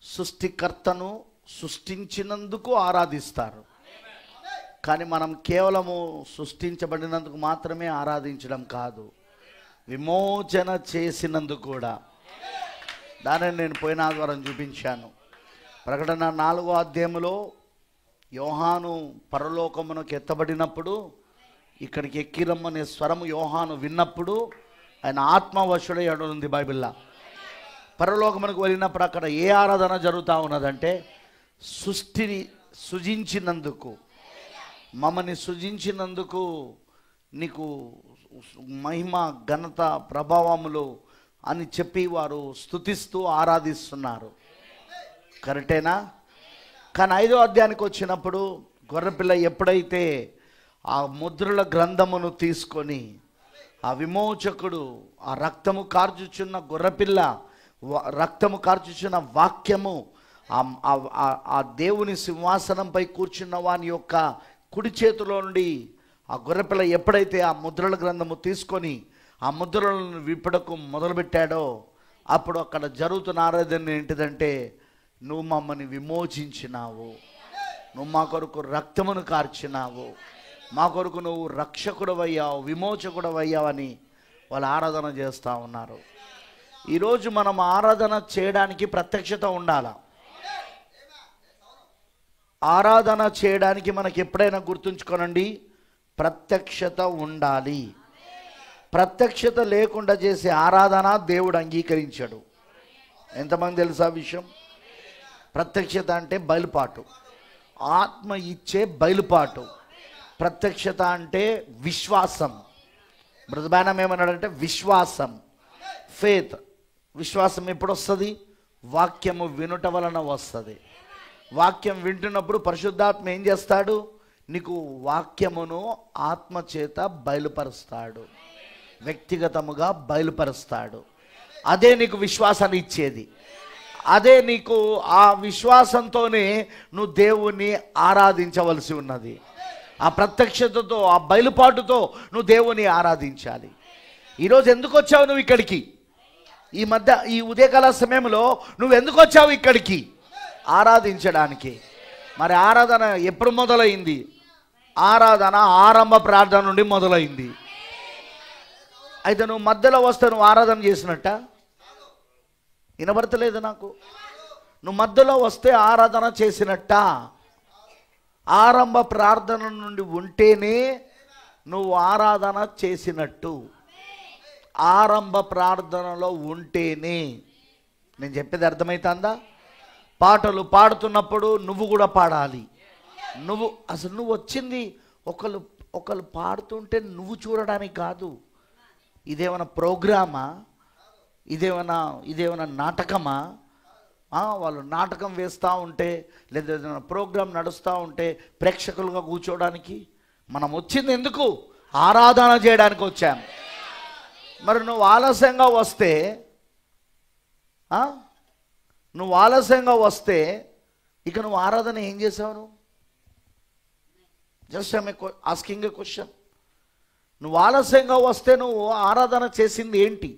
సృష్టికర్తను సృష్టించినందుకు ఆరాధిస్తారు. కానీ మనం కేవలము సృష్టించబడినందుకు మాత్రమే ఆరాధించడం కాదు, విమోచన చేసినందుకు కూడా. దానిని నేను పోయిన ఆదివారం చూపించాను. ప్రకటన 4వ అధ్యాయంలో యోహాను పరలోకమునకు ఎత్తబడినప్పుడు, ఇక్కడికి ఎక్కిరమ్మనే స్వరము యోహాను విన్నప్పుడు ఆయన ఆత్మవశుడయ్యాడు ఉంది బైబిల్లో. పరలోకమునకు వెళ్ళినప్పుడు అక్కడ ఏ ఆరాధన జరుగుతూ ఉన్నదంటే, సృష్టిని సృజించినందుకు, మమ్మల్ని సృజించినందుకు నీకు మహిమ ఘనత ప్రభావములు అని చెప్పి వారు స్తుతిస్తూ ఆరాధిస్తున్నారు. కరెక్టేనా? కానీ 5వ అధ్యాయానికి వచ్చినప్పుడు గొర్రెపిల్ల ఎప్పుడైతే ఆ ముద్రల గ్రంథమును తీసుకొని, ఆ విమోచకుడు ఆ రక్తము కార్చుచున్న గొర్రెపిల్ల, రక్తము కార్చుచున్న వాక్యము, ఆ దేవుని సింహాసనంపై కూర్చున్న వాని యొక్క కుడి చేతిలో నుండి ఆ గొర్రెపిల్ల ఎప్పుడైతే ఆ ముద్రల గ్రంథము తీసుకొని ఆ ముద్రలను విప్పడకు మొదలుపెట్టాడో, అప్పుడు అక్కడ జరుగుతున్న ఆరాధన ఏంటిదంటే, నువ్వు మమ్మల్ని విమోచించినావు, నువ్వు మా కొరకు రక్తమును కార్చినావు, మా కొరకు నువ్వు రక్షకుడు అయ్యావు, విమోచకుడు అయ్యావని వాళ్ళు ఆరాధన చేస్తూ ఉన్నారు. ఈరోజు మనం ఆరాధన చేయడానికి ప్రత్యక్షత ఉండాలి. ఆరాధన చేయడానికి మనకి ఎప్పుడైనా గుర్తుంచుకోనండి, ప్రత్యక్షత ఉండాలి. ప్రత్యక్షత లేకుండా చేసే ఆరాధన దేవుడు అంగీకరించాడు. ఎంతమంది తెలుసా విషయం? ప్రత్యక్షత అంటే బయలుపాటు, ఆత్మ ఇచ్చే బయలుపాటు. ప్రత్యక్షత అంటే విశ్వాసం. బ్రదబానం ఏమన్నాడంటే విశ్వాసం, ఫేత్. విశ్వాసం ఎప్పుడు వస్తుంది? వాక్యము వినుట వలన వస్తుంది. వాక్యం వింటున్నప్పుడు పరిశుద్ధాత్మ ఏం చేస్తాడు? నీకు వాక్యమును ఆత్మ చేత బయలుపరుస్తాడు, వ్యక్తిగతముగా బయలుపరుస్తాడు. అదే నీకు విశ్వాసాన్ని ఇచ్చేది. అదే నీకు ఆ విశ్వాసంతోనే నువ్వు దేవుణ్ణి ఆరాధించవలసి ఉన్నది. ఆ ప్రత్యక్షతతో, ఆ బయలుపాటుతో నువ్వు దేవుని ఆరాధించాలి. ఈరోజు ఎందుకు వచ్చావు నువ్వు ఇక్కడికి? ఈ ఉదయకాల సమయంలో నువ్వు ఎందుకు వచ్చావు ఇక్కడికి? ఆరాధించడానికి. మరి ఆరాధన ఎప్పుడు మొదలైంది? ఆరాధన ఆరంభ ప్రార్థన నుండి మొదలైంది. అయితే నువ్వు మధ్యలో వస్తే నువ్వు ఆరాధన చేసినట్ట? వినబడతలేదు నాకు. నువ్వు మధ్యలో వస్తే ఆరాధన చేసినట్ట? ఆరంభ ప్రార్థన నుండి ఉంటేనే నువ్వు ఆరాధన చేసినట్టు. ఆరంభ ప్రార్థనలో ఉంటేనే. నేను చెప్పేది అర్థమవుతుందా? పాటలు పాడుతున్నప్పుడు నువ్వు కూడా పాడాలి. నువ్వు వచ్చింది ఒకళ్ళు పాడుతుంటే నువ్వు చూడడానికి కాదు. ఇదేమైనా ప్రోగ్రామా? ఇదేమైనా నాటకమా? వాళ్ళు నాటకం వేస్తూ ఉంటే, లేదా ఏదైనా ప్రోగ్రాం నడుస్తూ ఉంటే ప్రేక్షకులుగా కూర్చోడానికి మనం వచ్చింది ఎందుకు? ఆరాధన చేయడానికి వచ్చాం. మరి నువ్వు ఆలస్యంగా వస్తే ఇక నువ్వు ఆరాధన ఏం చేసావు? నువ్వు జస్ట్ ఆస్కింగ్ ఏ క్వశ్చన్. నువ్వు ఆలస్యంగా వస్తే నువ్వు ఆరాధన చేసింది ఏంటి?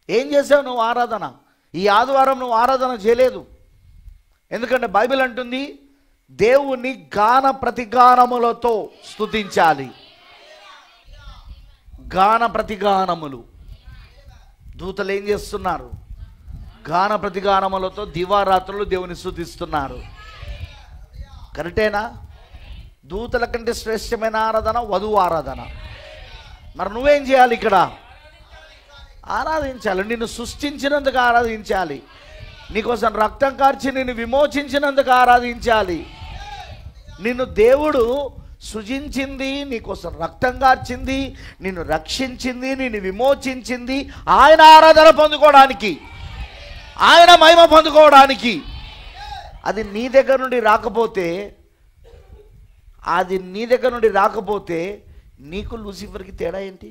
ఏం చేసావు నువ్వు ఆరాధన? ఈ ఆదివారం నువ్వు ఆరాధన చేయలేదు. ఎందుకంటే బైబిల్ అంటుంది దేవుని గాన ప్రతిగానములతో స్తుతించాలి. గాన ప్రతిగానములు. దూతలు ఏం చేస్తున్నారు? గాన ప్రతిగానములతో దివారాత్రులు దేవుని స్తుతిస్తున్నారు. కరెక్టేనా? దూతల కంటే శ్రేష్టమైన ఆరాధన వధువు ఆరాధన. మరి నువ్వేం చేయాలి ఇక్కడ? ఆరాధించాలి. నిన్ను సృష్టించినందుకు ఆరాధించాలి. నీకోసం రక్తం కార్చి నిన్ను విమోచించినందుకు ఆరాధించాలి. నిన్ను దేవుడు సృజించింది, నీకోసం రక్తం కార్చింది, నిన్ను రక్షించింది, నిన్ను విమోచించింది ఆయన ఆరాధన పొందుకోవడానికి, ఆయన మహిమ పొందుకోవడానికి. అది నీ దగ్గర నుండి రాకపోతే నీకు లూసిఫర్కి తేడా ఏంటి?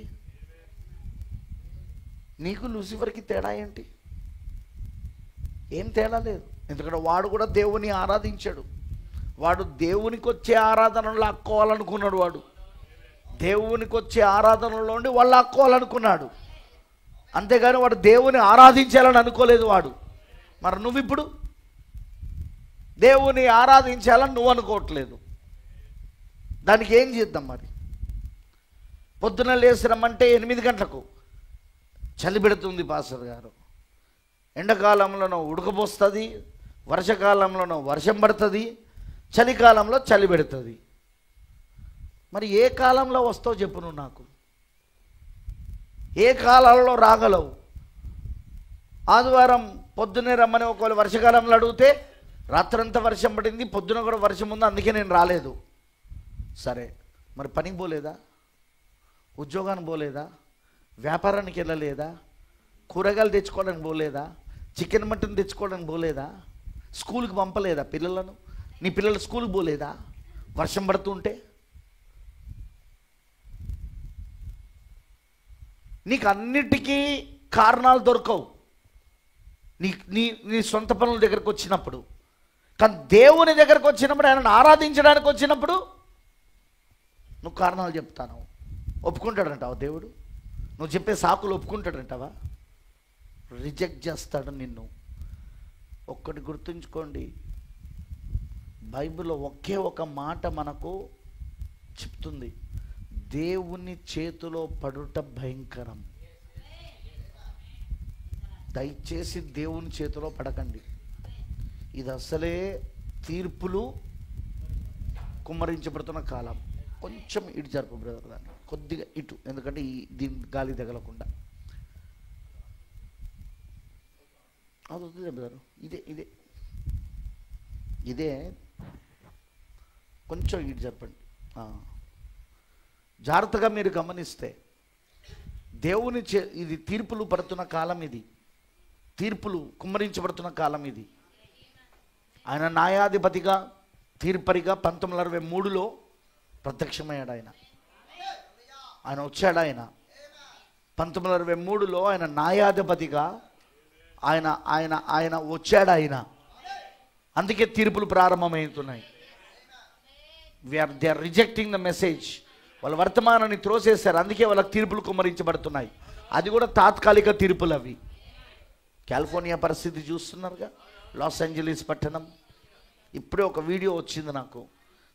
ఏం తేడా లేదు. ఎందుకంటే వాడు కూడా దేవుని ఆరాధించాడు. వాడు దేవునికి వచ్చే ఆరాధనలు లాక్కోవాలనుకున్నాడు. వాడు దేవునికి వచ్చే ఆరాధనలో ఉండి వాళ్ళు లాక్కోవాలనుకున్నాడు. అంతేగాని వాడు దేవుని ఆరాధించాలని అనుకోలేదు వాడు. మరి నువ్వు ఇప్పుడు దేవుని ఆరాధించాలని నువ్వు అనుకోవట్లేదు. దానికి ఏం చేద్దాం మరి? పొద్దున లేచి రమ్మంటే 8 గంటలకు చలి పెడుతుంది పాస్టర్ గారు. ఎండాకాలంలోనో ఉడకపోస్తుంది, వర్షాకాలంలోనో వర్షం పడుతుంది, చలికాలంలో చలి పెడుతుంది. మరి ఏ కాలంలో వస్తావు చెప్పు నువ్వు నాకు? ఏ కాలంలో రాగలవు? ఆదివారం పొద్దున్నే రమ్మని ఒకవేళ వర్షాకాలంలో అడిగితే రాత్రంతా వర్షం పడింది, పొద్దున కూడా వర్షం ఉంది, అందుకే నేను రాలేదు. సరే, మరి పనికి పోలేదా? ఉద్యోగానికి పోలేదా? వ్యాపారానికి వెళ్ళలేదా? కూరగాయలు తెచ్చుకోవడానికి పోలేదా? చికెన్ మటన్ తెచ్చుకోవడానికి పోలేదా? స్కూల్కి పంపలేదా పిల్లలను? నీ పిల్లలు స్కూల్కి పోలేదా వర్షం పడుతుంటే? నీకు అన్నిటికీ కారణాలు దొరకవు నీ నీ నీ సొంత పనుల దగ్గరకు వచ్చినప్పుడు. కానీ దేవుని దగ్గరకు వచ్చినప్పుడు, ఆయనను ఆరాధించడానికి వచ్చినప్పుడు నువ్వు కారణాలు చెప్తాను. ఒప్పుకుంటాడంటావా దేవుడు? నువ్వు చెప్పే సాకులు ఒప్పుకుంటాడంటావా? రిజెక్ట్ చేస్తాడు నిన్ను. ఒక్కటి గుర్తుంచుకోండి, బైబిల్లో ఒకే ఒక మాట మనకు చెప్తుంది, దేవుని చేతిలో పడుట భయంకరం. దయచేసి దేవుని చేతిలో పడకండి. ఇది అసలే తీర్పులు కుమ్మరించబడుతున్న కాలం. కొంచెం ఇటు జరుపు బ్రదర్, దాన్ని కొద్దిగా ఇటు, ఎందుకంటే దీని గాలి తగలకుండా. అది వద్దు బ్రదర్, ఇదే ఇదే ఇదే కొంచెం ఇటు జరపండి. జాగ్రత్తగా మీరు గమనిస్తే దేవుని ఇది తీర్పులు పడుతున్న కాలం, ఇది తీర్పులు కుమ్మరించబడుతున్న కాలం ఇది. ఆయన న్యాయాధిపతిగా, తీర్పరిగా 1963లో ప్రత్యక్షమయ్యాడు. ఆయన వచ్చాడు. ఆయన 1963లో ఆయన న్యాయాధిపతిగా ఆయన ఆయన ఆయన వచ్చాడు. ఆయన అందుకే తీర్పులు ప్రారంభమవుతున్నాయి. They are rejecting the message. వాళ్ళ వర్తమానాన్ని త్రోసేశారు, అందుకే వాళ్ళకి తీర్పులు కుమ్మరించబడుతున్నాయి. అది కూడా తాత్కాలిక తీర్పులు అవి. కాలిఫోర్నియా పరిస్థితి చూస్తున్నారుగా, లాస్ ఏంజలీస్ పట్టణం. ఇప్పుడే ఒక వీడియో వచ్చింది నాకు,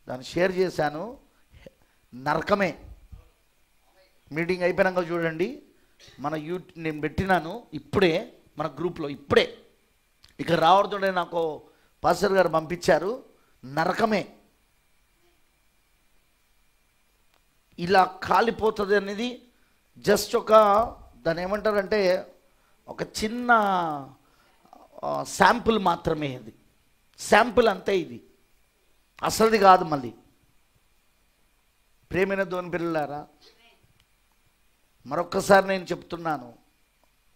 దాన్ని షేర్ చేశాను. నరకమే. మీటింగ్ అయిపోయినాక చూడండి, మన నేను పెట్టినాను ఇప్పుడే మన గ్రూప్లో. ఇప్పుడే ఇక్కడ రావడంతోనే నాకు పాస్టర్ గారు పంపించారు. నరకమే. ఇలా కాలిపోతుంది అనేది జస్ట్ ఒక, దాన్ని ఏమంటారంటే ఒక చిన్న శాంపుల్ మాత్రమే. ఇది శాంపుల్ అంతే, ఇది అసలుది కాదు. మళ్ళీ ప్రేమైన దేవుని పిల్లలారా, మరొక్కసారి నేను చెప్తున్నాను,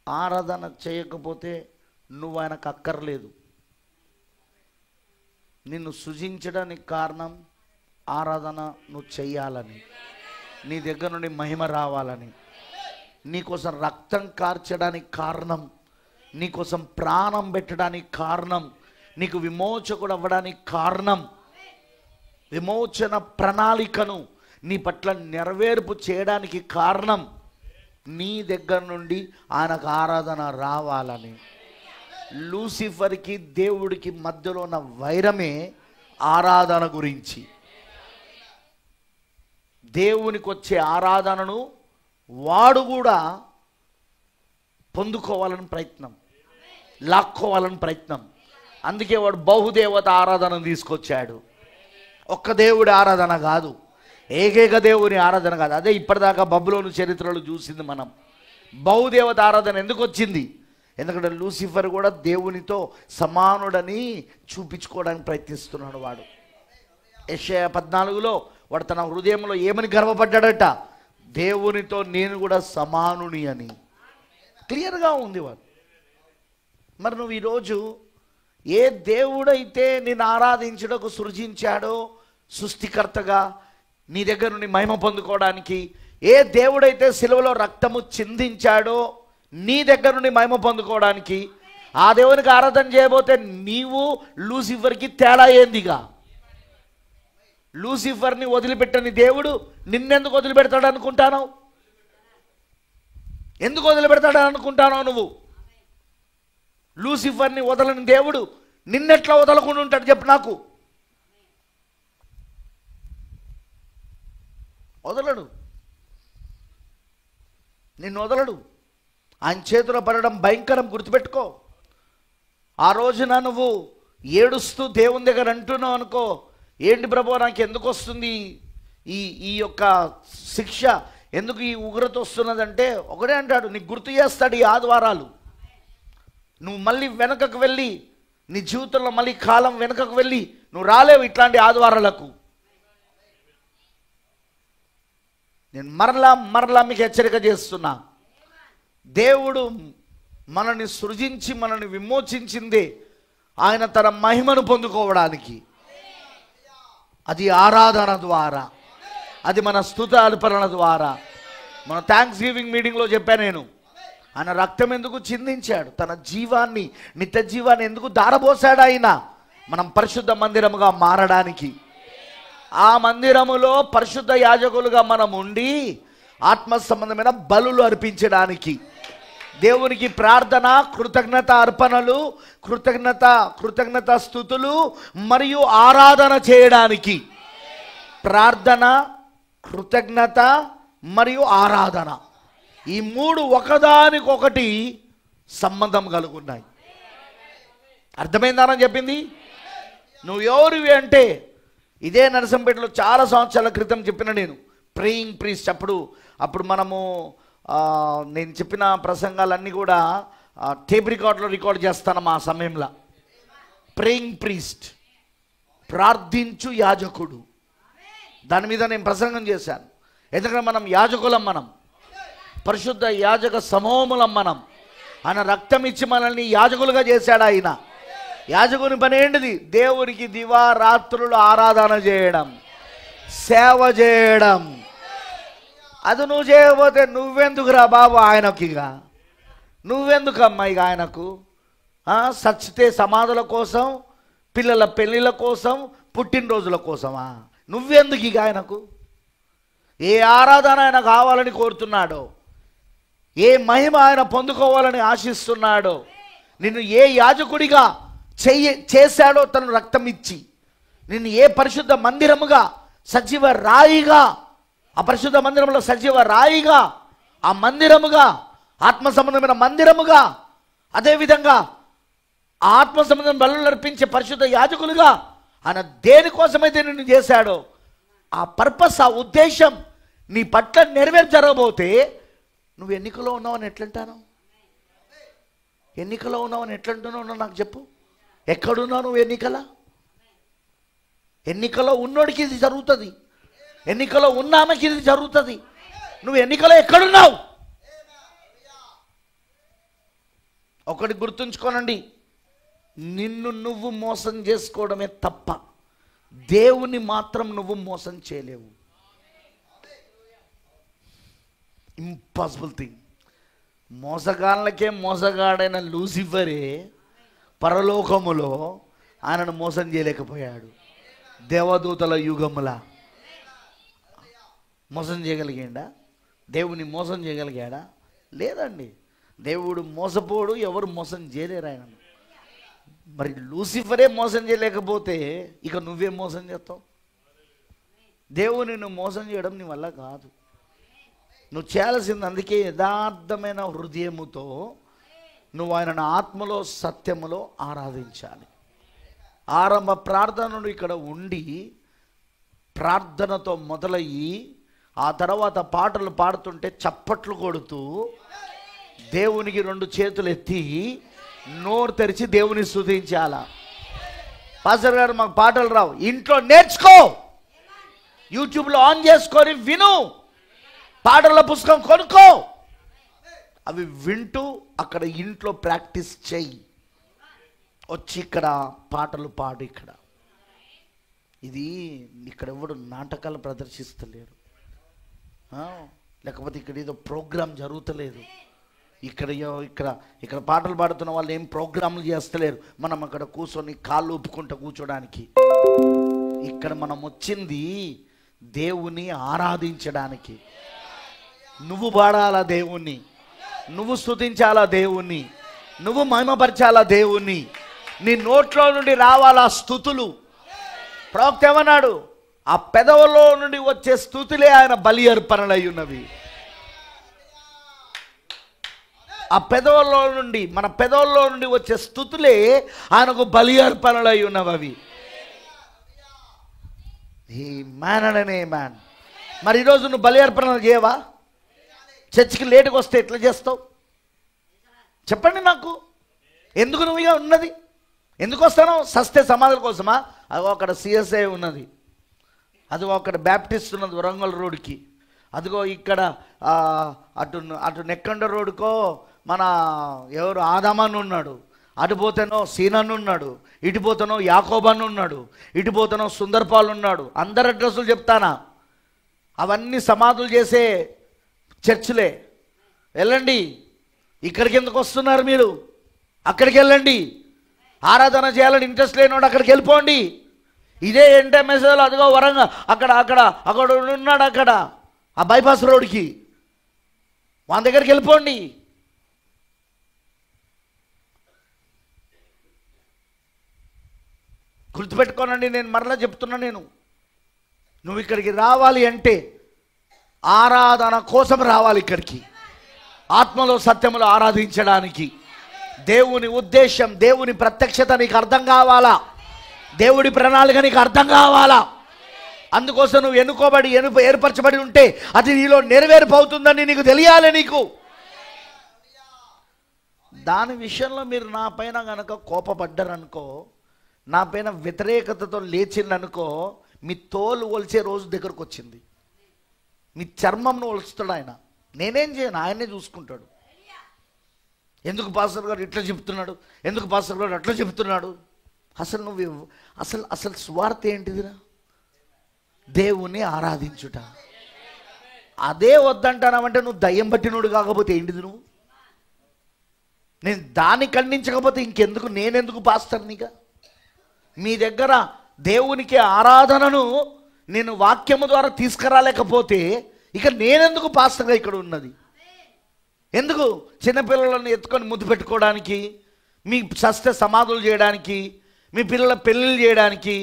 ఆరాధన చేయకపోతే నువ్వు ఆయనకు అక్కర్లేదు. నిన్ను సృజించడానికి కారణం ఆరాధన నువ్వు చెయ్యాలని, నీ దగ్గర నుండి మహిమ రావాలని, నీకోసం రక్తం కార్చడానికి కారణం, నీకోసం ప్రాణం పెట్టడానికి కారణం, నీకు విమోచకుడు అవ్వడానికి కారణం, విమోచన ప్రణాళికను నీ పట్ల నెరవేర్పు చేయడానికి కారణం, నీ దగ్గర నుండి ఆయనకు ఆరాధన రావాలని. లూసిఫర్కి దేవుడికి మధ్యలో ఉన్న వైరమే ఆరాధన గురించి. దేవునికి వచ్చే ఆరాధనను వాడు కూడా పొందుకోవాలని ప్రయత్నం, లాక్కోవాలని ప్రయత్నం. అందుకే వాడు బహుదేవత ఆరాధనను తీసుకొచ్చాడు. ఒక్క దేవుడి ఆరాధన కాదు, ఏకైక దేవుని ఆరాధన కాదు. అదే ఇప్పటిదాకా బబులోను చరిత్రలు చూసింది మనం. బహుదేవత ఆరాధన ఎందుకు వచ్చింది? ఎందుకంటే లూసిఫర్ కూడా దేవునితో సమానుడని చూపించుకోవడానికి ప్రయత్నిస్తున్నాడు వాడు. యెషయా 14లో వాడు తన హృదయంలో ఏమని గర్వపడ్డాడట? దేవునితో నేను కూడా సమానుని అని క్లియర్గా ఉంది వాడు. మరి నువ్వు ఈరోజు ఏ దేవుడైతే నిన్ను ఆరాధించుటకు సృజించాడో, సృష్టికర్తగా నీ దగ్గర నుండి మహిమ పొందుకోవడానికి, ఏ దేవుడైతే సిలువలో రక్తము చిందించాడో నీ దగ్గర నుండి మహిమ పొందుకోవడానికి, ఆ దేవునికి ఆరాధన చేయబోతే నీవు లూసిఫర్కి తేడా ఏందిగా? లూసిఫర్ని వదిలిపెట్టని దేవుడు నిన్నెందుకు వదిలిపెడతాడు అనుకుంటాను? ఎందుకు వదిలిపెడతాడని అనుకుంటానో నువ్వు? లూసిఫర్ని వదలని దేవుడు నిన్నెట్లా వదలకుండా ఉంటాడు చెప్పు నాకు? వదలడు, నిన్ను వదలడు. ఆయన చేతిలో పడడం భయంకరం, గుర్తుపెట్టుకో. ఆ రోజున నువ్వు ఏడుస్తూ దేవుని దగ్గర అంటున్నావు అనుకో, ఏంటి ప్రభు నాకు ఎందుకు వస్తుంది ఈ ఈ యొక్క శిక్ష, ఎందుకు ఈ ఉగ్రత వస్తున్నదంటే ఒకటే అంటాడు, నీకు గుర్తు చేస్తాడు ఈ ఆదివారాలు. నువ్వు మళ్ళీ వెనకకు వెళ్ళి నీ జీవితంలో మళ్ళీ కాలం వెనకకు వెళ్ళి నువ్వు రాలేవు ఇట్లాంటి ఆదివారాలకు. నేను మరలా మీకు హెచ్చరిక చేస్తున్నా, దేవుడు మనల్ని సృజించి మనల్ని విమోచించిందే ఆయన తన మహిమను పొందుకోవడానికి. అది ఆరాధన ద్వారా, అది మన స్తుతి అర్పణ ద్వారా. మన థ్యాంక్స్ గివింగ్ మీటింగ్లో చెప్పాను నేను, ఆయన రక్తం ఎందుకు చిందించాడు, తన జీవాన్ని, నిత్య జీవాన్ని ఎందుకు దారబోసాడు ఆయన, మనం పరిశుద్ధ మందిరముగా మారడానికి. ఆ మందిరములో పరిశుద్ధ యాజకులుగా మనం ఉండి ఆత్మ సంబంధమైన బలులు అర్పించడానికి, దేవునికి ప్రార్థన, కృతజ్ఞత అర్పణలు, కృతజ్ఞత స్తుతులు మరియు ఆరాధన చేయడానికి. ప్రార్థన, కృతజ్ఞత మరియు ఆరాధన, ఈ మూడు ఒకదానికొకటి సంబంధం కలిగి ఉన్నాయి. అర్థమైందని చెప్పింది. నువ్వు ఎవరివి అంటే, ఇదే నరసంపేటలో చాలా సంవత్సరాల క్రితం చెప్పిన నేను, ప్రేయింగ్ ప్రీస్ట్. అప్పుడు మనము నేను చెప్పిన ప్రసంగాలన్నీ కూడా టేప్ రికార్డులో రికార్డ్ చేస్తాను ఆ సమయంలో. ప్రేయింగ్ ప్రీస్ట్, ప్రార్థించు యాజకుడు, దాని మీద నేను ప్రసంగం చేశాను. ఎందుకంటే మనం యాజకులం, మనం పరిశుద్ధ యాజక సమూహములం. మనం ఆయన రక్తం ఇచ్చి మనల్ని యాజకులుగా చేశాడు. ఆయన యాజకుని పని ఏంటిది? దేవునికి దివారాత్రులు ఆరాధన చేయడం, సేవ చేయడం. అది నువ్వు చేయకపోతే నువ్వెందుకురా బాబు ఆయనకిగా? నువ్వెందుకమ్మా ఇక ఆయనకు? సచ్చితే సమాధుల కోసం, పిల్లల పెళ్ళిళ్ళ కోసం, పుట్టినరోజుల కోసమా? నువ్వెందుకు ఇక ఆయనకు? ఏ ఆరాధన ఆయన కావాలని కోరుతున్నాడో, ఏ మహిమ ఆయన పొందుకోవాలని ఆశిస్తున్నాడో, నిన్ను ఏ యాజకుడిగా చేశాడో తను రక్తం ఇచ్చి, నిన్ను ఏ పరిశుద్ధ మందిరముగా, సజీవ రాయిగా, ఆ పరిశుద్ధ మందిరంలో సజీవ రాయిగా, ఆ మందిరముగా, ఆత్మ సంబంధమైన మందిరముగా, అదేవిధంగా ఆత్మ సంబంధం బలులు అర్పించే పరిశుద్ధ యాజకులుగా ఆయన దేనికోసమైతే నిన్ను చేశాడో ఆ పర్పస్, ఆ ఉద్దేశం నీ పట్ల నెరవేర్చబోతే నువ్వు ఎన్నికలో ఉన్నావని ఎట్లంటాను? ఎన్నికలో ఉన్నావని ఎట్లంటున్నావు నాకు చెప్పు. ఎక్కడున్నావు నువ్వు? ఎన్నికలో ఉన్నోడికి ఇది జరుగుతుంది, ఎన్నికలో ఉన్న ఆమెకి ఇది జరుగుతుంది. నువ్వు ఎన్నికలో ఎక్కడున్నావు? ఒకటి గుర్తుంచుకోనండి, నిన్ను నువ్వు మోసం చేసుకోవడమే తప్ప దేవుని మాత్రం నువ్వు మోసం చేయలేవు. Impossible thing. మోసగాళ్ళకే మోసగాడైన లూసిఫరే పరలోకములో ఆయనను మోసం చేయలేకపోయాడు. దేవదూతల యుగములా మోసం చేయగలిగాడా? దేవుని మోసం చేయగలిగాడా? లేదండి. దేవుడు మోసపోడు, ఎవరు మోసం చేయలేరు ఆయనను. మరి లూసిఫరే మోసం చేయలేకపోతే ఇక నువ్వే మోసం చేస్తావు? దేవుని నువ్వు మోసం చేయడం నీ వల్ల కాదు. నువ్వు చేయాల్సింది అందుకే యథార్థమైన హృదయముతో నువ్వు ఆయనను ఆత్మలో సత్యములో ఆరాధించాలి. ఆరంభ ప్రార్థనను ఇక్కడ ఉండి ప్రార్థనతో మొదలయ్యి ఆ తర్వాత పాటలు పాడుతుంటే చప్పట్లు కొడుతూ దేవునికి 2 చేతులు ఎత్తి నోరు తెరిచి దేవుని స్తుతించాలా. పాస్టర్ గారు మాకు పాటలు రావు, ఇంట్లో నేర్చుకో, యూట్యూబ్లో ఆన్ చేసుకొని విను, పాటల పుస్తకం కొనుక్కో, అవి వింటూ అక్కడ ఇంట్లో ప్రాక్టీస్ చెయ్యి, వచ్చి ఇక్కడ పాటలు పాడు. ఇక్కడ ఎవడు నాటకాలు ప్రదర్శిస్తలేరు, లేకపోతే ఇక్కడ ఏదో ప్రోగ్రాం జరుగుతలేదు, ఇక్కడ పాటలు పాడుతున్న వాళ్ళు ఏం ప్రోగ్రాంలు చేస్తలేరు. మనం అక్కడ కూర్చొని కాళ్ళు ఊపుకుంటూ కూర్చోడానికి. ఇక్కడ మనం వచ్చింది దేవుని ఆరాధించడానికి. నువ్వు పాడాలా దేవుణ్ణి, నువ్వు స్తుతించాలా దేవుణ్ణి, నువ్వు మహిమపరచాలా దేవుణ్ణి. నీ నోట్లో నుండి రావాలా స్తుతులు. ప్రవక్త ఏమన్నాడు? ఆ పెదవుల్లో నుండి వచ్చే స్తుతులే ఆయన బలి అర్పణలై ఉన్నవి. ఆ పెదవుల్లో నుండి, మన పెదవుల్లో నుండి వచ్చే స్తుతులే ఆయనకు బలి అర్పణలై ఉన్నవి. ఈ మ్యాన్ అనే మ్యాన్. మరి ఈరోజు నువ్వు బలి అర్పణలు చేయవా? చర్చికి లేటుగా వస్తే ఎట్లా చేస్తావు చెప్పండి నాకు. ఎందుకు నువ్వు ఇక ఉన్నది? ఎందుకు వస్తాను? సస్తే సమాధుల కోసమా? అదిగో అక్కడ సిఎస్ఐ ఉన్నది, అదిగో అక్కడ బ్యాప్టిస్ట్ ఉన్నది వరంగల్ రోడ్కి, అదిగో ఇక్కడ అటు నెక్కండ రోడ్కో మన ఎవరు ఆదామన్ ఉన్నాడు, అటు పోతేనో సీనన్ ఉన్నాడు, ఇటు పోతేనో యాకోబన్ ఉన్నాడు, ఇటు పోతేనో సుందర్పాల్ ఉన్నాడు. అందరి అడ్రస్సులు చెప్తానా? అవన్నీ సమాధులు చేసే చర్చిలే. వెళ్ళండి. ఇక్కడికి ఎందుకు వస్తున్నారు మీరు? అక్కడికి వెళ్ళండి. ఆరాధన చేయాలని ఇంట్రెస్ట్ లేనివాడు అక్కడికి వెళ్ళిపోండి. ఇదే ఎంటెంఎస్లో అదిగో వరంగా అక్కడ ఉన్నాడు, అక్కడ ఆ బైపాస్ రోడ్కి, వాళ్ళ దగ్గరికి వెళ్ళిపోండి. గుర్తుపెట్టుకోనండి, నేను మరలా చెప్తున్నా, నువ్వు ఇక్కడికి రావాలి అంటే ఆరాధన కోసం రావాలి. ఇక్కడికి ఆత్మలో సత్యములో ఆరాధించడానికి. దేవుని ఉద్దేశం, దేవుని ప్రత్యక్షత నీకు అర్థం కావాలా, దేవుడి ప్రణాళిక నీకు అర్థం కావాలా. అందుకోసం నువ్వు ఏర్పరచబడి ఉంటే అది నీలో నెరవేర్పవుతుందని నీకు తెలియాలి. నీకు దాని విషయంలో మీరు నా పైన కనుక కోపపడ్డారనుకో, నా పైన వ్యతిరేకతతో లేచిందనుకో, మీ తోలు ఒలిచే రోజు దగ్గరకు వచ్చింది. మీ చర్మంను ఒలుస్తాడు ఆయన. నేనేం చేయను, ఆయనే చూసుకుంటాడు. ఎందుకు పాస్టర్ గారు ఇట్లా చెప్తున్నాడు, ఎందుకు పాస్టర్ గారు అట్లా చెప్తున్నాడు? అసలు నువ్వు అసలు స్వార్థ ఏంటిదిరా? దేవుణ్ణి ఆరాధించుట. అదే వద్దంటానంటే నువ్వు దయ్యం పట్టినోడు కాకపోతే ఏంటిది నువ్వు? నేను దాన్ని ఖండించకపోతే ఇంకెందుకు, నేనెందుకు పాస్టర్నిగా? మీ దగ్గర దేవునికి ఆరాధనను నేను వాక్యము ద్వారా తీసుకురాలేకపోతే ఇక నేనెందుకు పాస్టర్గా ఇక్కడ ఉన్నది? ఎందుకు? చిన్నపిల్లలను ఎత్తుకొని ముద్దు పెట్టుకోవడానికి, మీ సస్త సమాధులు చేయడానికి, మీ పిల్లల పెళ్ళిళ్ళు చేయడానికి,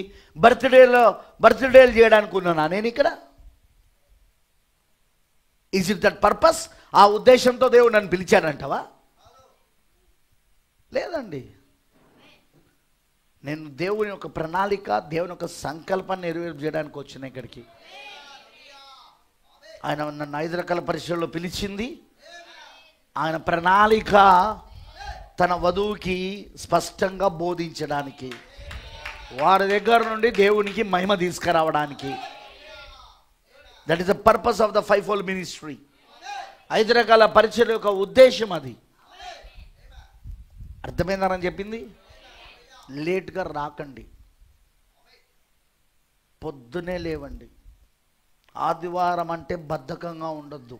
బర్త్డేలు చేయడానికి ఉన్నానా నేను ఇక్కడ? Is it that purpose? ఆ ఉద్దేశంతో దేవుడు నన్ను పిలిచాడంటావా? లేదండి. నేను దేవుని యొక్క ప్రణాళిక, దేవుని యొక్క సంకల్పాన్ని నెరవేర్పు చేయడానికి వచ్చిన ఇక్కడికి. ఆయన నన్ను 5 రకాల పరీక్షల్లో పిలిచింది. ఆయన ప్రణాళిక తన వధువుకి స్పష్టంగా బోధించడానికి, వారి దగ్గర నుండి దేవునికి మహిమ తీసుకురావడానికి. That is the purpose of the 5-fold ministry. 5 రకాల పరీక్షల యొక్క ఉద్దేశం అది. అర్థమైందని చెప్పింది. లేట్గా రాకండి, పొద్దునే లేవండి. ఆదివారం అంటే బద్ధకంగా ఉండొద్దు,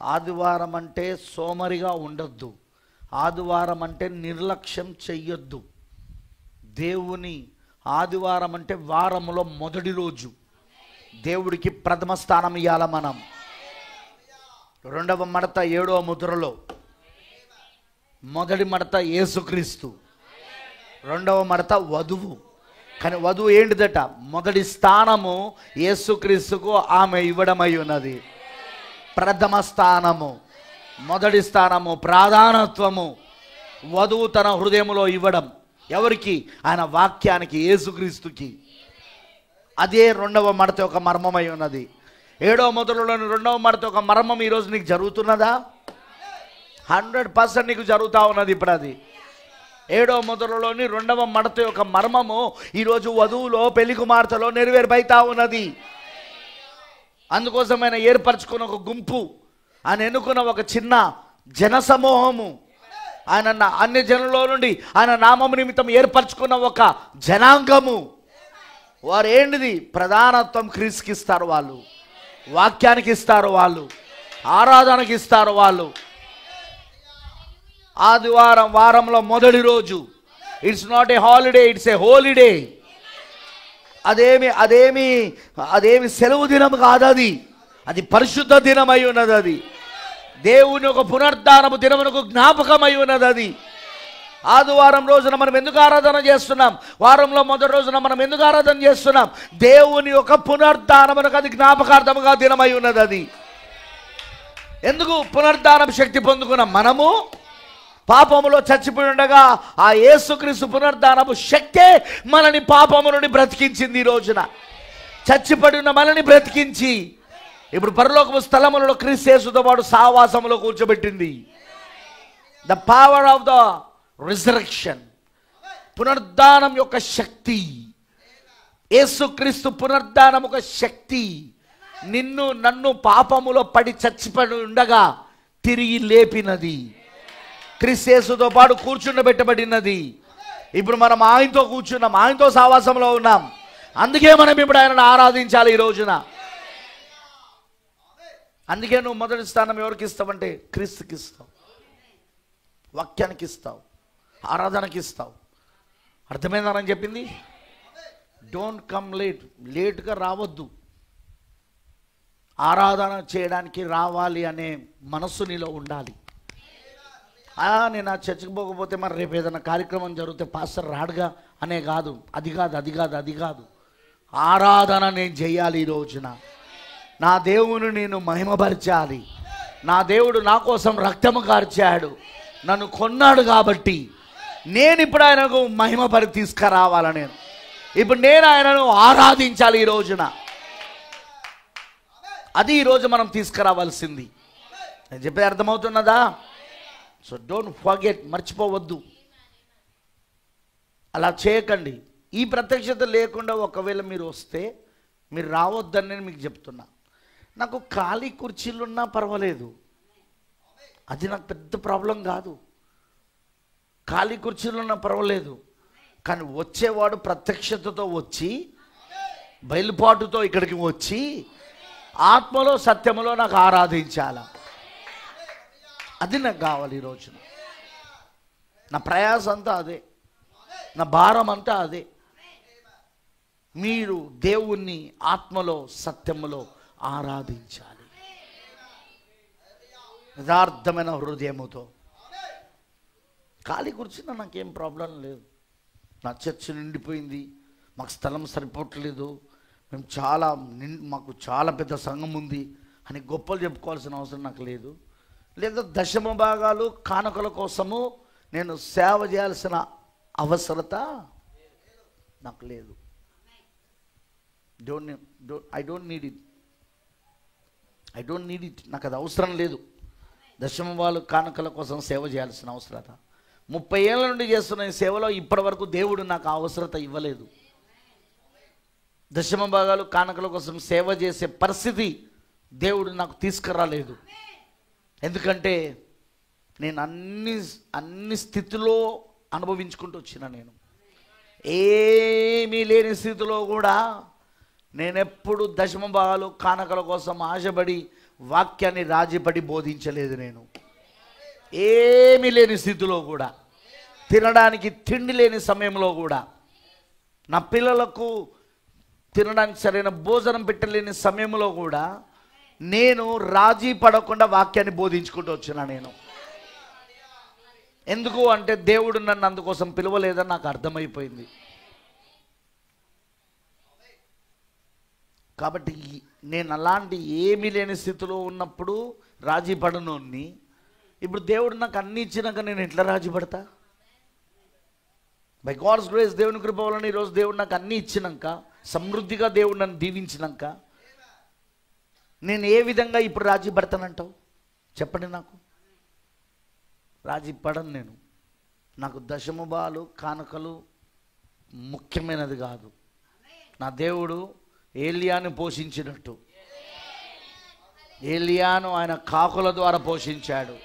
ఆదివారం అంటే సోమరిగా ఉండొద్దు, ఆదివారం అంటే నిర్లక్ష్యం చెయ్యొద్దు. దేవుని ఆదివారం అంటే వారంలో మొదటి రోజు. దేవుడికి ప్రథమ స్థానం ఇవ్వాల మనం. 2వ మడత 7వ ముద్రలో మొదటి మడత యేసుక్రీస్తు, 2వ మడత వధువు. కానీ వధువు ఏంటిదట? మొదటి స్థానము యేసుక్రీస్తుకు ఆమె ఇవ్వడమై ఉన్నది. ప్రథమ స్థానము, మొదటి స్థానము, ప్రాధాన్యత్వము వధువు తన హృదయంలో ఇవ్వడం. ఎవరికి? ఆయన వాక్యానికి, యేసుక్రీస్తుకి. అదే 2వ మడత ఒక మర్మమై ఉన్నది. 7వ ముద్రలోని 2వ మడత ఒక మర్మం ఈరోజు నీకు జరుగుతున్నదా? 100% నీకు జరుగుతూ ఉన్నది ఇప్పుడు. అది 7వ ముద్రలోని 2వ మడత యొక్క మర్మము ఈరోజు వధువులో, పెళ్లి కుమార్తెలో నెరవేర్పైతా ఉన్నది. అందుకోసం ఆయన ఏర్పరచుకున్న ఒక గుంపు, ఆయన ఎన్నుకున్న ఒక చిన్న జనసమూహము, ఆయన అన్ని జనుల్లో నుండి ఆయన నామము నిమిత్తం ఏర్పరచుకున్న ఒక జనాంగము. వారు ఏంటిది? ప్రధానత్వం క్రీస్తుకి ఇస్తారు వాళ్ళు, వాక్యానికి ఇస్తారు వాళ్ళు, ఆరాధనకి ఇస్తారు వాళ్ళు. ఆదివారం వారంలో మొదటి రోజు. It's not a holiday, it's a holiday. అదేమి సెలవు దినం కాదు, అది పరిశుద్ధ దినం అయి ఉన్నది. అది దేవుని ఒక పునరుద్ధానపు దినమునకు జ్ఞాపకమై ఉన్నది అది. ఆదివారం రోజున మనం ఎందుకు ఆరాధన చేస్తున్నాం? వారంలో మొదటి రోజున మనం ఎందుకు ఆరాధన చేస్తున్నాం? దేవుని యొక్క పునరుద్ధానమునకు అది జ్ఞాపకార్థముగా దినమై ఉన్నది అది. ఎందుకు పునరుద్ధానపు శక్తి పొందుకున్నాం? మనము పాపములో చచ్చిపోయి ఉండగా ఆ యేసుక్రీస్తు పునరుద్ధానపు శక్తే మనని పాపము నుండి బ్రతికించింది. ఈ రోజున చచ్చిపడి ఉన్న మనని బ్రతికించి ఇప్పుడు పరలోకపు స్థలములలో క్రీస్తు యేసుతో పాటు సహవాసములో కూర్చోబెట్టింది. The power of the resurrection, పునరుద్ధానం యొక్క శక్తి, యేసుక్రీస్తు పునరుద్ధానం ఒక శక్తి నిన్ను నన్ను పాపములో పడి చచ్చిపడి ఉండగా తిరిగి లేపినది. క్రీస్తు యేసుతో పాటు కూర్చుండబెట్టబడినది. ఇప్పుడు మనం ఆయనతో కూర్చున్నాం, ఆయనతో సహవాసంలో ఉన్నాం. అందుకే మనం ఇప్పుడు ఆయనను ఆరాధించాలి ఈ రోజున. అందుకే నువ్వు మొదటి స్థానం ఎవరికి ఇస్తావంటే క్రీస్తుకి ఇస్తావు, వాక్యానికి ఇస్తావు, ఆరాధనకి ఇస్తావు. అర్థమైందని చెప్పింది. Don't come late. లేట్గా రావద్దు. ఆరాధన చేయడానికి రావాలి అనే మనస్సు నీలో ఉండాలి. నేను ఆ చర్చికి పోకపోతే మరి రేపు ఏదైనా కార్యక్రమం జరిగితే పాస్టర్ రాడుగా అనే కాదు. అది కాదు. ఆరాధన నేను చేయాలి. ఈ రోజున నా దేవుని నేను మహిమపరచాలి. నా దేవుడు నా కోసం రక్తము కార్చాడు, నన్ను కొన్నాడు. కాబట్టి నేను ఇప్పుడు ఆయనకు మహిమపరి తీసుకురావాలి. ఇప్పుడు నేను ఆయనను ఆరాధించాలి ఈ రోజున. అది ఈరోజు మనం తీసుకురావాల్సింది. నేను చెప్పేది అర్థమవుతున్నదా? సో డోంట్ ఫర్గెట్, మర్చిపోవద్దు. అలా చేయకండి. ఈ ప్రత్యక్షత లేకుండా ఒకవేళ మీరు వస్తే మీరు రావద్దని నేను మీకు చెప్తున్నా. నాకు ఖాళీ కుర్చీలు ఉన్నా పర్వాలేదు, అది నాకు పెద్ద ప్రాబ్లం కాదు. ఖాళీ కుర్చీలు ఉన్నా పర్వాలేదు, కానీ వచ్చేవాడు ప్రత్యక్షతతో వచ్చి బయలుపాటుతో ఇక్కడికి వచ్చి ఆత్మలో సత్యములో నాకు ఆరాధించాల. అది నాకు కావాలి ఈ రోజున. నా ప్రయాస అంతా అదే, నా భారం అంతా అదే. మీరు దేవుణ్ణి ఆత్మలో సత్యములో ఆరాధించాలి యథార్థమైన హృదయముతో. ఖాళీ కూర్చున్నా నాకేం ప్రాబ్లం లేదు. నా చర్చ్ నిండిపోయింది, మాకు స్థలం సరిపోవట్లేదు, మాకు చాలా పెద్ద సంఘం ఉంది అని గొప్పలు చెప్పుకోవాల్సిన అవసరం నాకు లేదు. లేదా దశమ భాగాలు కానుకల కోసము నేను సేవ చేయాల్సిన అవసరత నాకు లేదు. I don't need it. నాకు అది అవసరం లేదు. దశమ భాగాలు కానుకల కోసం సేవ చేయాల్సిన అవసరత 30 ఏళ్ళ నుండి చేస్తున్న ఈ సేవలో ఇప్పటి వరకు దేవుడు నాకు అవసరత ఇవ్వలేదు. దశమ భాగాలు కానుకల కోసం సేవ చేసే పరిస్థితి దేవుడు నాకు తీసుకురాలేదు. ఎందుకంటే నేను అన్ని స్థితిలో అనుభవించుకుంటూ వచ్చిన. నేను ఏమీ లేని స్థితిలో కూడా నేనెప్పుడు దశమ భాగాలు కానుకల కోసం ఆశపడి వాక్యాన్ని రాజీపడి బోధించలేదు. నేను ఏమీ లేని స్థితిలో కూడా, తినడానికి తిండి లేని సమయంలో కూడా, నా పిల్లలకు తినడానికి సరైన భోజనం పెట్టలేని సమయంలో కూడా నేను రాజీ పడకుండా వాక్యాన్ని బోధించుకుంటూ వచ్చినా. నేను ఎందుకు అంటే దేవుడు నన్ను అందుకోసం పిలవలేదని నాకు అర్థమైపోయింది. కాబట్టి నేను అలాంటి ఏమీ లేని స్థితిలో ఉన్నప్పుడు రాజీ పడనోన్ని ఇప్పుడు దేవుడు నాకు అన్ని ఇచ్చినాక నేను ఎట్లా రాజీ పడతా? బై గాడ్స్ గ్రేస్, దేవుని కృప వలన ఈరోజు దేవుడు నాకు అన్ని ఇచ్చినాక, సమృద్ధిగా దేవుడు నన్ను దీవించినాక నేను ఏ విధంగా ఇప్పుడు రాజీ పడతానంటావు? చెప్పండి. నాకు రాజీ పడను నేను. నాకు దశమభాగాలు కానుకలు ముఖ్యమైనది కాదు. నా దేవుడు ఏలియాను పోషించినట్టు, ఏలియాను ఆయన కాకుల ద్వారా పోషించాడు.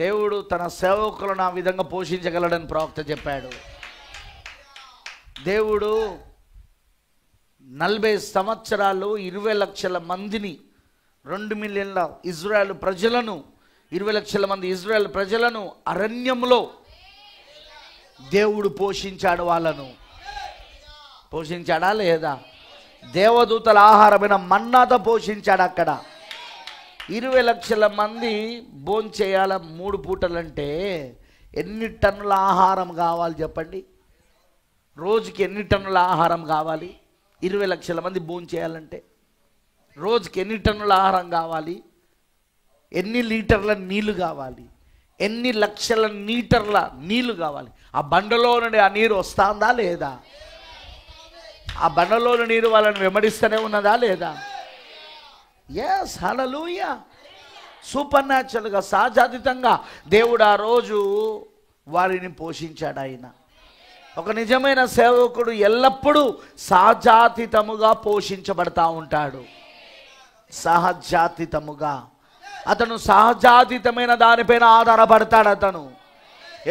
దేవుడు తన సేవకులను ఆ విధంగా పోషించగలడని ప్రవక్త చెప్పాడు. దేవుడు 40 సంవత్సరాలు 20 లక్షల మందిని, 2 మిలియన్ల ఇజ్రాయెల్ ప్రజలను, 20 లక్షల మంది ఇజ్రాయెల్ ప్రజలను అరణ్యంలో దేవుడు పోషించాడు. వాళ్ళను పోషించాడా లేదా? దేవదూతల ఆహారమైన మన్నాతో పోషించాడు. అక్కడ 20 లక్షల మంది భోంచేయాల 3 పూటలంటే ఎన్ని టన్నుల ఆహారం కావాలి చెప్పండి? రోజుకి ఎన్ని టన్నుల ఆహారం కావాలి? 20 లక్షల మంది భోంచేయాలంటే రోజుకి ఎన్ని టన్నుల ఆహారం కావాలి? ఎన్ని లీటర్ల నీళ్లు కావాలి? ఎన్ని లక్షల లీటర్ల నీళ్లు కావాలి? ఆ బండలో నుండి ఆ నీరు వస్తుందా లేదా? ఆ బండలోని నీరు వాళ్ళని వెంబడిస్తూనే ఉన్నదా లేదా? ఎస్, హల్లెలూయా. సూపర్ న్యాచురల్గా, సహజాతీతంగా దేవుడు ఆ రోజు వారిని పోషించాడు. ఆయన ఒక నిజమైన సేవకుడు ఎల్లప్పుడూ సహజాతీతముగా పోషించబడతా ఉంటాడు. సహజాతీతముగా అతను సహజాతీతమైన దానిపైన ఆధారపడతాడు. అతను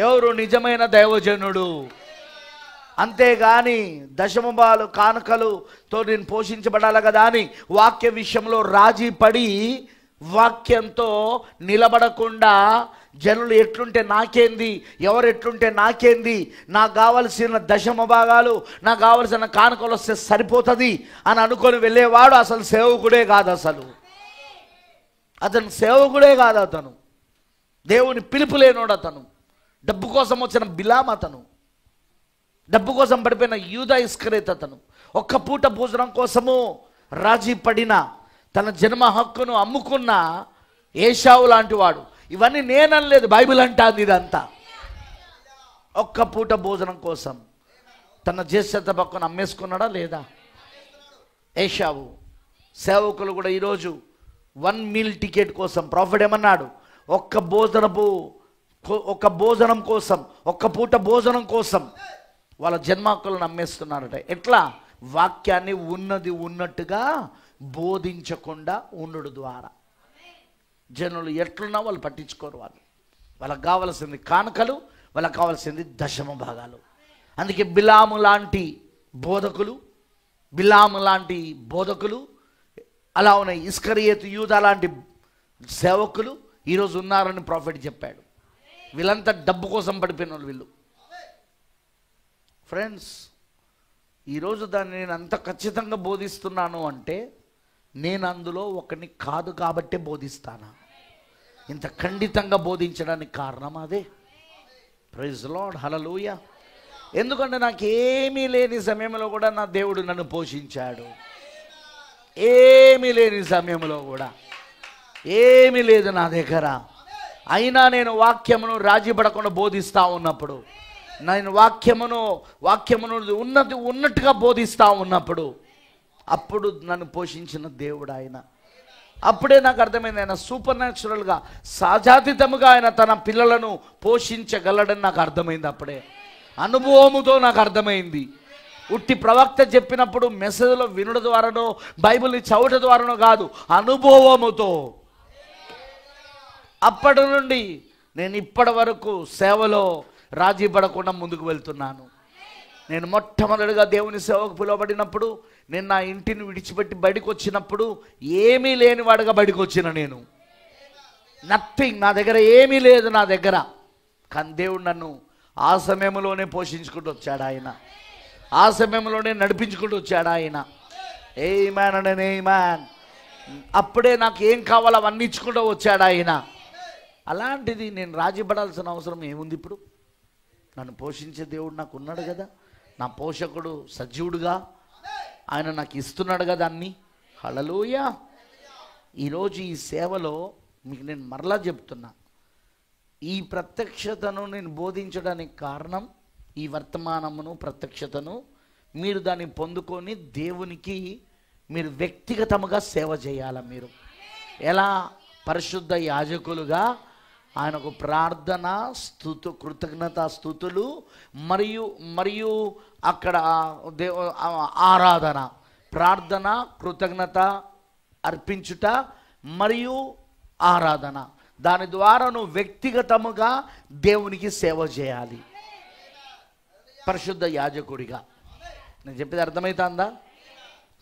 ఎవరు? నిజమైన దైవజనుడు. అంతేగాని దశమభాగాలు కానుకలుతో నేను పోషించబడాలి కదా అని వాక్య విషయంలో రాజీ పడి వాక్యంతో నిలబడకుండా జనులు ఎట్లుంటే నాకేంది, ఎవరు ఎట్లుంటే నాకేంది, నాకు కావలసిన దశమ భాగాలు, నాకు కావలసిన కానుకలు వస్తే సరిపోతుంది అని అనుకొని వెళ్ళేవాడు అసలు సేవకుడే కాదు. అతను సేవకుడే కాదు. అతను దేవుని పిలుపు లేనోడు. అతను డబ్బు కోసం వచ్చిన బిలాం. అతను డబ్బు కోసం పడిపోయిన యూదా ఇస్కరేత్. అతను ఒక్క పూట భోజనం కోసము రాజీ పడిన, తన జన్మ హక్కును అమ్ముకున్న ఏశావు లాంటి వాడు. ఇవన్నీ నేననలేదు, బైబిల్ అంటాంది ఇదంతా. ఒక్క పూట భోజనం కోసం తన జ్యేష్ఠత హక్కును అమ్మేసుకున్నాడా లేదా? ఏశావు. సేవకులు కూడా ఈరోజు 1 మీల్ టికెట్ కోసం, ప్రాఫిట్ ఏమన్నాడు? ఒక్క భోజనం కోసం, ఒక్క పూట భోజనం కోసం వాళ్ళ జన్మ హక్కులను అమ్మేస్తున్నారట. ఎట్లా? వాక్యాన్ని ఉన్నది ఉన్నట్టుగా బోధించకుండా ఉండు ద్వారా. జనులు ఎట్లున్నా వాళ్ళు పట్టించుకోరు. వాళ్ళకి కావాల్సింది కానుకలు, వాళ్ళకి కావాల్సింది దశమ భాగాలు. అందుకే బిలాము లాంటి బోధకులు, అలా ఉన్న ఇస్కరియోతు యూదా లాంటి సేవకులు ఈరోజు ఉన్నారని ప్రాఫిట్ చెప్పాడు. వీళ్ళంతా డబ్బు కోసం పడిపోయిన వాళ్ళు వీళ్ళు. ఫ్రెండ్స్, ఈరోజు దాన్ని నేను అంత ఖచ్చితంగా బోధిస్తున్నాను అంటే నేను అందులో ఒకరిని కాదు కాబట్టే బోధిస్తాను. ఇంత ఖండితంగా బోధించడానికి కారణం అదే. ప్రైజ్ లార్డ్, హల్లెలూయా. ఎందుకంటే నాకు ఏమీ లేని సమయంలో కూడా నా దేవుడు నన్ను పోషించాడు. ఏమీ లేని సమయంలో కూడా, ఏమీ లేదు నా దగ్గర, అయినా నేను వాక్యమును రాజీ పడకుండా బోధిస్తూ ఉన్నప్పుడు, నేను వాక్యమును ఉన్నట్టుగా బోధిస్తూ ఉన్నప్పుడు, అప్పుడు నన్ను పోషించిన దేవుడు ఆయన. అప్పుడే నాకు అర్థమైంది ఆయన సూపర్ న్యాచురల్గా, సహజాతీతముగా ఆయన తన పిల్లలను పోషించగలడని నాకు అర్థమైంది. అప్పుడే అనుభవముతో నాకు అర్థమైంది. ఉట్టి ప్రవక్త చెప్పినప్పుడు మెసేజ్లో వినుడ ద్వారానో బైబిల్ని చదవట ద్వారానో కాదు, అనుభవముతో. అప్పటి నుండి నేను ఇప్పటి వరకు సేవలో రాజీ పడకుండా ముందుకు వెళ్తున్నాను. నేను మొట్టమొదటిగా దేవుని సేవకు పిలువబడినప్పుడు, నేను నా ఇంటిని విడిచిపెట్టి బయటకు వచ్చినప్పుడు ఏమీ లేనివాడుగా బయటకు వచ్చిన నేను. నథింగ్, నా దగ్గర ఏమీ లేదు నా దగ్గర. కానీ దేవుడు నన్ను ఆ సమయంలోనే పోషించుకుంటూ వచ్చాడు ఆయన. ఆ సమయంలోనే నడిపించుకుంటూ వచ్చాడు ఆయన. ఆమేన్ అండ్ ఆమేన్. అప్పుడే నాకు ఏం కావాలో అవన్నీ ఇచ్చుకుంటూ వచ్చాడు ఆయన. అలాంటిది నేను రాజీ పడాల్సిన అవసరం ఏముంది? ఇప్పుడు నన్ను పోషించే దేవుడు నాకు ఉన్నాడు కదా, నా పోషకుడు సజీవుడుగా ఆయన నాకు ఇస్తున్నాడు కదా అన్నీ. హల్లెలూయా. ఈరోజు ఈ సేవలో మీకు నేను మరలా చెప్తున్నా, ఈ ప్రత్యక్షతను నేను బోధించడానికి కారణం, ఈ వర్తమానమును ప్రత్యక్షతను మీరు దాన్ని పొందుకొని దేవునికి మీరు వ్యక్తిగతముగా సేవ చేయాలి. మీరు ఎలా? పరిశుద్ధ యాజకులుగా ఆయనకు ప్రార్థన, కృతజ్ఞత స్తుతులు మరియు అక్కడ ఆరాధన, ప్రార్థన, కృతజ్ఞత అర్పించుట మరియు ఆరాధన. దాని ద్వారా నువ్వు వ్యక్తిగతముగా దేవునికి సేవ చేయాలి పరిశుద్ధ యాజకుడిగా. నేను చెప్పేది అర్థమవుతుందా?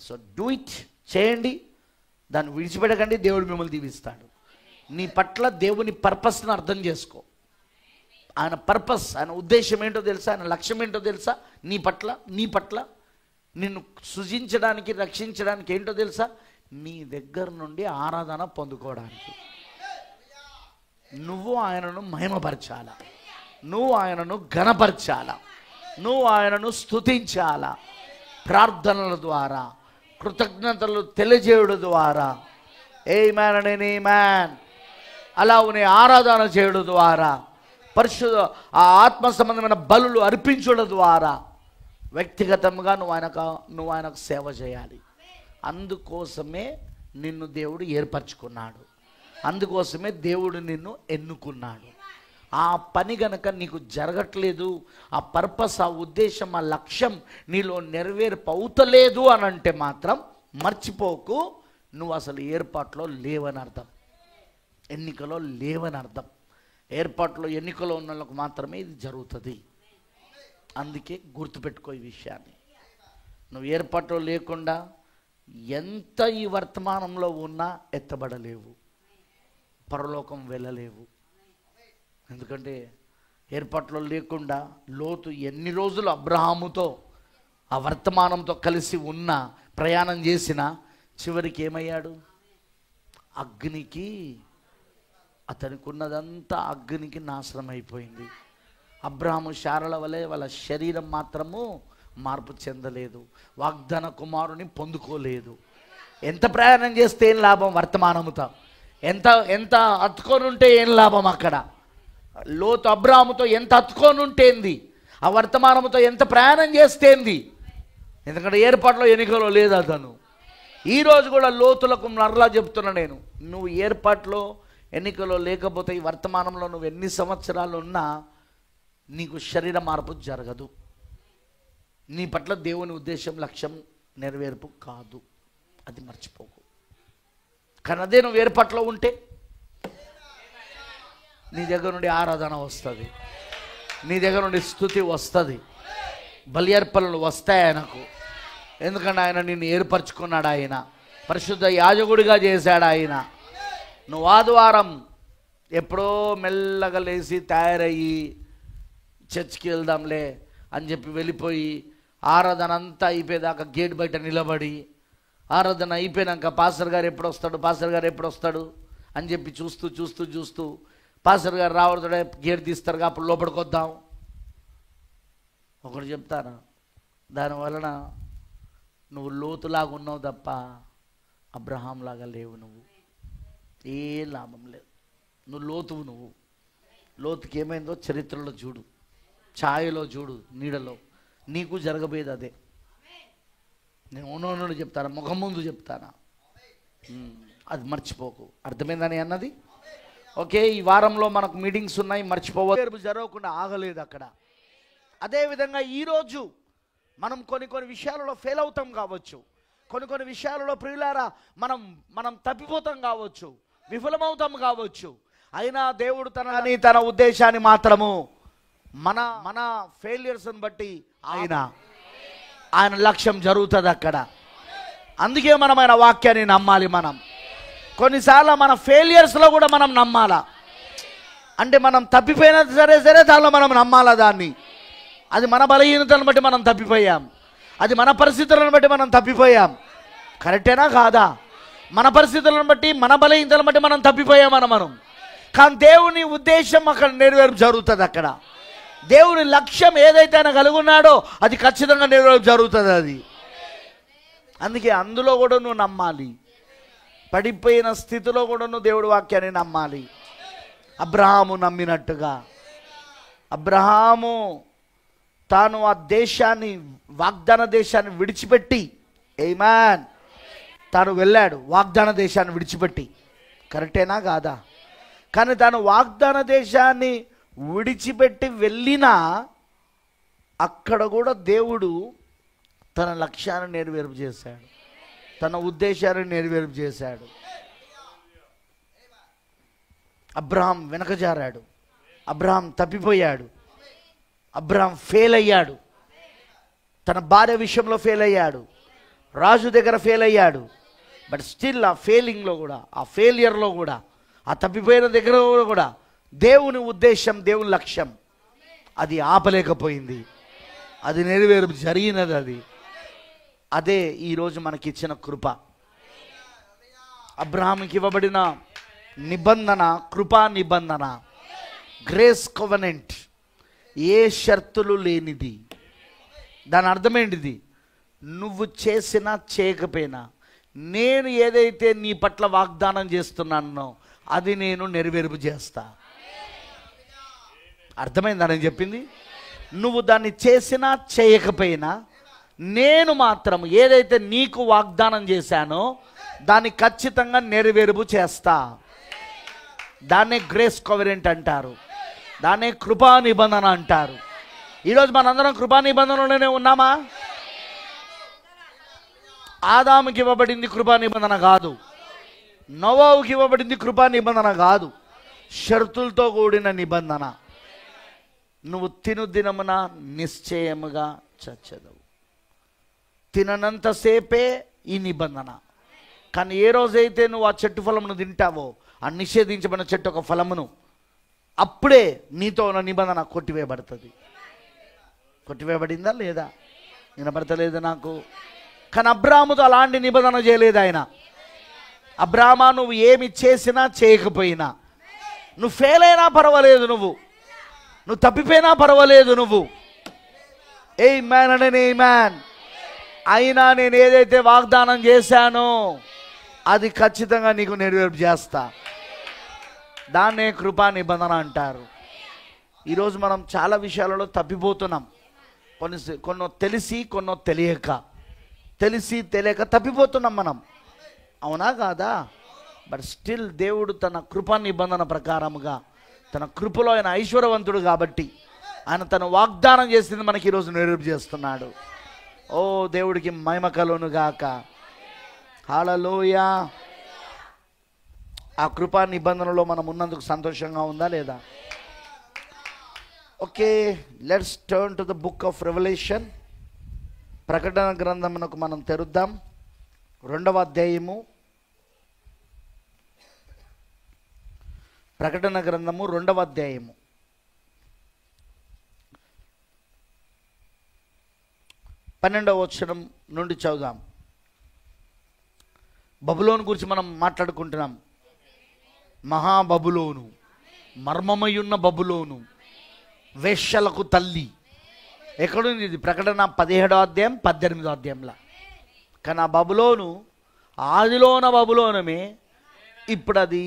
సో డూ ఇట్, చేయండి, దాన్ని విడిచిపెట్టకండి. దేవుడు మిమ్మల్ని దీవిస్తాడు. నీ పట్ల దేవుని పర్పస్ని అర్థం చేసుకో. ఆయన పర్పస్, ఆయన ఉద్దేశం ఏంటో తెలుసా? ఆయన లక్ష్యం ఏంటో తెలుసా? నీ పట్ల నిన్ను సృజించడానికి, రక్షించడానికి ఏంటో తెలుసా? నీ దగ్గర నుండి ఆరాధన పొందుకోవడానికి. నువ్వు ఆయనను మహిమపరచాలా, నువ్వు ఆయనను ఘనపరచాలా, నువ్వు ఆయనను స్తుతించాలా. ప్రార్థనల ద్వారా, కృతజ్ఞతలు తెలియజేయడం ద్వారా, ఆమేన్ అని ఆమేన్ అలా నీ ఆరాధన చేయడం ద్వారా, పరిశుద్ధ ఆ ఆత్మ సంబంధమైన బలులు అర్పించడం ద్వారా వ్యక్తిగతంగా నువ్వు ఆయనకు సేవ చేయాలి. అందుకోసమే నిన్ను దేవుడు ఏర్పరచుకున్నాడు, అందుకోసమే దేవుడు నిన్ను ఎన్నుకున్నాడు. ఆ పని గనక నీకు జరగట్లేదు, ఆ పర్పస్, ఆ ఉద్దేశం, ఆ లక్ష్యం నీలో నెరవేర్పవుతలేదు అని అంటే మాత్రం మర్చిపోకు, నువ్వు అసలు ఏర్పాట్లో లేవని అర్థం, ఎన్నికలో లేవని అర్థం. ఏర్పాట్లో ఎన్నికలో ఉన్న వాళ్ళకు మాత్రమే ఇది జరుగుతుంది. అందుకే గుర్తుపెట్టుకో ఈ విషయాన్ని. నువ్వు ఏర్పాట్లో లేకుండా ఎంత ఈ వర్తమానంలో ఉన్నా ఎత్తబడలేవు, పరలోకం వెళ్ళలేవు. ఎందుకంటే ఏర్పాట్లో లేకుండా లోతు ఎన్ని రోజులు అబ్రహాముతో ఆ వర్తమానంతో కలిసి ఉన్న ప్రయాణం చేసిన చివరికి ఏమయ్యాడు? అగ్నికి, అతనికి ఉన్నదంతా అగ్నికి నాశనం అయిపోయింది. అబ్రహాము శారల వలె వాళ్ళ శరీరం మాత్రము మార్పు చెందలేదు, వాగ్దాన కుమారుని పొందుకోలేదు. ఎంత ప్రయాణం చేస్తే ఏం లాభం? వర్తమానముతో ఎంత అతుకొని ఉంటే ఏం లాభం? అక్కడ లోతు అబ్రహాముతో ఎంత అతుకొని ఉంటేంది, ఆ వర్తమానముతో ఎంత ప్రయాణం చేస్తేంది. ఎందుకంటే ఏర్పాట్లో ఎన్నికలో లేదు అతను. ఈరోజు కూడా లోతులకు మరలా చెప్తున్నా నేను, నువ్వు ఏర్పాట్లో ఎన్నికలో లేకపోతే ఈ వర్తమానంలో నువ్వు ఎన్ని సంవత్సరాలు ఉన్నా నీకు శరీర మార్పు జరగదు, నీ పట్ల దేవుని ఉద్దేశం, లక్ష్యం నెరవేర్పు కాదు. అది మర్చిపోకు. కానీ అదే నువ్వు ఏర్పాట్లో ఉంటే నీ దగ్గర నుండి ఆరాధన వస్తుంది, నీ దగ్గర నుండి స్తుతి వస్తుంది, బలి అర్పణలు వస్తాయి ఆయనకు. ఎందుకంటే ఆయన నిన్ను ఏర్పరచుకున్నాడు, ఆయన పరిశుద్ధ యాజకుడిగా చేశాడు ఆయన. నువ్వు ఆదివారం ఎప్పుడో మెల్లగా లేచి తయారయ్యి చర్చ్కి వెళ్దాంలే అని చెప్పి వెళ్ళిపోయి ఆరాధన అంతా అయిపోయేదాకా గేట్ బయట నిలబడి, ఆరాధన అయిపోయినాక పాస్టర్ గారు ఎప్పుడు వస్తాడు, పాస్టర్ గారు ఎప్పుడు వస్తాడు అని చెప్పి చూస్తూ పాస్టర్ గారు రావడతాడే, గేట్ తీస్తారుగా, అప్పుడు లోపలికి వద్దాం. ఒకటి చెప్తాను, దానివలన నువ్వు లోతులాగా ఉన్నావు తప్ప అబ్రహాం లాగా లేవు. నువ్వు ఏ లాభం లేదు. నువ్వు లోతుకి ఏమైందో చరిత్రలో చూడు, ఛాయలో చూడు, నీడలో. నీకు జరగబోయేది అదే. నేను ఉన్నోడు చెప్తాను, ముఖం ముందు చెప్తానా, అది మర్చిపోకు. అర్థమైందని అన్నది? ఓకే, ఈ వారంలో మనకు మీటింగ్స్ ఉన్నాయి, మర్చిపోవద్దు. జరగకుండా ఆగలేదు అక్కడ. అదేవిధంగా ఈరోజు మనం కొన్ని విషయాలలో ఫెయిల్ అవుతాం కావచ్చు, కొన్ని విషయాలలో ప్రియులారా మనం తప్పిపోతాం కావచ్చు, విఫలమవుతాం కావచ్చు. అయినా దేవుడు తన ఉద్దేశాన్ని మాత్రము మన ఫెయిలియర్స్ని బట్టి ఆయన లక్ష్యం జరుగుతుంది అక్కడ. అందుకే మనం ఆయన వాక్యాన్ని నమ్మాలి. మనం కొన్నిసార్లు మన ఫెయిలియర్స్లో కూడా మనం నమ్మాలా. అంటే మనం తప్పిపోయినా సరే దానిలో మనం నమ్మాలా దాన్ని. అది మన బలహీనతలను బట్టి మనం తప్పిపోయాం, అది మన పరిస్థితులను బట్టి మనం తప్పిపోయాం. కరెక్టేనా కాదా? మన పరిస్థితులను బట్టి, మన బలహీనతలను బట్టి మనం తప్పిపోయామని మనం. కానీ దేవుని ఉద్దేశం అక్కడ నెరవేర్పు జరుగుతుంది. అక్కడ దేవుని లక్ష్యం ఏదైతే ఆయన కలిగి ఉన్నాడో అది ఖచ్చితంగా నెరవేర్పు జరుగుతుంది అది. అందుకే అందులో కూడా నువ్వు నమ్మాలి. పడిపోయిన స్థితిలో కూడా నువ్వు దేవుడి వాక్యాన్ని నమ్మాలి. అబ్రహాము నమ్మినట్టుగా, అబ్రహాము తాను ఆ దేశాన్ని, వాగ్దాన దేశాన్ని విడిచిపెట్టి, ఆమేన్, తాను వెళ్ళాడు వాగ్దాన దేశాన్ని విడిచిపెట్టి. కరెక్టేనా కాదా? కానీ తాను వాగ్దాన దేశాన్ని విడిచిపెట్టి వెళ్ళినా అక్కడ కూడా దేవుడు తన లక్ష్యాన్ని నెరవేర్పు చేశాడు, తన ఉద్దేశాన్ని నెరవేర్పు చేశాడు. అబ్రహాం వెనకజారాడు, అబ్రహాం తప్పిపోయాడు, అబ్రహాం ఫెయిల్ అయ్యాడు, తన భార్య విషయంలో ఫెయిల్ అయ్యాడు, రాజు దగ్గర ఫెయిల్ అయ్యాడు. బట్ స్టిల్ ఆ ఫెయిలింగ్లో కూడా, ఆ ఫెయిలియర్లో కూడా, ఆ తప్పిపోయిన దగ్గర కూడా దేవుని ఉద్దేశం, దేవుని లక్ష్యం అది ఆపలేకపోయింది. అది నెరవేర్పు జరిగినది. అదే ఈరోజు మనకిచ్చిన కృప. అబ్రహాముకి ఇవ్వబడిన నిబంధన కృపా నిబంధన, గ్రేస్ కవెనెంట్, ఏ షరతులు లేనిది. దాని అర్థమేంటిది? నువ్వు చేసినా చేయకపోయినా నేను ఏదైతే నీ పట్ల వాగ్దానం చేస్తున్నానో అది నేను నెరవేర్పు చేస్తా. అర్థమైందా నేను చెప్పింది? నువ్వు దాన్ని చేసినా చేయకపోయినా నేను మాత్రం ఏదైతే నీకు వాగ్దానం చేశానో దాన్ని ఖచ్చితంగా నెరవేర్పు చేస్తా. దాన్నే గ్రేస్ కవరెంట్ అంటారు, దాన్నే కృపా నిబంధన అంటారు. ఈరోజు మనందరం కృపా నిబంధనలోనే ఉన్నామా? ఆదాముకి ఇవ్వబడింది కృపా నిబంధన కాదు, నోవాహుకి ఇవ్వబడింది కృపా నిబంధన కాదు, షరతులతో కూడిన నిబంధన. నువ్వు తిను దినమున నిశ్చయముగా చచ్చెదవు. తిననంతసేపే ఈ నిబంధన. కానీ ఏ రోజైతే నువ్వు ఆ చెట్టు ఫలమును తింటావో, ఆ నిషేధించబడిన చెట్టు ఒక ఫలమును, అప్పుడే నీతో ఉన్న నిబంధన కొట్టివేయబడుతుంది. కొట్టివేయబడిందా లేదా? వినబడతలేదు నాకు. కానీ అబ్రాహాముతో అలాంటి నిబంధన చేయలేదు ఆయన. అబ్రాహ్మా, నువ్వు ఏమి చేసినా చేయకపోయినా, నువ్వు ఫెయిల్ అయినా పర్వాలేదు, నువ్వు తప్పిపోయినా పర్వాలేదు, నువ్వు ఆమేన్ అంటే ఆమేన్. అయినా నేను ఏదైతే వాగ్దానం చేశానో అది ఖచ్చితంగా నీకు నెరవేర్పు చేస్తా. దాన్నే కృపా నిబంధన అంటారు. ఈరోజు మనం చాలా విషయాలలో తప్పిపోతున్నాం. కొన్నో తెలిసి, కొన్నో తెలియక, తప్పిపోతున్నాం మనం. అవునా కాదా? బట్ స్టిల్ దేవుడు తన కృపా నిబంధన ప్రకారముగా, తన కృపలో ఆయన ఐశ్వర్యవంతుడు కాబట్టి ఆయన తన వాగ్దానం చేసింది మనకి ఈరోజు నెరవేర్పు చేస్తున్నాడు. ఓ దేవుడికి మహిమ కలుగును గాక. హల్లెలూయా. ఆ కృపా నిబంధనలో మనం ఉన్నందుకు సంతోషంగా ఉందా లేదా? Okay, let's turn to the book of revolution. ప్రకటన గ్రంథమునకు మనం తెరుద్దాం. 2వ అధ్యాయము, ప్రకటన గ్రంథము 2వ అధ్యాయము 12వ వచనం నుండి చదువుదాం. బబులోను గురించి మనం మాట్లాడుకుంటున్నాం. మహాబబులోను, మర్మమయున్న బబులోను, వేశ్యలకు తల్లి. ఎక్కడుంది ఇది? ప్రకటన 17వ అధ్యాయం 18వ అధ్యాయంలో. కానీ ఆ బబులోను ఆదిలోన బబులోనమే, ఇప్పుడు అది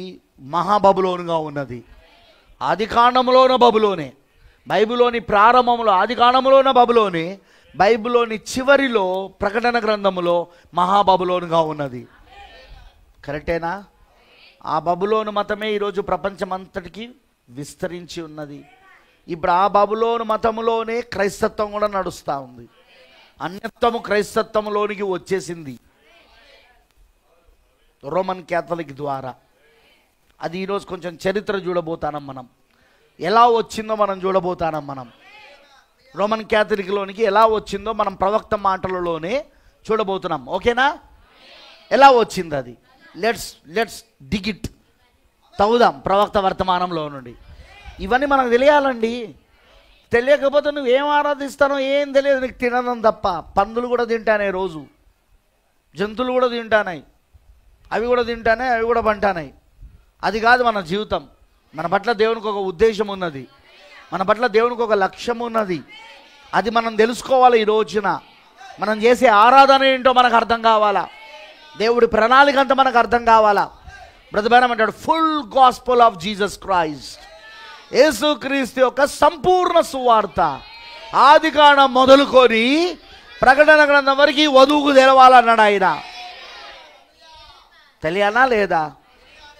మహాబబులోనుగా ఉన్నది. ఆది కాండములోన బబులోనే, బైబిల్లోని ప్రారంభంలో ఆది కాండములోన బబులోనే, బైబిల్లోని చివరిలో ప్రకటన గ్రంథములో మహాబబులోనుగా ఉన్నది. కరెక్టేనా? ఆ బబులోను మతమే ఈరోజు ప్రపంచమంతటికి విస్తరించి ఉన్నది. ఇప్పుడు ఆ బబులోను మతములోనే క్రైస్తత్వం కూడా నడుస్తూ ఉంది. అన్యత్వము క్రైస్తత్వంలోనికి వచ్చేసింది రోమన్ క్యాథలిక్ ద్వారా. అది ఈరోజు కొంచెం చరిత్ర చూడబోతానం మనం. ఎలా వచ్చిందో మనం చూడబోతానం. మనం రోమన్ క్యాథలిక్లోనికి ఎలా వచ్చిందో మనం ప్రవక్త మాటలలోనే చూడబోతున్నాం. ఓకేనా? ఎలా వచ్చింది అది? లెట్స్ డిగిట్, తవ్వుదాం ప్రవక్త వర్తమానంలో నుండి. ఇవన్నీ మనకు తెలియాలండి. తెలియకపోతే నువ్వేం ఆరాధిస్తానో ఏం తెలియదు నీకు. తినడం తప్ప. పందులు కూడా తింటానే రోజు, జంతువులు కూడా తింటానాయి, అవి కూడా తింటానే, అవి కూడా పంటానాయి. అది కాదు మన జీవితం. మన పట్ల దేవునికి ఒక ఉద్దేశం ఉన్నది, మన పట్ల దేవునికి ఒక లక్ష్యం ఉన్నది. అది మనం తెలుసుకోవాలి. ఈ రోజున మనం చేసే ఆరాధన ఏంటో మనకు అర్థం కావాలా, దేవుడి ప్రణాళిక అంతా మనకు అర్థం కావాలా. బ్రదర్ బ్రహ్మం అంటాడు, full gospel of Jesus Christ, యేసుక్రీస్తు యొక్క సంపూర్ణ సువార్త ఆదికాండం మొదలుకొని ప్రకటన గ్రంథం వరకు వధువుకు తెలవాలన్నాడు ఆయన. తెలియనా లేదా?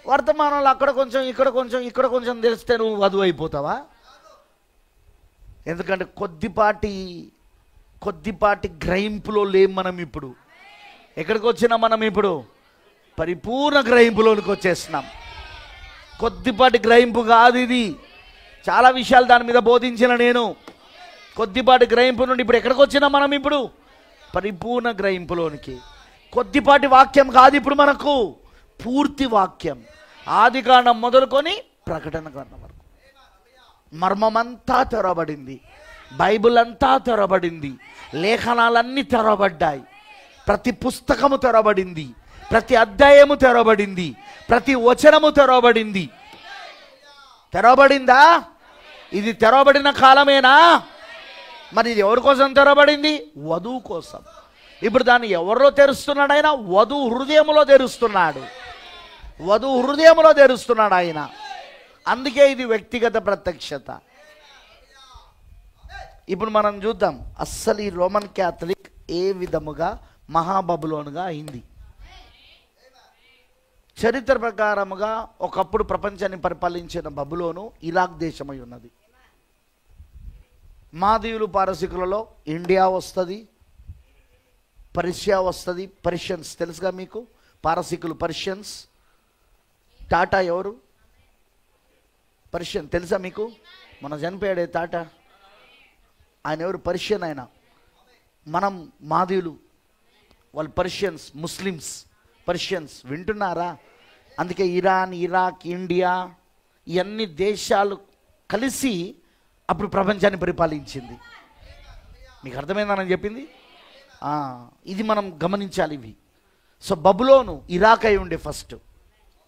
వర్తమానంలో అక్కడ కొంచెం, ఇక్కడ కొంచెం, ఇక్కడ కొంచెం తెలిస్తే నువ్వు వధువు అయిపోతావా? ఎందుకంటే కొద్దిపాటి గ్రహింపులో లేం మనం. ఇప్పుడు ఎక్కడికి వచ్చినా మనం? ఇప్పుడు పరిపూర్ణ గ్రహింపులోనికి వచ్చేస్తున్నాం. కొద్దిపాటి గ్రహింపు కాదు ఇది. చాలా విషయాలు దాని మీద బోధించిన నేను. కొద్దిపాటి గ్రహింపు నుండి ఇప్పుడు ఎక్కడికి వచ్చినా మనం? ఇప్పుడు పరిపూర్ణ గ్రహింపులోనికి. కొద్దిపాటి వాక్యం కాదు ఇప్పుడు మనకు, పూర్తి వాక్యం. ఆదికాండం మొదలుకొని ప్రకటన గ్రంథం వరకు మర్మమంతా తెరవబడింది. బైబిల్ అంతా తెరవబడింది. లేఖనాలన్నీ తెరవబడ్డాయి. ప్రతి పుస్తకము తెరవబడింది. ప్రతి అధ్యాయము తెరవబడింది, ప్రతి వచనము తెరవబడింది. తెరవబడిందా? ఇది తెరవబడిన కాలమేనా? మరి ఇది ఎవరి కోసం తెరవబడింది? వధువు కోసం. ఇప్పుడు దాన్ని ఎవరో తెరుస్తున్నాడు ఆయన? వధువు హృదయంలో తెరుస్తున్నాడు. వధువు హృదయంలో తెరుస్తున్నాడు ఆయన. అందుకే ఇది వ్యక్తిగత ప్రత్యక్షత. ఇప్పుడు మనం చూద్దాం అస్సలు ఈ రోమన్ క్యాథలిక్ ఏ విధముగా మహాబబులోనుగా అయింది. చరిత్ర ప్రకారముగా ఒకప్పుడు ప్రపంచాన్ని పరిపాలించిన బబులోను ఇరాక్ దేశమై ఉన్నది. మాదీయులు పారసీకులలో ఇండియా వస్తుంది, పర్షియా వస్తుంది. పర్షియన్స్ తెలుసుగా మీకు? పారసీకులు పర్షియన్స్. టాటా ఎవరు? పర్షియన్ తెలుసా మీకు? మన చనిపోయాడే టాటా, ఆయన ఎవరు? పర్షియన్ ఆయన. మనం మాదీయులు, వాళ్ళు పర్షియన్స్, ముస్లిమ్స్ పర్షియన్స్. వింటున్నారా? అందుకే ఇరాన్, ఇరాక్, ఇండియా ఇవన్నీ దేశాలు కలిసి అప్పుడు ప్రపంచాన్ని పరిపాలించింది. మీకు అర్థమైందని చెప్పింది? ఇది మనం గమనించాలి ఇవి. సో బబులోను ఇరాక్ అయి ఉండే ఫస్ట్.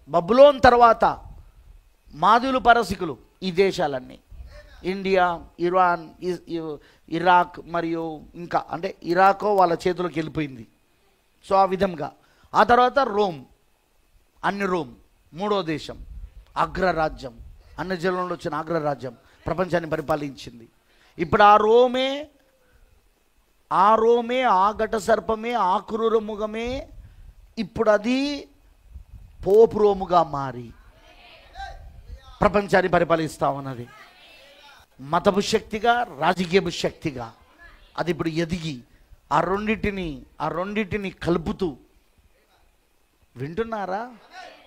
బబులోన్ తర్వాత మాదీయులు పారసీకులు ఈ దేశాలన్నీ, ఇండియా, ఇరాన్, ఇరాక్ మరియు ఇంకా అంటే ఇరాకో వాళ్ళ చేతులకు వెళ్ళిపోయింది. సో ఆ విధంగా ఆ తర్వాత రోమ్, రోమ్ మూడో దేశం, అగ్రరాజ్యం, అన్ని జిల్లాలో వచ్చిన అగ్రరాజ్యం ప్రపంచాన్ని పరిపాలించింది. ఇప్పుడు ఆ రోమే ఆ ఘట సర్పమే, ఆ క్రూర ముఖమే ఇప్పుడు అది పోపు రోముగా మారి ప్రపంచాన్ని పరిపాలిస్తూ ఉన్నది. మతపు శక్తిగా, రాజకీయపు శక్తిగా అది ఇప్పుడు ఎదిగి ఆ రెండింటిని కలుపుతూ, వింటున్నారా?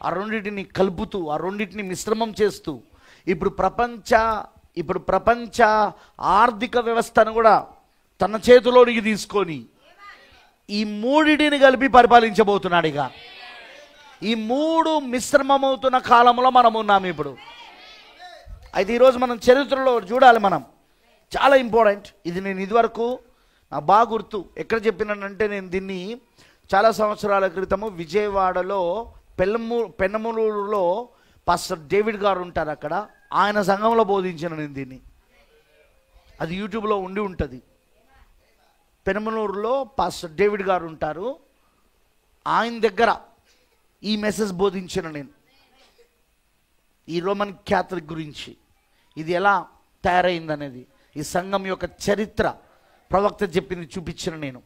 ఆ రెండింటిని కలుపుతూ, ఆ రెండింటిని మిశ్రమం చేస్తూ ఇప్పుడు ప్రపంచ ఆర్థిక వ్యవస్థను కూడా తన చేతిలోనికి తీసుకొని ఈ మూడిటిని కలిపి పరిపాలించబోతున్నాడు. ఇక ఈ మూడు మిశ్రమమవుతున్న కాలంలో మనం ఉన్నాము ఇప్పుడు. అయితే ఈరోజు మనం చరిత్రలో చూడాలి. మనం చాలా ఇంపార్టెంట్ ఇది. నేను ఇదివరకు నాకు బాగా గుర్తు ఎక్కడ చెప్పినానంటే, నేను దీన్ని చాలా సంవత్సరాల క్రితము విజయవాడలో పెన్నమూరులో పాస్టర్ డేవిడ్ గారు ఉంటారు, అక్కడ ఆయన సంఘంలో బోధించిన నేను దీన్ని. అది యూట్యూబ్లో ఉండి ఉంటుంది. పెనమలూరులో పాస్టర్ డేవిడ్ గారు ఉంటారు, ఆయన దగ్గర ఈ మెసేజ్ బోధించిన నేను. ఈ రోమన్ క్యాథలిక్ గురించి ఇది ఎలా తయారైందనేది, ఈ సంఘం యొక్క చరిత్ర ప్రవక్త చెప్పింది చూపించిన నేను.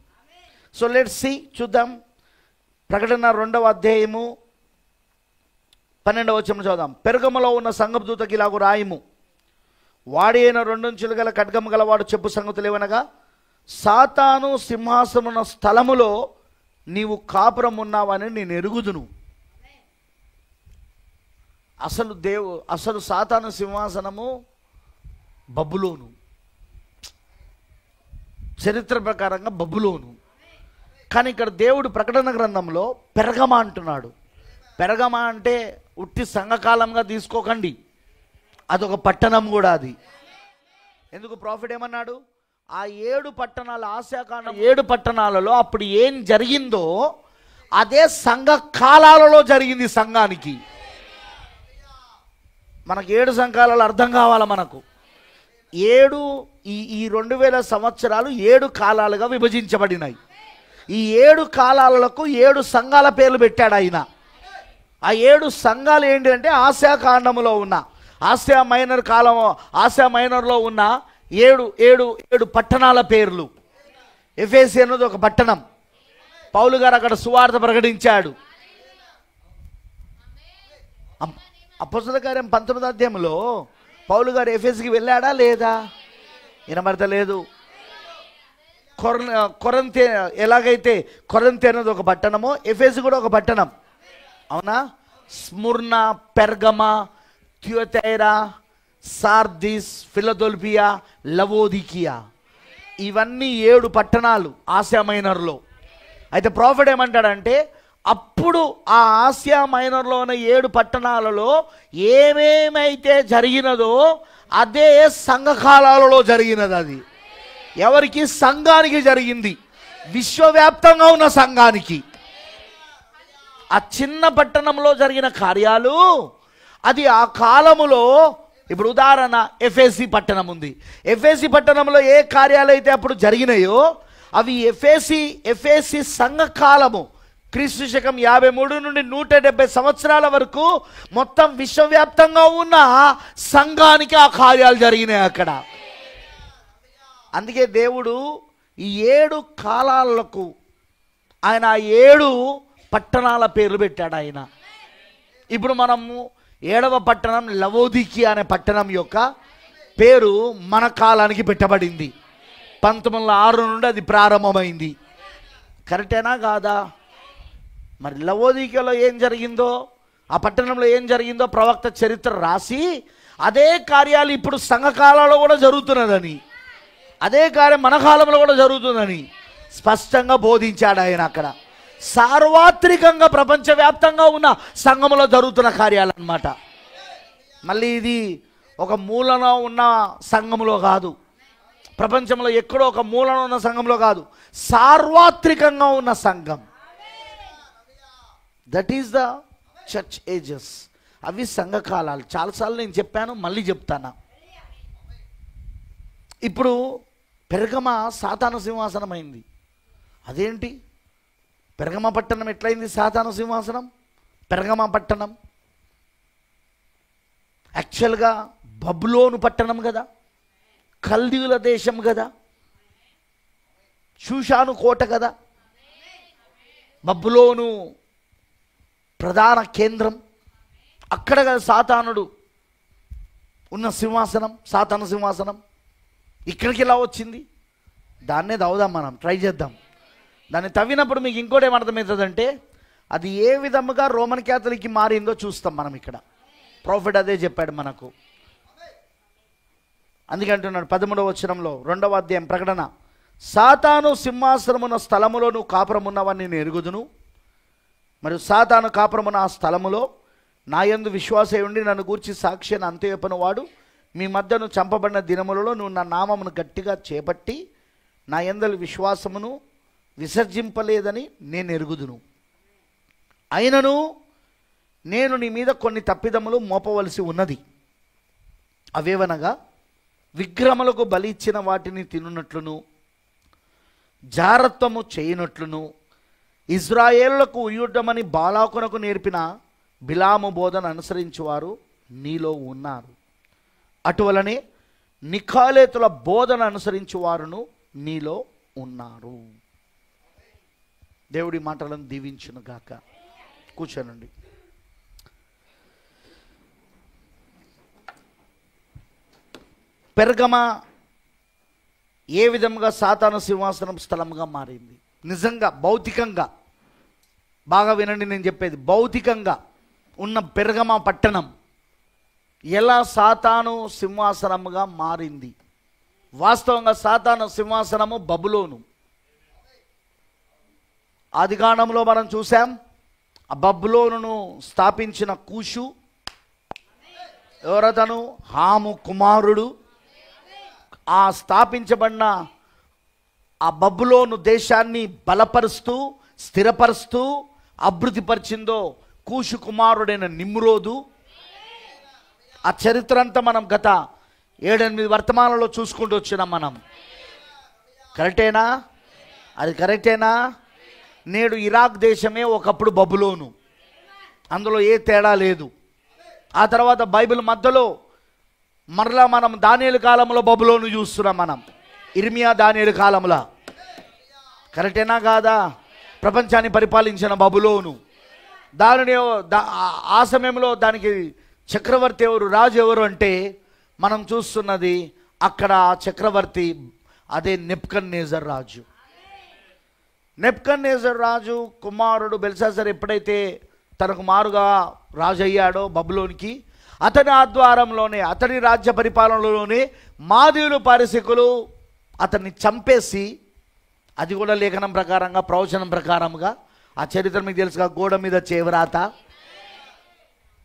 సో లెట్స్ సీ, చూద్దాం. ప్రకటన 2వ అధ్యాయము 12వ వచనం చదువుదాం. పెరుగములో ఉన్న సంఘపు దూతకి ఇలాగు రాయము, వాడి అయిన 2 అంచులు గల ఖడ్గము గలవాడు చెప్పు సంగతులు ఏవనగా, సాతాను సింహాసనమున్న స్థలములో నీవు కాపురం ఉన్నావని నేను ఎరుగుదును. అసలు సాతాను సింహాసనము బబులోను, చరిత్ర ప్రకారంగా బబులోను. కానీ ఇక్కడ దేవుడు ప్రకటన గ్రంథంలో పెరగమా అంటున్నాడు. పెరగమా అంటే ఉట్టి సంఘకాలంగా తీసుకోకండి, అదొక పట్టణం కూడా అది. ఎందుకు? ప్రాఫిట్ ఏమన్నాడు? ఆ 7 పట్టణాల ఆశాకాండం 7 పట్టణాలలో అప్పుడు ఏం జరిగిందో అదే సంఘ కాలాలలో జరిగింది సంఘానికి. మనకు 7 సంఘాలలో అర్థం కావాలా మనకు. 7 ఈ 2000 సంవత్సరాలు 7 కాలాలుగా విభజించబడినాయి. ఈ 7 కాలాలకు 7 సంఘాల పేర్లు పెట్టాడు ఆయన. ఆ 7 సంఘాలు ఏంటంటే ఆసియాఖండములో ఉన్న ఆసియా మైనర్లో ఉన్న 7 పట్టణాల పేర్లు. ఎఫెసీ అన్నది ఒక పట్టణం. పౌలు గారు అక్కడ సువార్త ప్రకటించాడు. అపోస్తలుల కార్యం 19వ అధ్యాయంలో పౌలు గారు ఎఫెసీకి వెళ్ళాడా లేదా? వినబడతలేదు. కొరింథీ ఎలాగైతే కొరింథీ అనేది ఒక పట్టణమో ఎఫెసీ కూడా ఒక పట్టణం, అవునా? స్ముర్న, పెర్గమా, థియోతైరా, సార్దిస్, ఫిలదెల్ఫియా, లవోదికియా, ఇవన్నీ 7 పట్టణాలు ఆసియా మైనర్లో. అయితే ప్రాఫిట్ ఏమంటాడంటే, అప్పుడు ఆ ఆసియా మైనర్లో ఉన్న 7 పట్టణాలలో ఏమేమైతే జరిగినదో అదే సంఘకాలాలలో జరిగినది. అది ఎవరికి? సంఘానికి జరిగింది, విశ్వవ్యాప్తంగా ఉన్న సంఘానికి. ఆ చిన్న పట్టణంలో జరిగిన కార్యాలు అది ఆ కాలములో, ఇప్పుడు ఉదాహరణ ఎఫెసీ పట్టణం ఉంది. ఎఫెసీ పట్టణంలో ఏ కార్యాలు అయితే అప్పుడు జరిగినాయో అవి ఎఫెసీ సంఘ కాలము క్రీస్తు శకం 53 నుండి 170 సంవత్సరాల వరకు మొత్తం విశ్వవ్యాప్తంగా ఉన్న సంఘానికి ఆ కార్యాలు జరిగినాయి అక్కడ. అందుకే దేవుడు ఈ 7 కాలాలకు ఆయన 7 పట్టణాల పేర్లు పెట్టాడు ఆయన. ఇప్పుడు మనము 7వ పట్టణం లవోదికియా అనే పట్టణం యొక్క పేరు మన కాలానికి పెట్టబడింది. 1906 నుండి అది ప్రారంభమైంది. కరెక్టేనా కాదా? మరి లవోదికియాలో ఏం జరిగిందో, ఆ పట్టణంలో ఏం జరిగిందో ప్రవక్త చరిత్ర రాసి అదే కార్యాలు ఇప్పుడు సంఘకాలంలో కూడా జరుగుతున్నదని, అదే కార్యం మన కాలంలో కూడా జరుగుతుందని స్పష్టంగా బోధించాడు ఆయన. అక్కడ సార్వత్రికంగా ప్రపంచవ్యాప్తంగా ఉన్న సంఘంలో జరుగుతున్న కార్యాలు అన్నమాట. మళ్ళీ ఇది ఒక మూలన ఉన్న సంఘంలో కాదు, ప్రపంచంలో ఎక్కడో ఒక మూలన ఉన్న సంఘంలో కాదు, సార్వత్రికంగా ఉన్న సంఘం. That is the church ages. అవి సంఘకాలాలు. చాలాసార్లు నేను చెప్పాను, మళ్ళీ చెప్తాను. ఇప్పుడు పెర్గమ సాతాను సింహాసనం అయింది. అదేంటి? పెర్గమ పట్టణం ఎట్లయింది సాతాను సింహాసనం? పెర్గమ పట్టణం యాక్చువల్గా బబులోను పట్టణం కదా, కల్దీయుల దేశం కదా, షూషాను కోట కదా, బబులోను ప్రధాన కేంద్రం. అక్కడ కదా సాతానుడు ఉన్న సింహాసనం, సాతాను సింహాసనం. ఇక్కడికి ఎలా వచ్చింది? దాన్నే తవ్వుదాం, మనం ట్రై చేద్దాం. దాన్ని తవ్వినప్పుడు మీకు ఇంకోటి ఏమర్థమవుతుందంటే అది ఏ విధముగా రోమన్ క్యాథలిక్కి మారిందో చూస్తాం మనం. ఇక్కడ ప్రాఫిట్ అదే చెప్పాడు మనకు. అందుకే అంటున్నాడు 13వ వచనంలో 2వ అధ్యాయం ప్రకటన, సాతాను సింహాసనమున్న స్థలములో నువ్వు కాపురమున్నవని నేను ఎరుగుదును, మరియు సాతాను కాపురమున్న ఆ స్థలములో నా యందు విశ్వాసే ఉండి నన్ను గూర్చి సాక్షి అని అంత్యపను వాడు మీ మధ్యను చంపబడిన దినములలో నువ్వు నా నామమును గట్టిగా చేపట్టి నా యందలి విశ్వాసమును విసర్జింపలేదని నేను ఎరుగుదును. అయినను నేను నీ మీద కొన్ని తప్పిదములు మోపవలసి ఉన్నది. అవేవనగా విగ్రహములకు బలి ఇచ్చిన వాటిని తినున్నట్లును, జారత్వము చేయనట్లును, ఇజ్రాయేలులకు ఉయ్యుడమని బాలాకునకు నేర్పిన బిలాము బోధన అనుసరించువారు నీలో ఉన్నారు. అటువలనే నిఖాలేతుల బోధన అనుసరించువారును నీలో ఉన్నారు. దేవుడి మాటలను దీవించును గాక. కూర్చోనండి. పెర్గమ ఏ విధంగా సాతాను సింహాసనం స్థలంగా మారింది? నిజంగా భౌతికంగా బాగా వినండి, నేను చెప్పేది భౌతికంగా ఉన్న పెర్గమ పట్టణం ఎలా సాతాను సింహాసనముగా మారింది? వాస్తవంగా సాతాను సింహాసనము బబులోను. ఆదికాండంలో మనం చూసాం, ఆ బబులోనును స్థాపించిన కూషు ఎవరతను? హాము కుమారుడు. ఆ స్థాపించబడిన ఆ బబులోను దేశాన్ని బలపరుస్తూ స్థిరపరుస్తూ అభివృద్ధిపరిచిందో కూషు కుమారుడైన నిమ్రోదు. ఆ చరిత్ర అంతా మనం గత 7-8 వర్తమానంలో చూసుకుంటూ వచ్చినాం మనం. కరెక్టేనా? అది కరెక్టేనా? నేడు ఇరాక్ దేశమే ఒకప్పుడు బబులోను, అందులో ఏ తేడా లేదు. ఆ తర్వాత బైబిల్ మధ్యలో మరలా మనం దానియేలు కాలంలో బబులోను చూస్తున్నాం మనం, ఇర్మియా దానియేలు కాలంలో. కరెక్టేనా కాదా? ప్రపంచాన్ని పరిపాలించిన బబులోను. దానిని ఆ సమయంలో దానికి చక్రవర్తి ఎవరు, రాజు ఎవరు అంటే మనం చూస్తున్నది అక్కడ చక్రవర్తి అదే నెబుకద్నెజర్ రాజు. నెబుకద్నెజర్ రాజు కుమారుడు బెల్షాజర్ ఎప్పుడైతే తనకు మారుగా రాజు అయ్యాడో బబులోనికి, అతని ఆధ్వర్యంలోనే అతని రాజ్య పరిపాలనలోనే మాదీయులు పారసీకులు అతన్ని చంపేసి, అది కూడా లేఖనం ప్రకారంగా ప్రవచనం ప్రకారంగా ఆ చరిత్ర మీకు తెలుసుగా, గోడ మీద చేవరాత,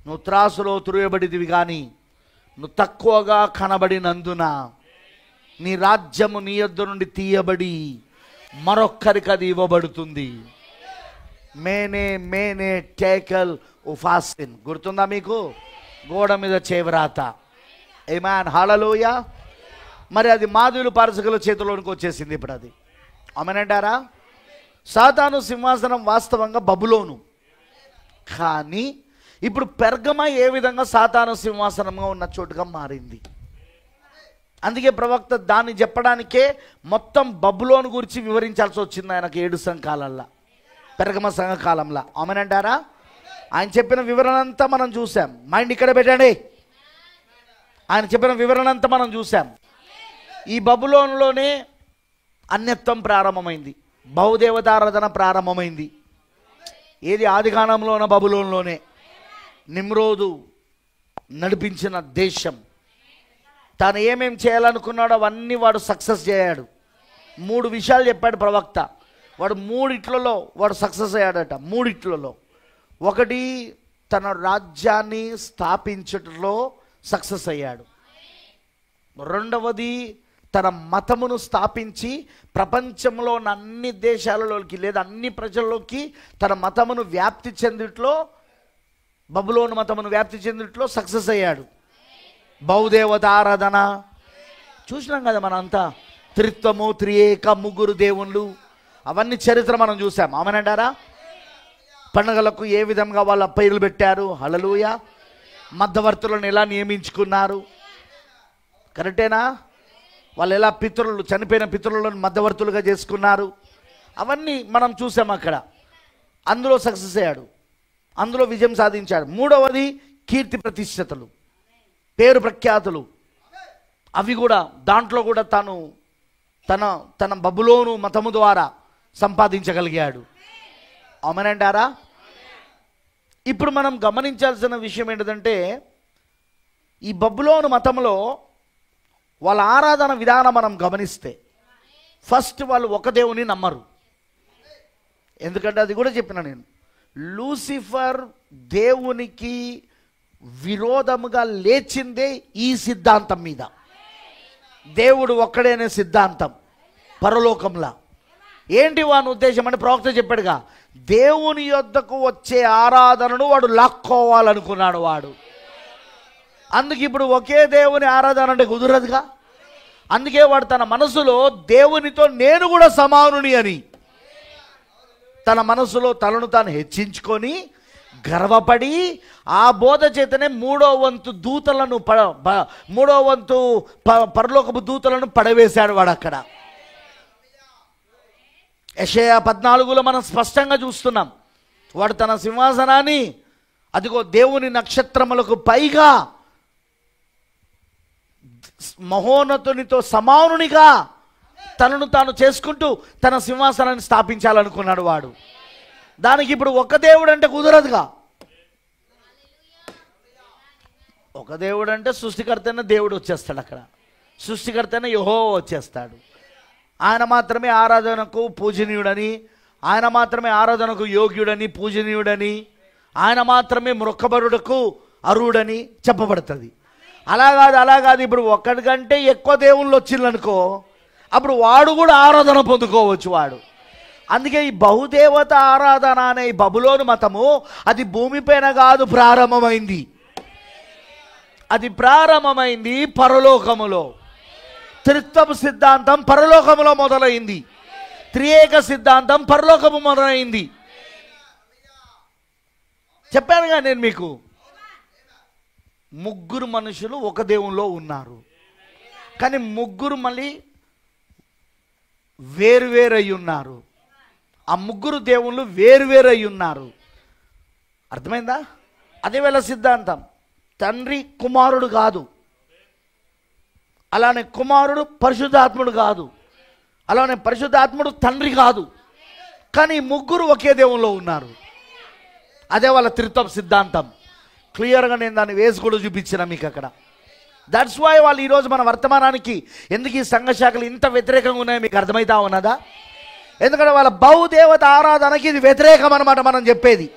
నువ్వు త్రాసులో తురియబడిదివి కానీ నువ్వు తక్కువగా కనబడినందున నీ రాజ్యము నీ యొద్ద నుండి తీయబడి మరొక్కరికి అది ఇవ్వబడుతుంది. మేనే మేనే టేకల్ ఉఫాసిన్. గుర్తుందా మీకు? గోడ మీద చేవరాత. ఆమేన్, హల్లెలూయా. మరి అది మాదులు పారసకుల చేతిలోనికి వచ్చేసింది ఇప్పుడు. అది ఆమేనంటారా? సాతాను సింహాసనం వాస్తవంగా బబులోను, కానీ ఇప్పుడు పెర్గమ ఏ విధంగా సాతాను సింహాసనంగా ఉన్న చోటుగా మారింది. అందుకే ప్రవక్త దాన్ని చెప్పడానికే మొత్తం బబులోను గురించి వివరించాల్సి వచ్చింది ఆయనకు 7 సంఘకాలల్లో, పెర్గమ సంఘకాలంలో. ఆమేనంటారా? ఆయన చెప్పిన వివరణ అంతా మనం చూసాం. మైండ్ ఇక్కడ పెట్టండి. ఆయన చెప్పిన వివరణ అంతా మనం చూసాం. ఈ బబులోనులోనే అన్యత్వం ప్రారంభమైంది, బహుదేవతారాధన ప్రారంభమైంది. ఏది? ఆదికాండంలోన బబులోనులోనే. నిమ్రోదు నడిపించిన దేశం, తాను ఏమేం చేయాలనుకున్నాడో అవన్నీ వాడు సక్సెస్ చేయాడు. 3 విషయాలు చెప్పాడు ప్రవక్త. వాడు 3 వాడు సక్సెస్ అయ్యాడట. 3 ఒకటి, తన రాజ్యాన్ని స్థాపించటంలో సక్సెస్ అయ్యాడు. రెండవది, తన మతమును స్థాపించి ప్రపంచంలో ఉన్న అన్ని దేశాలలోకి లేదా అన్ని ప్రజల్లోకి తన మతమును వ్యాప్తి చెందిట్లో, బబులోను మతమును వ్యాప్తి చెందిట్లో సక్సెస్ అయ్యాడు. బహుదేవత ఆరాధన చూసినాం కదా మనంతా. త్రిత్వము, త్రియేక, 3 దేవుళ్ళు, అవన్నీ చరిత్ర మనం చూసాం. ఆమేనంటారా? పండుగలకు ఏ విధంగా వాళ్ళ పేర్లు పెట్టారు. హల్లెలూయా. మధ్యవర్తులను ఎలా నియమించుకున్నారు. కరెక్టేనా? వాళ్ళు ఎలా చనిపోయిన పితరులను మధ్యవర్తులుగా చేసుకున్నారు. అవన్నీ మనం చూసాం అక్కడ. అందులో సక్సెస్ అయ్యాడు, అందులో విజయం సాధించాడు. 3వది, కీర్తి ప్రతిష్టతలు, పేరు ప్రఖ్యాతులు. అవి కూడా దాంట్లో కూడా తాను తన బబులోను మతము ద్వారా సంపాదించగలిగాడు. ఆమేనంటారా? ఇప్పుడు మనం గమనించాల్సిన విషయం ఏంటంటే, ఈ బబులోను మతంలో వాళ్ళ ఆరాధన విధానం మనం గమనిస్తే, ఫస్ట్ వాళ్ళు ఒక దేవుని నమ్మరు. ఎందుకంటే అది కూడా చెప్పిన నేను, లూసిఫర్ దేవునికి విరోధముగా లేచిందే ఈ సిద్ధాంతం మీద. దేవుడు ఒక్కడే అనే సిద్ధాంతం పరలోకంలా. ఏంటి వాని ఉద్దేశం అంటే ప్రవక్త చెప్పాడుగా, దేవుని యొద్దకు వచ్చే ఆరాధనను వాడు లాక్కోవాలనుకున్నాడు వాడు. అందుకు ఇప్పుడు ఒకే దేవుని ఆరాధన అంటే కుదరదుగా. అందుకే వాడు తన మనసులో దేవునితో నేను కూడా సమానుని అని తన మనసులో తనను తాను హెచ్చించుకొని గర్వపడి ఆ బోధ చేతనే 3వ వంతు దూతలను 3వ వంతు పరలోకపు దూతలను పడవేశాడు వాడు అక్కడ. యెషయా 14లో మనం స్పష్టంగా చూస్తున్నాం. వాడు తన సింహాసనాన్ని అదిగో దేవుని నక్షత్రములకు పైగా మహోన్నతునితో సమానునిగా తనను తాను చేసుకుంటూ తన సింహాసనాన్ని స్థాపించాలనుకున్నాడు వాడు. దానికి ఇప్పుడు ఒక దేవుడు అంటే కుదరదుగా. ఒక దేవుడు అంటే సృష్టికర్తైన దేవుడు వచ్చేస్తాడు అక్కడ. సృష్టికర్తైన యెహోవా వచ్చేస్తాడు. ఆయన మాత్రమే ఆరాధనకు పూజనీయుడని, ఆయన మాత్రమే ఆరాధనకు యోగ్యుడని, పూజనీయుడని, ఆయన మాత్రమే మొక్కబరుడకు అర్హుడని చెప్పబడుతుంది. అలా కాదు. ఇప్పుడు ఒక్కడికంటే ఎక్కువ దేవుళ్ళు వచ్చిందనుకో, అప్పుడు వాడు కూడా ఆరాధన పొందుకోవచ్చు వాడు. అందుకే ఈ బహుదేవత ఆరాధన అనే ఈ బబులోను మతము అది భూమిపైన కాదు ప్రారంభమైంది. అది ప్రారంభమైంది పరలోకములో. త్రిత్వపు సిద్ధాంతం పరలోకములో మొదలైంది. త్రియేక సిద్ధాంతం పరలోకము మొదలైంది. చెప్పానుగా నేను మీకు, 3 మనుషులు ఒక దేవునిలో ఉన్నారు, కానీ 3 మళ్ళీ వేరువేరై ఉన్నారు. ఆ 3 దేవుళ్ళు వేరువేరై ఉన్నారు. అర్థమైందా? అదే వేళ సిద్ధాంతం తండ్రి కుమారుడు కాదు, అలానే కుమారుడు పరిశుద్ధాత్ముడు కాదు, అలానే పరిశుద్ధాత్ముడు తండ్రి కాదు, కానీ 3 ఒకే దేవుల్లో ఉన్నారు. అదే వాళ్ళ త్రిత్వ సిద్ధాంతం. క్లియర్గా నేను దాన్ని వేసి కూడా చూపించిన మీకు అక్కడ. దట్స్ వై వాళ్ళు ఈరోజు మన వర్తమానానికి ఎందుకు ఈ సంఘ శాఖలు ఇంత వ్యతిరేకంగా ఉన్నాయో మీకు అర్థమవుతా ఉన్నదా? ఎందుకంటే వాళ్ళ బహుదేవత ఆరాధనకి ఇది వ్యతిరేకం అన్నమాట మనం చెప్పేది.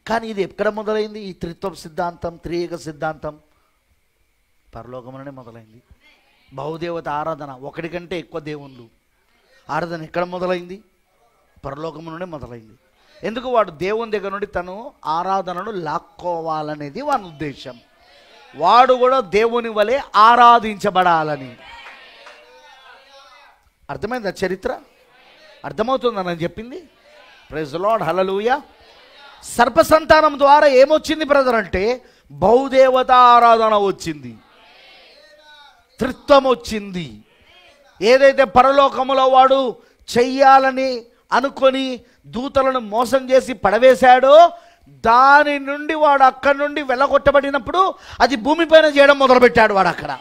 కానీ ఇది ఎక్కడ మొదలైంది? ఈ త్రిత్వ సిద్ధాంతం, త్రియేక సిద్ధాంతం పరలోకంలోనే మొదలైంది. బహుదేవత ఆరాధన, ఒకటి కంటే ఎక్కువ దేవుళ్ళు ఆరాధన ఎక్కడ మొదలైంది? పరలోకము నుండి మొదలైంది. ఎందుకు? వాడు దేవుని దగ్గర నుండి తను ఆరాధనను లాక్కోవాలనేది వాని ఉద్దేశం. వాడు కూడా దేవుని వలె ఆరాధించబడాలని. అర్థమైందా చరిత్ర? అర్థమవుతుందా నేను చెప్పింది? ప్రైజ్ ది లార్డ్, హల్లెలూయా. సర్పసంతానం ద్వారా ఏమొచ్చింది బ్రదర్ అంటే బహుదేవత ఆరాధన వచ్చింది, త్రిత్వం వచ్చింది. ఏదైతే పరలోకములో వాడు చెయ్యాలని అనుకొని దూతలను మోసం చేసి పడవేశాడో దాని నుండి వాడు అక్కడి నుండి వెళ్ళగొట్టబడినప్పుడు అది భూమిపైన చేయడం మొదలుపెట్టాడు వాడు అక్కడ.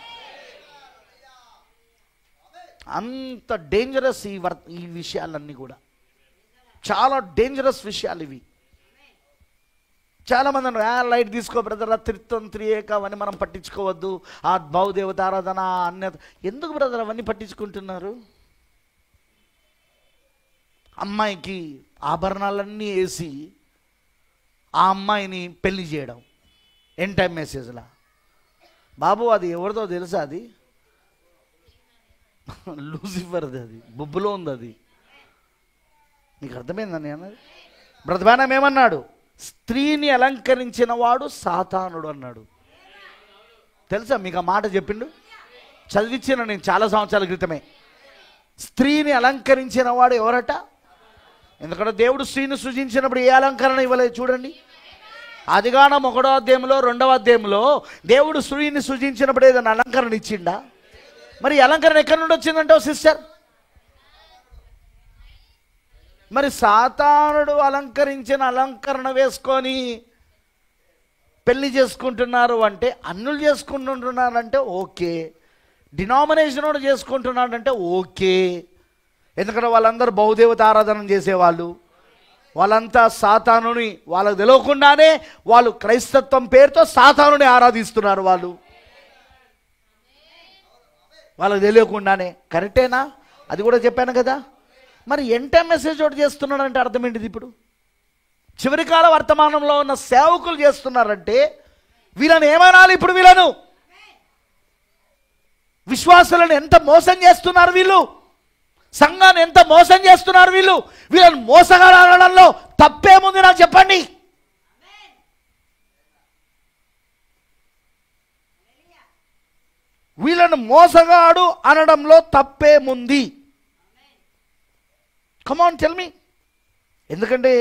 అంత డేంజరస్ ఈ విషయాలన్నీ కూడా చాలా డేంజరస్ విషయాలు ఇవి. చాలామంది అన్నారు లైట్ తీసుకో బ్రదర్, త్రిత్వం త్రియేక అవన్నీ మనం పట్టించుకోవద్దు, ఆ బహుదేవత ఆరాధన అన్యత. ఎందుకు బ్రదర్ అవన్నీ పట్టించుకుంటున్నారు? అమ్మాయికి ఆభరణాలన్నీ వేసి ఆ అమ్మాయిని పెళ్లి చేయడం ఎన్ టైం మెసేజ్లా. బాబు అది ఎవరిదో తెలుసా? అది లూసిఫర్ది, అది బొబ్బులో ఉంది. అది మీకు అర్థమైందని అన్నది. బ్రతబానం ఏమన్నాడు? స్త్రీని అలంకరించిన వాడు సాతానుడు అన్నాడు. తెలుసా మీకు ఆ మాట చెప్పిండు? చదివించిన నేను చాలా సంవత్సరాల క్రితమే. స్త్రీని అలంకరించిన వాడు ఎవరట? ఎందుకంటే దేవుడు స్త్రీని సృజించినప్పుడు ఏ అలంకరణ ఇవ్వలేదు చూడండి. ఆదికాండం 1వ అధ్యాయంలో 2వ అధ్యాయంలో దేవుడు స్త్రీని సృజించినప్పుడు ఏదైనా అలంకరణ ఇచ్చిండా? మరి అలంకరణ ఎక్కడి నుండి వచ్చిందంటావు సిస్టర్? మరి సాతానుడు అలంకరించిన అలంకరణ వేసుకొని పెళ్లి చేసుకుంటున్నారు అంటే, అన్నులు చేసుకుంటున్నారంటే ఓకే, డినామినేషన్ కూడా చేసుకుంటున్నాడంటే ఓకే. ఎందుకంటే వాళ్ళందరూ బహుదేవత ఆరాధన చేసేవాళ్ళు, వాళ్ళంతా సాతానుని వాళ్ళకు తెలియకుండానే వాళ్ళు క్రైస్తత్వం పేరుతో సాతానుని ఆరాధిస్తున్నారు. వాళ్ళకు తెలియకుండానే. కరెక్టేనా? అది కూడా చెప్పాను కదా. మరి ఎంటే మెసేజ్ ఒకటి చేస్తున్నాడంటే అర్థం ఏంటిది? ఇప్పుడు చివరి కాల వర్తమానంలో ఉన్న సేవకులు చేస్తున్నారంటే వీళ్ళని ఏమనాలి? ఇప్పుడు వీళ్ళను విశ్వాసులను ఎంత మోసం చేస్తున్నారు వీళ్ళు, సంఘాన్ని ఎంత మోసం చేస్తున్నారు వీళ్ళు. వీళ్ళని మోసగాడనడంలో తప్పేముంది నాకు చెప్పండి? వీళ్ళను మోసగాడు అనడంలో తప్పేముంది? Come on tell me. ఎందుకంటే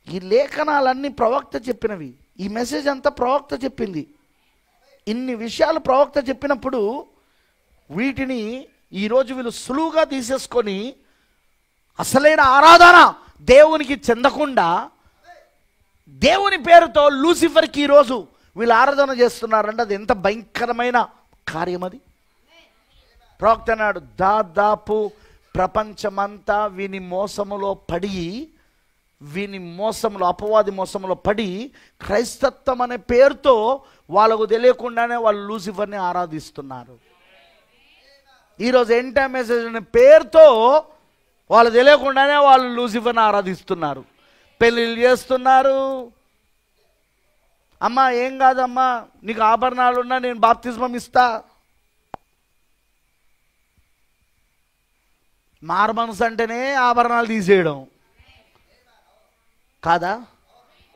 ఈ లేఖనాలన్నీ ప్రవక్త చెప్పినవి, ఈ మెసేజ్ అంతా ప్రవక్త చెప్పింది. ఇన్ని విషయాలు ప్రవక్త చెప్పినప్పుడు వీటిని ఈరోజు వీళ్ళు సులువుగా తీసేసుకొని అసలైన ఆరాధన దేవునికి చెందకుండా దేవుని పేరుతో లూసిఫర్కి ఈరోజు వీళ్ళు ఆరాధన చేస్తున్నారంటే అది ఎంత భయంకరమైన కార్యం అది. ప్రవక్త అన్నాడు, దాదాపు ప్రపంచమంతా వీని మోసములో పడి, వీని మోసంలో, అపవాది మోసంలో పడి క్రైస్తత్వం అనే పేరుతో వాళ్ళకు తెలియకుండానే వాళ్ళు లూసిఫర్ని ఆరాధిస్తున్నారు. ఈరోజు ఎంటా మెసేజ్ అనే పేరుతో వాళ్ళు తెలియకుండానే వాళ్ళు లూసిఫర్ని ఆరాధిస్తున్నారు, పెళ్ళిళ్ళు చేస్తున్నారు. అమ్మా ఏం కాదమ్మా, నీకు ఆభరణాలు ఉన్నా నేను బాప్తిజమం ఇస్తా. మార్మన్స్ అంటేనే ఆభరణాలు తీసేయడం కాదా?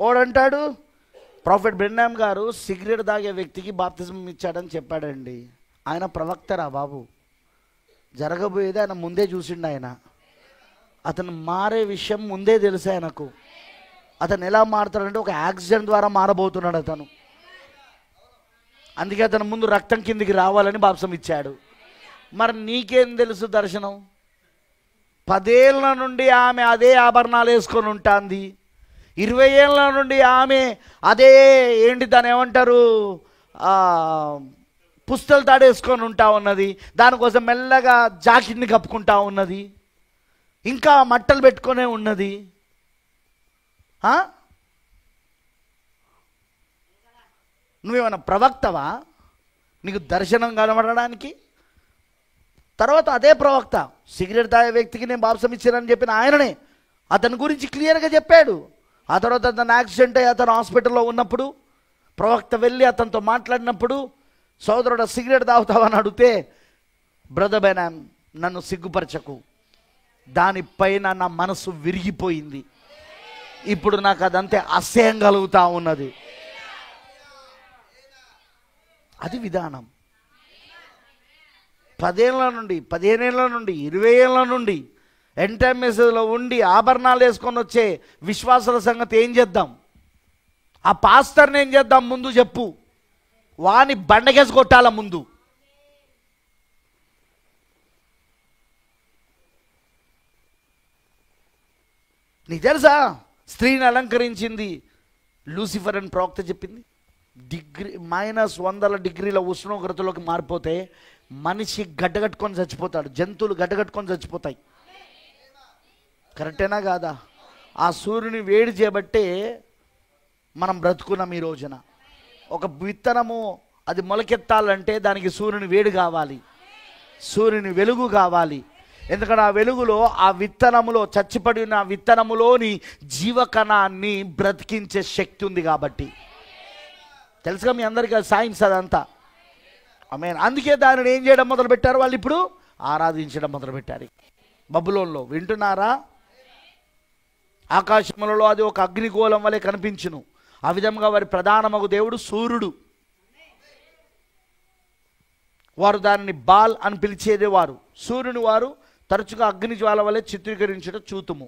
ఓడంటాడు ప్రాఫెట్ బ్రెన్హామ్ గారు సిగరెట్ తాగే వ్యక్తికి బాప్తిజమం ఇచ్చాడని చెప్పాడండి. ఆయన ప్రవక్తరా బాబు? జరగబోయేది ఆయన ముందే చూసిండు. అతను మారే విషయం ముందే తెలుసు ఆయనకు. అతను ఎలా మారుతాడంటే ఒక యాక్సిడెంట్ ద్వారా మారబోతున్నాడు అతను. అందుకే అతను ముందు రక్తం కిందికి రావాలని బాప్సం ఇచ్చాడు. మరి నీకేం తెలుసు దర్శనం? 10 ఏళ్ళ నుండి ఆమె అదే ఆభరణాలు వేసుకొని ఉంటుంది. 20 ఏళ్ళ నుండి ఆమె అదే ఏంటి దాన్ని ఏమంటారు, పుస్తలు తాడేసుకొని ఉంటా ఉన్నది. దానికోసం మెల్లగా జాకెట్ని కప్పుకుంటా ఉన్నది, ఇంకా మట్టలు పెట్టుకునే ఉన్నది. నువ్వేమన్నా ప్రవక్తవా? నీకు దర్శనం కనబడడానికి? తర్వాత అదే ప్రవక్త సిగరెట్ తాగే వ్యక్తికి నేను బాప్సం ఇచ్చానని చెప్పిన ఆయననే అతని గురించి క్లియర్గా చెప్పాడు. ఆ తర్వాత అతను యాక్సిడెంట్ అయ్యి అతను హాస్పిటల్లో ఉన్నప్పుడు ప్రవక్త వెళ్ళి అతనితో మాట్లాడినప్పుడు, సోదరుడు సిగరెట్ తాగుతావని అడిగితే, బ్రదర్ బ్రెన్హామ్ నన్ను సిగ్గుపరచకు, దానిపైన నా మనసు విరిగిపోయింది. ఇప్పుడు నాకు అదంతే అసహ్యం కలుగుతూ ఉన్నది. అది విధానం. 10 ఏళ్ళ నుండి, 15 ఏళ్ళ నుండి, 20 ఏళ్ళ నుండి ఎంటైమెస్లో ఉండి ఆభరణాలు వేసుకొని వచ్చే విశ్వాసాల సంగతి ఏం చేద్దాం? ఆ పాస్టర్ని ఏం చేద్దాం? ముందు చెప్పు. వాని బండకేసి కొట్టాల ముందు. నీకు తెలుసా స్త్రీని అలంకరించింది లూసిఫర్ అని ప్రవక్త చెప్పింది. -100 డిగ్రీల ఉష్ణోగ్రతలోకి మారిపోతే మనిషి గడ్డగట్టుకొని చచ్చిపోతాడు, జంతువులు గడ్డగట్టుకొని చచ్చిపోతాయి. కరెక్టేనా కాదా? ఆ సూర్యుని వేడి చేయబట్టే మనం బ్రతుకున్నాం ఈ రోజున. ఒక విత్తనము అది మొలకెత్తాలంటే దానికి సూర్యుని వేడి కావాలి, సూర్యుని వెలుగు కావాలి. ఎందుకంటే ఆ వెలుగులో, ఆ విత్తనములో, చచ్చిపడి ఉన్న విత్తనములోని జీవకణాన్ని బ్రతికించే శక్తి ఉంది కాబట్టి. తెలుసుగా మీ అందరికీ సైన్స్ అదంతా. ఆమేన్. అందుకే దానిని ఏం చేయడం మొదలుపెట్టారు వాళ్ళు? ఇప్పుడు ఆరాధించడం మొదలుపెట్టారు బబులోన్లో. వింటున్నారా? ఆకాశములలో అది ఒక అగ్నిగోళం వలె కనిపించును. ఆ విధంగా వారి ప్రధానమగు దేవుడు సూర్యుడు. వారు దానిని బాల్ అని పిలిచేదేవారు. సూర్యుని వారు తరచుగా అగ్ని జ్వాల వలె చిత్రీకరించుట చూతుము.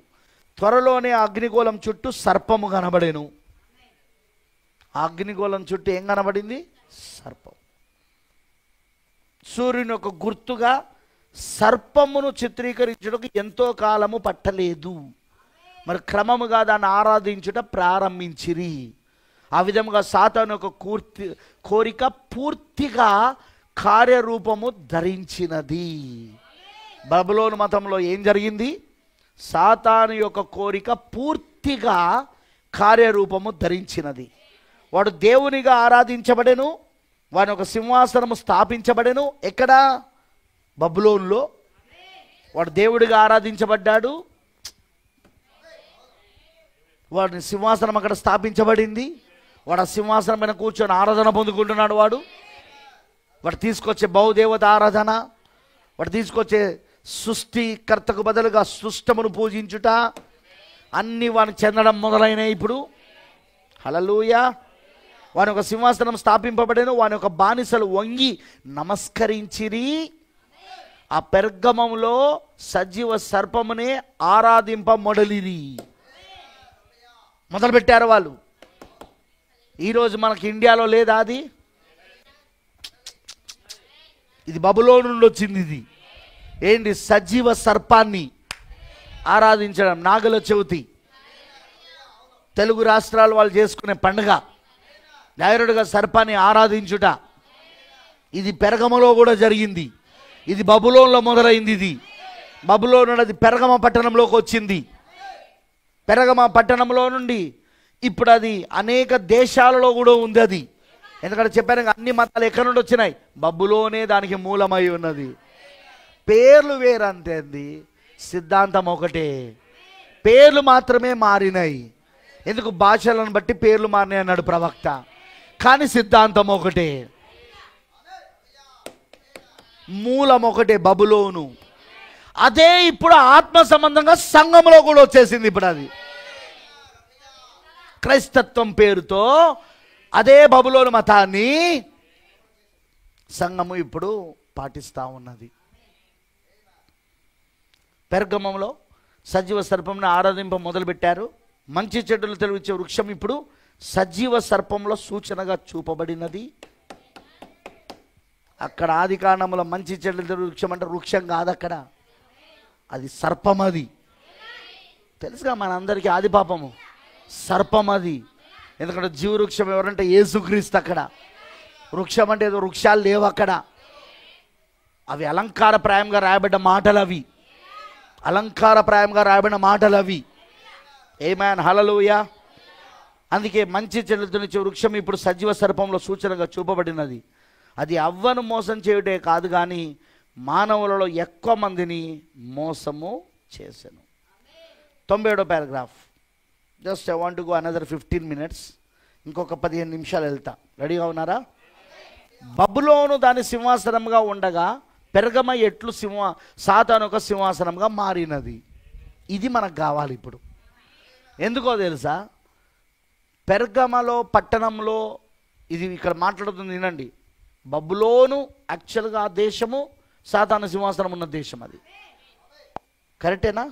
త్వరలోనే ఆ అగ్నిగోళం చుట్టూ సర్పము కనబడేను. ఆ అగ్నిగోళం చుట్టూ ఏం కనబడింది? సర్పం. సూర్యుని ఒక గుర్తుగా సర్పమును చిత్రీకరించుటకు ఎంతో కాలము పట్టలేదు. మరి క్రమముగా దాన్ని ఆరాధించుట ప్రారంభించిరి. ఆ విధముగా సాతాను యొక్క కోరిక పూర్తిగా కార్యరూపము ధరించినది. బబులోను మతంలో ఏం జరిగింది? సాతాను యొక్క కోరిక పూర్తిగా కార్యరూపము ధరించినది. వాడు దేవునిగా ఆరాధించబడెను, వాని ఒక సింహాసనము స్థాపించబడెను. ఎక్కడ? బబులోనులో. వాడు దేవుడిగా ఆరాధించబడ్డాడు, వాడిని సింహాసనం అక్కడ స్థాపించబడింది. వాడు ఆ సింహాసనం పైన కూర్చొని ఆరాధన పొందుకుంటున్నాడు. వాడు తీసుకొచ్చే బహుదేవత ఆరాధన, వాడు తీసుకొచ్చే సృష్టికర్తకు బదులుగా సృష్టమును పూజించుట అన్నీ వానికి చెందడం మొదలైనవి. ఇప్పుడు హల్లెలూయా. వాని ఒక సింహాసనం స్థాపింపబడేను, వాని ఒక బానిసలు వంగి నమస్కరించిరి. ఆ పెర్గమములో సజీవ సర్పమునే ఆరాధింపమొదలిరి. మొదలుపెట్టారు వాళ్ళు. ఈరోజు మనకి ఇండియాలో లేదా అది? ఇది బబులోను నుండి వచ్చింది. ఇది ఏంటి? సజీవ సర్పాన్ని ఆరాధించడం. నాగల చవితి తెలుగు రాష్ట్రాలు వాళ్ళు చేసుకునే పండుగ. డైరెక్ట్గా సర్పాన్ని ఆరాధించుట. ఇది పెరగమలో కూడా జరిగింది. ఇది బబులోన్లో మొదలైంది. ఇది బబులోను అది పెరగమ పట్టణంలోకి వచ్చింది. పెరగమ పట్టణంలో నుండి ఇప్పుడు అది అనేక దేశాలలో కూడా ఉంది. అది ఎందుకంటే చెప్పాను అన్ని మతాలు ఎక్కడి నుండి వచ్చినాయి? బబులోనే దానికి మూలమై ఉన్నది. పేర్లు వేరంతే, సిద్ధాంతం ఒకటే. పేర్లు మాత్రమే మారినాయి. ఎందుకు? భాషలను బట్టి పేర్లు మారినాయి అన్నాడు ప్రవక్త. కానీ సిద్ధాంతం ఒకటే, మూలం ఒకటే, బబులోను. అదే ఇప్పుడు ఆత్మ సంబంధంగా సంఘంలో కూడా వచ్చేసింది. ఇప్పుడు అది క్రైస్తత్వం పేరుతో అదే బబులోను మతాన్ని సంఘము ఇప్పుడు పాటిస్తూ ఉన్నది. పెర్గమంలో సజీవ సర్పంను ఆరాధింప మొదలుపెట్టారు. మంచి చెడులు తెలివిచ్చే వృక్షం ఇప్పుడు సజీవ సర్పంలో సూచనగా చూపబడినది. అక్కడ ఆది కాండములో మంచి చెడులు తెలివి వృక్షం అంటే వృక్షం కాదు, అక్కడ అది సర్పం. అది తెలుసుగా మనందరికీ. ఆది పాపము సర్పం అది. ఎందుకంటే జీవవృక్షం ఎవరంటే యేసుక్రీస్తు. అక్కడ వృక్షం అంటే ఏదో వృక్షాలు లేవు అక్కడ. అవి అలంకారప్రాయంగా రాయబడ్డ మాటలు. అవి అలంకారప్రాయంగా రాయబడిన మాటలు అవి. ఆమేన్, హల్లెలూయా. అందుకే మంచి చెడులనిచ్చే వృక్షం ఇప్పుడు సజీవ సర్పంలో సూచనగా చూపబడినది. అది అవ్వను మోసం చేయుటే కాదు కానీ మానవులలో ఎక్కువ మందిని మోసము చేసెను. 97వ paragraph. Just I want to go another 15 minutes. ఇంకొక 15 నిమిషాలు వెళ్తా. రెడీగా ఉన్నారా? బబులోను దాని సింహాసనంగా ఉండగా పెర్గమ ఎట్లు సాతాను ఒక సింహాసనంగా మారినది. ఇది మనకు కావాలి ఇప్పుడు. ఎందుకో తెలుసా? పెర్గమలో పట్టణంలో, ఇది ఇక్కడ మాట్లాడుతుంది వినండి, బబులోను యాక్చువల్గా ఆ దేశము సాతాను సింహాసనం ఉన్న దేశం, అది కరెక్టేనా?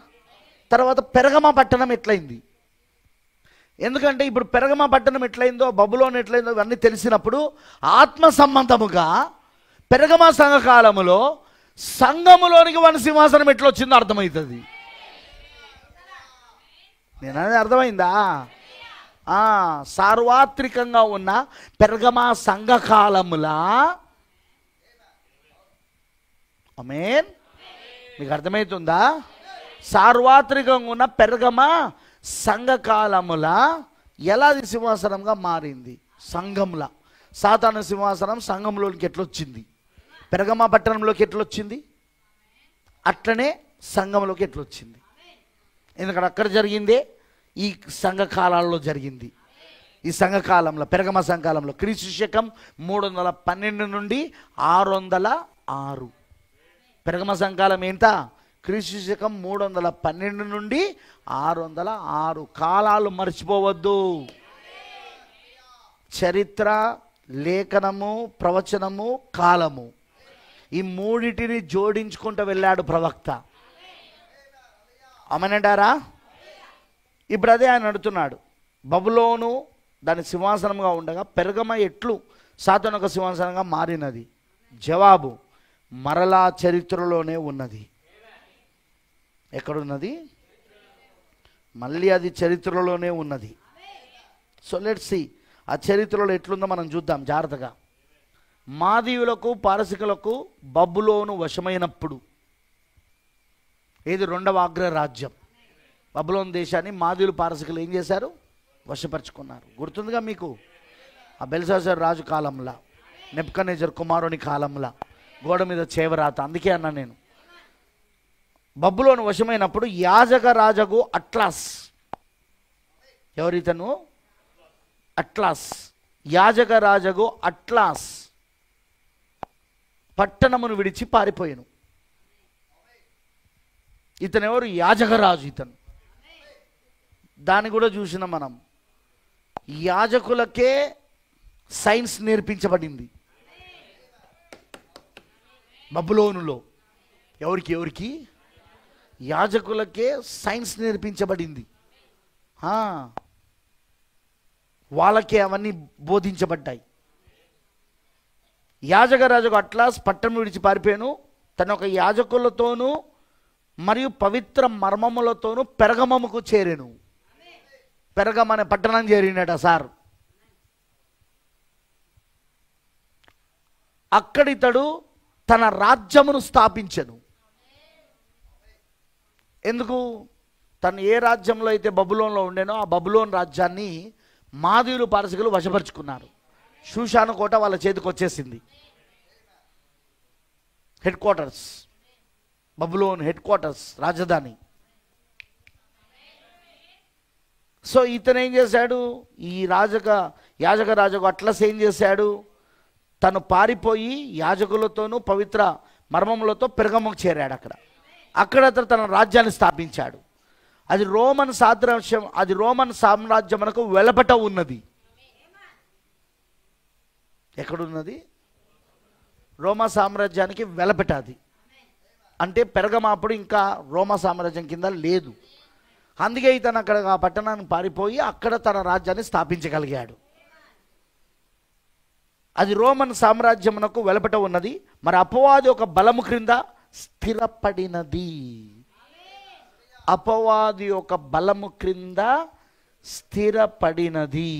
తర్వాత పెర్గమ పట్టణం ఎట్లయింది? ఎందుకంటే ఇప్పుడు పెర్గమ పట్టణం ఎట్లయిందో, బబులోను ఎట్లయిందో ఇవన్నీ తెలిసినప్పుడు ఆత్మ సంబంధముగా పెర్గమ సంఘకాలములో సంఘములోనికి వన సింహాసనం ఎట్లా వచ్చిందో అర్థమవుతుంది. నేనది అర్థమైందా? సార్వత్రికంగా ఉన్న పెర్గమ సంఘకాలములా, ఆమేన్, మీకు అర్థమవుతుందా? సార్వత్రికంగా ఉన్న పెర్గమ సంఘకాలముల ఎలా అది సింహాసనంగా మారింది? సంఘంలా. సాతాను సింహాసనం సంఘంలోకి ఎట్లొచ్చింది? పెర్గమ పట్టణంలోకి ఎట్లొచ్చింది? అట్లనే సంఘంలోకి ఎట్లొచ్చింది? ఎందుకంటే అక్కడ జరిగిందే ఈ సంఘకాలాల్లో జరిగింది. ఈ సంఘకాలంలో, పెర్గమ సంఘకాలంలో క్రీస్తు శకం 312 నుండి 606. పెర్గమ సంఘకాలం ఏంట? క్రీస్తు శకం 312 నుండి 606. కాలాలు మర్చిపోవద్దు. చరిత్ర, లేఖనము, ప్రవచనము, కాలము, ఈ మూడిటిని జోడించుకుంటూ వెళ్ళాడు ప్రవక్త. అమనంటారా? ఇప్పుడు అదే ఆయన అడుగుతున్నాడు. బబులోను దాని సింహాసనంగా ఉండగా పెర్గమ ఎట్లు సాతాను ఒక సింహాసనంగా మారినది? జవాబు మరలా చరిత్రలోనే ఉన్నది. ఎక్కడున్నది? మళ్ళీ అది చరిత్రలోనే ఉన్నది. సో లెట్స్ సీ ఆ చరిత్రలో ఎట్లుందో మనం చూద్దాం జాగ్రత్తగా. మాదీయులకు పారసికులకు బబులోను వశమైనప్పుడు, ఏది రెండవ అగ్రరాజ్యం, బబులోను దేశాన్ని మాదీయులు పారసికులు ఏం చేశారు? వశపరుచుకున్నారు. గుర్తుందిగా మీకు? ఆ బెల్షాజర్ రాజు కాలంలో, నెబుకద్నెజర్ కుమారుని కాలంలో గోడ మీద చేవరాత. అందుకే అన్నా నేను, బబులోను వశమైనప్పుడు యాజక రాజగు అట్లాస్, ఎవరితను? అట్లాస్, యాజక రాజగు అట్లాస్ పట్టణమును విడిచి పారిపోయాను. ఇతను ఎవరు? యాజకరాజు. ఇతను దాన్ని కూడా చూసిన మనం. యాజకులకే సైన్స్ నేర్పించబడింది బబులోనులో. ఎవరికి? యాజకులకే సైన్స్ నేర్పించబడింది. వాళ్ళకే అవన్నీ బోధించబడ్డాయి. యాజకరాజుకు అట్లాస్ పట్టణం విడిచి పారిపోయాను. తన ఒక యాజకులతోనూ మరియు పవిత్ర మర్మములతోనూ పెర్గమముకు చేరెను. పెర్గమ అనే పట్టణం చేరినట సార్. అక్కడితడు తన రాజ్యమును స్థాపించెను. ఎందుకు? తను ఏ రాజ్యంలో అయితే బబులోన్లో ఉండేనో ఆ బబులోన్ రాజ్యాన్ని మాదీయులు పారసికులు వశపరుచుకున్నారు. షూషాను కోట వాళ్ళ చేతికి వచ్చేసింది. Head quarters, Babylon head quarters, రాజధాని. సో ఇతను ఏం చేశాడు? ఈ యాజక రాజుకు అట్లాస్ ఏం చేశాడు? తను పారిపోయి యాజకులతోనూ పవిత్ర మర్మములతో పెర్గమకు చేరాడు. అక్కడ అతను తన రాజ్యాన్ని స్థాపించాడు. అది రోమన్ సామ్రాజ్యం, అది రోమన్ సామ్రాజ్యమునకు వెలపట ఉన్నది. ఎక్కడున్నది? రోమా సామ్రాజ్యానికి వెలపట. అది అంటే పెర్గమ అప్పుడు ఇంకా రోమా సామ్రాజ్యం కింద లేదు. అందుకే ఇతను అక్కడ ఆ పట్టణానికి పారిపోయి అక్కడ తన రాజ్యాన్ని స్థాపించగలిగాడు. అది రోమన్ సామ్రాజ్యమునకు వెలపట ఉన్నది. మరి అపవాది ఒక బలము క్రింద స్థిరపడినది. అపవాది ఒక బలము క్రింద స్థిరపడినది.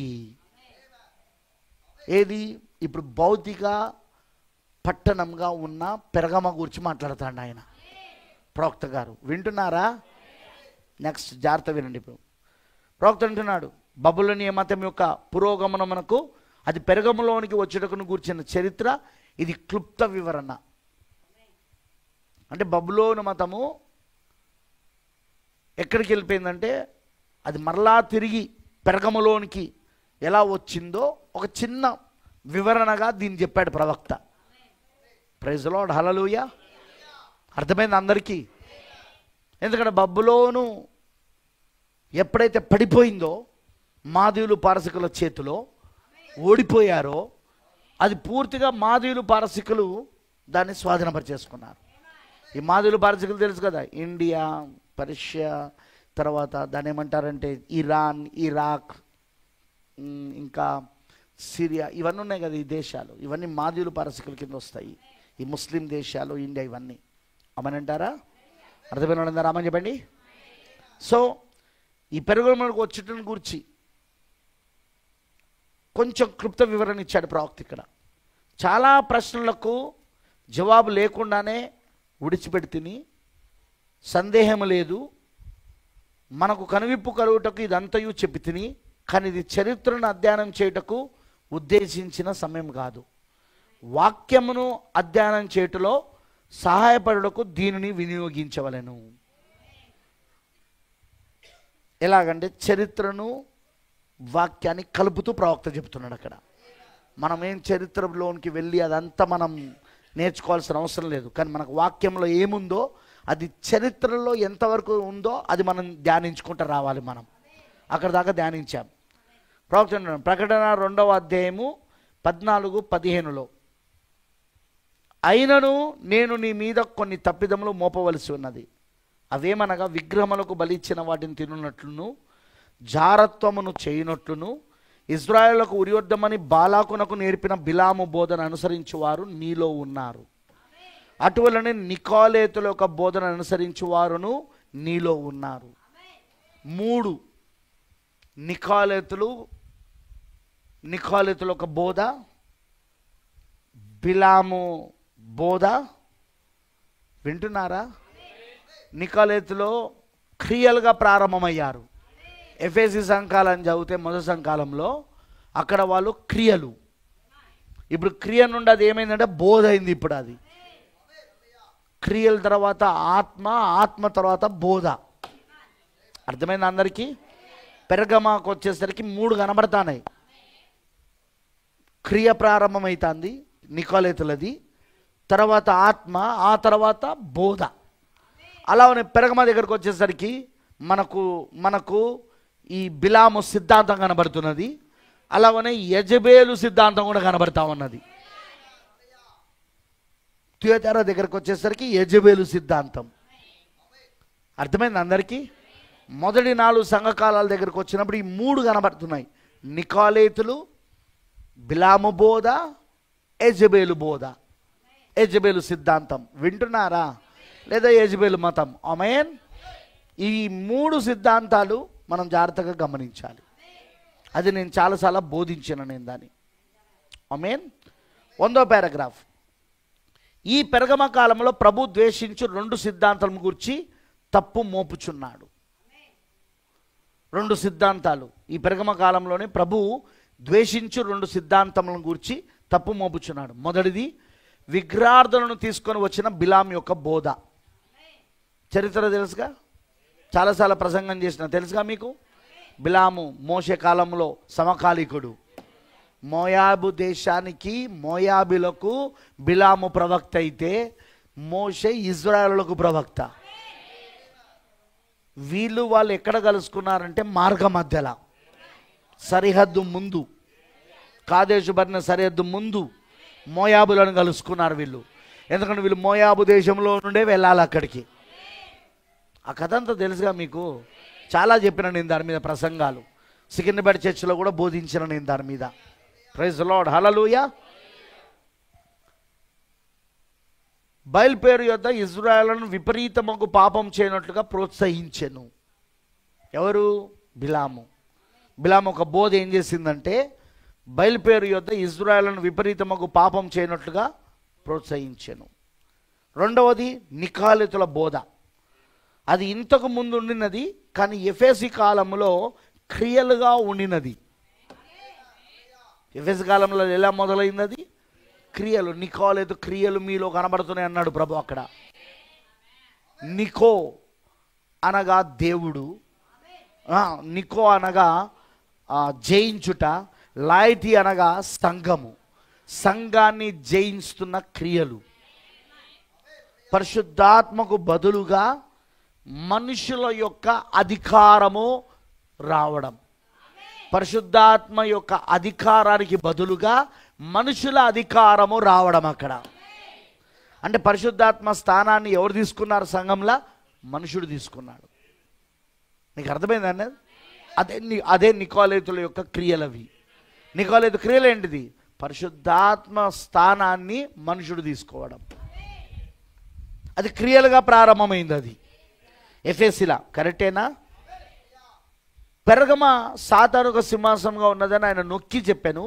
ఏది? ఇప్పుడు భౌతిక పట్టణంగా ఉన్న పెర్గమ గురించి మాట్లాడతాడు ఆయన, ప్రవక్త గారు. వింటున్నారా? నెక్స్ట్ జాగ్రత్త వినండి. ఇప్పుడు ప్రవక్త అంటున్నాడు, బబులోనియ మతం యొక్క పురోగమనమునకు అది పెర్గములోనికి వచ్చేటకును కూర్చిన చరిత్ర ఇది క్లుప్త వివరణ. అంటే బబులోను మతము ఎక్కడికి వెళ్ళిపోయిందంటే అది మరలా తిరిగి పెర్గములోనికి ఎలా వచ్చిందో ఒక చిన్న వివరణగా దీన్ని చెప్పాడు ప్రవక్త. ప్రైజ్ ది లార్డ్, హల్లెలూయా. అర్థమైంది అందరికీ? ఎందుకంటే బబులోను ఎప్పుడైతే పడిపోయిందో, మాదీయులు పారసికుల చేతిలో ఓడిపోయారో, అది పూర్తిగా మాదీయులు పారసికులు దాన్ని స్వాధీనపరిచేసుకున్నారు. ఈ మాదీయులు పారసికులు తెలుసు కదా, ఇండియా, పర్షియా, తర్వాత దాన్ని ఏమంటారంటే ఇరాన్, ఇరాక్, ఇంకా సిరియా, ఇవన్నీ ఉన్నాయి కదా ఈ దేశాలు. ఇవన్నీ మాదీయులు పారసికుల కింద వస్తాయి. ఈ ముస్లిం దేశాలు, ఇండియా, ఇవన్నీ అమ్మనంటారా? అర్థమైన వాళ్ళందరూ రామని చెప్పండి. సో ఈ పెరుగుమలకు వచ్చేటని గురించి కొంచెం క్లుప్త వివరణ ఇచ్చాడు ప్రవక్త. ఇక్కడ చాలా ప్రశ్నలకు జవాబు లేకుండానే విడిచిపెడితిని, సందేహం లేదు, మనకు కనువిప్పు కలుగుటకు ఇదంతయు చెప్పి తిని, కానీ ఇది చరిత్రను అధ్యయనం చేయుటకు ఉద్దేశించిన సమయం కాదు. వాక్యమును అధ్యయనం చేయుటలో సహాయపడుటకు దీనిని వినియోగించవలెను. ఎలాగంటే చరిత్రను వాక్యాన్ని కలుపుతూ ప్రవక్త చెప్తున్నాడు. అక్కడ మనం ఏం చరిత్రలోనికి వెళ్ళి అదంతా మనం నేర్చుకోవాల్సిన అవసరం లేదు. కానీ మనకు వాక్యంలో ఏముందో, అది చరిత్రలో ఎంతవరకు ఉందో అది మనం ధ్యానించుకుంటూ రావాలి. మనం అక్కడ దాకా ధ్యానించాం. ప్రవక్త ప్రకటన 2వ అధ్యాయము 14-15లో, అయినను నేను నీ మీద కొన్ని తప్పిదములు మోపవలసి ఉన్నది. అవేమనగా విగ్రహములకు బలిచ్చిన వాటిని తినున్నట్లును, జారత్వమును చేయునట్లును, ఇజ్రాయేలులకు ఉరియోద్దమని బాలాకునకు నేర్పిన బిలాము బోధన అనుసరించువారు నీలో ఉన్నారు. అటువలనే నికోలేతుల యొక్క బోధన అనుసరించువారును నీలో ఉన్నారు. 3 నికోలేతుల ఒక బోధ, బిలాము బోధ. వింటున్నారా? నికోలేతులో క్రియలుగా ప్రారంభమయ్యారు. ఎఫెసీ సంఘాలను చదివితే మొదటి సంఘాలంలో అక్కడ వాళ్ళు క్రియలు. ఇప్పుడు క్రియ నుండి అది ఏమైందంటే బోధ అయింది. ఇప్పుడు అది క్రియల తర్వాత ఆత్మ, ఆత్మ తర్వాత బోధ. అర్థమైంది అందరికీ? పెరగమాకు వచ్చేసరికి 3 కనబడతాయి. క్రియ ప్రారంభమవుతుంది నికోలేతులది, తర్వాత ఆత్మ, ఆ తర్వాత బోధ. అలానే పెరగమ దగ్గరకు వచ్చేసరికి మనకు ఈ బిలాము సిద్ధాంతం కనబడుతున్నది. అలాగనే యజబేలు సిద్ధాంతం కూడా కనబడతా ఉన్నది. థియోతెరా దగ్గరకు వచ్చేసరికి యజబేలు సిద్ధాంతం. అర్థమైంది అందరికీ? మొదటి 4 సంఘకాలాల దగ్గరకు వచ్చినప్పుడు ఈ 3 కనబడుతున్నాయి. నికోలేతులు, బిలాము బోధ, యజబేలు బోధ, యజబేలు సిద్ధాంతం. వింటున్నారా? లేదా యజబేలు మతం. ఆమేన్. ఈ 3 సిద్ధాంతాలు మనం జాగ్రత్తగా గమనించాలి. అది నేను చాలాసార్లు బోధించాను నేను దాన్ని. ఆమేన్. 1వ పారాగ్రాఫ్. ఈ పెరగమ కాలంలో ప్రభు ద్వేషించు 2 సిద్ధాంతాల గురించి తప్పు మోపుచున్నాడు. 2 సిద్ధాంతాలు ఈ పెరగమ కాలంలోనే ప్రభు ద్వేషించు 2 సిద్ధాంతములను గురించి తప్పు మోపుచున్నాడు. మొదటిది విగ్రహార్థులను తీసుకొని వచ్చిన బిలాం యొక్క బోధ. చరిత్ర తెలుసుగా, చాలాసార్లు ప్రసంగం చేసిన తెలుసుగా మీకు. బిలాము మోషే కాలంలో సమకాలీకుడు. మోయాబు దేశానికి, మోయాబులకు బిలాము ప్రవక్త అయితే మోషే ఇజ్రాయేలులకు ప్రవక్త. వాళ్ళు ఎక్కడ కలుసుకున్నారంటే మార్గ మధ్యలో, సరిహద్దు ముందు, కాదేశు బర్న సరిహద్దు ముందు మోయాబులను కలుసుకున్నారు వీళ్ళు. ఎందుకంటే వీళ్ళు మోయాబు దేశంలో నుండే వెళ్ళాలి అక్కడికి. ఆ కథ అంతా తెలుసుగా మీకు. చాలా చెప్పిన నేను దాని మీద ప్రసంగాలు. సికింద్రాబాద్ చర్చిలో కూడా బోధించిన నేను దాని మీద. ప్రైజ్ ది లార్డ్, హల్లెలూయా. బయలుపేరు యొద్ద ఇజ్రాయేలును విపరీతముగా పాపం చేయనట్లుగా ప్రోత్సహించెను. ఎవరు? బిలాము. బిలాము ఒక బోధ ఏం చేసిందంటే బయలుపేరు యొద్ద ఇజ్రాయేలును విపరీతముగా పాపం చేయనట్లుగా ప్రోత్సహించెను. 2వది నికోలేతుల బోధ. అది ఇంతకు ముందు ఉండినది, కానీ ఎఫెసీ కాలంలో క్రియలుగా ఉండినది. ఎఫెసీ కాలంలో ఎలా మొదలైనది? క్రియలు. నికోలేతు క్రియలు మీలో కనబడుతున్నాయి అన్నాడు ప్రభు అక్కడ. నికో అనగా దేవుడు, నికో అనగా జయించుట, లాయిటీ అనగా సంఘము, సంఘాన్ని జయిస్తున్న క్రియలు. పరిశుద్ధాత్మకు బదులుగా మనుషుల యొక్క అధికారము రావడం. పరిశుద్ధాత్మ యొక్క అధికారానికి బదులుగా మనుషుల అధికారము రావడం. అక్కడ అంటే పరిశుద్ధాత్మ స్థానాన్ని ఎవరు తీసుకున్నారు? సంఘంలో మనుషుడు తీసుకున్నాడు. నీకు అర్థమైందండి? అదే నికోలేతుల యొక్క క్రియలు. అవి నికోలేతు క్రియలు ఏంటిది? పరిశుద్ధాత్మ స్థానాన్ని మనుషుడు తీసుకోవడం. అది క్రియలుగా ప్రారంభమైంది. అది ఎఫెసీలా. కరెక్టేనా? పెరగమ సాతానుక సింహాసనంగా ఉన్నదని ఆయన నొక్కి చెప్పాను.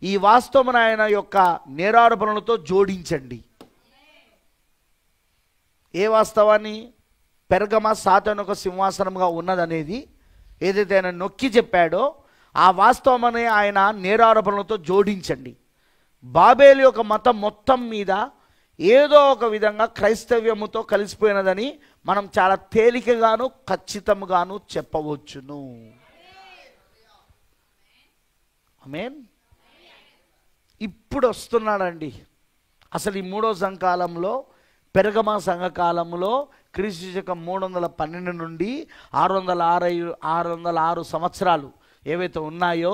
ఈ వాస్తవం ఆయన యొక్క నేరారోపణలతో జోడించండి. ఏ వాస్తవాన్ని? పెరగమ సాతానుక సింహాసనంగా ఉన్నదనేది ఏదైతే ఆయన నొక్కి చెప్పాడో ఆ వాస్తవమని ఆయన నేరారోపణలతో జోడించండి. బాబేలు యొక్క మతం మొత్తం మీద ఏదో ఒక విధంగా క్రైస్తవ్యముతో కలిసిపోయినదని మనం చాలా తేలికగాను ఖచ్చితంగాను చెప్పవచ్చును. ఆమేన్. ఇప్పుడు వస్తున్నాడండి అసలు ఈ మూడో సంఘకాలంలో, పెరగమ సంఘకాలంలో క్రీస్తు శకం 312 నుండి 606 సంవత్సరాలు ఏవైతే ఉన్నాయో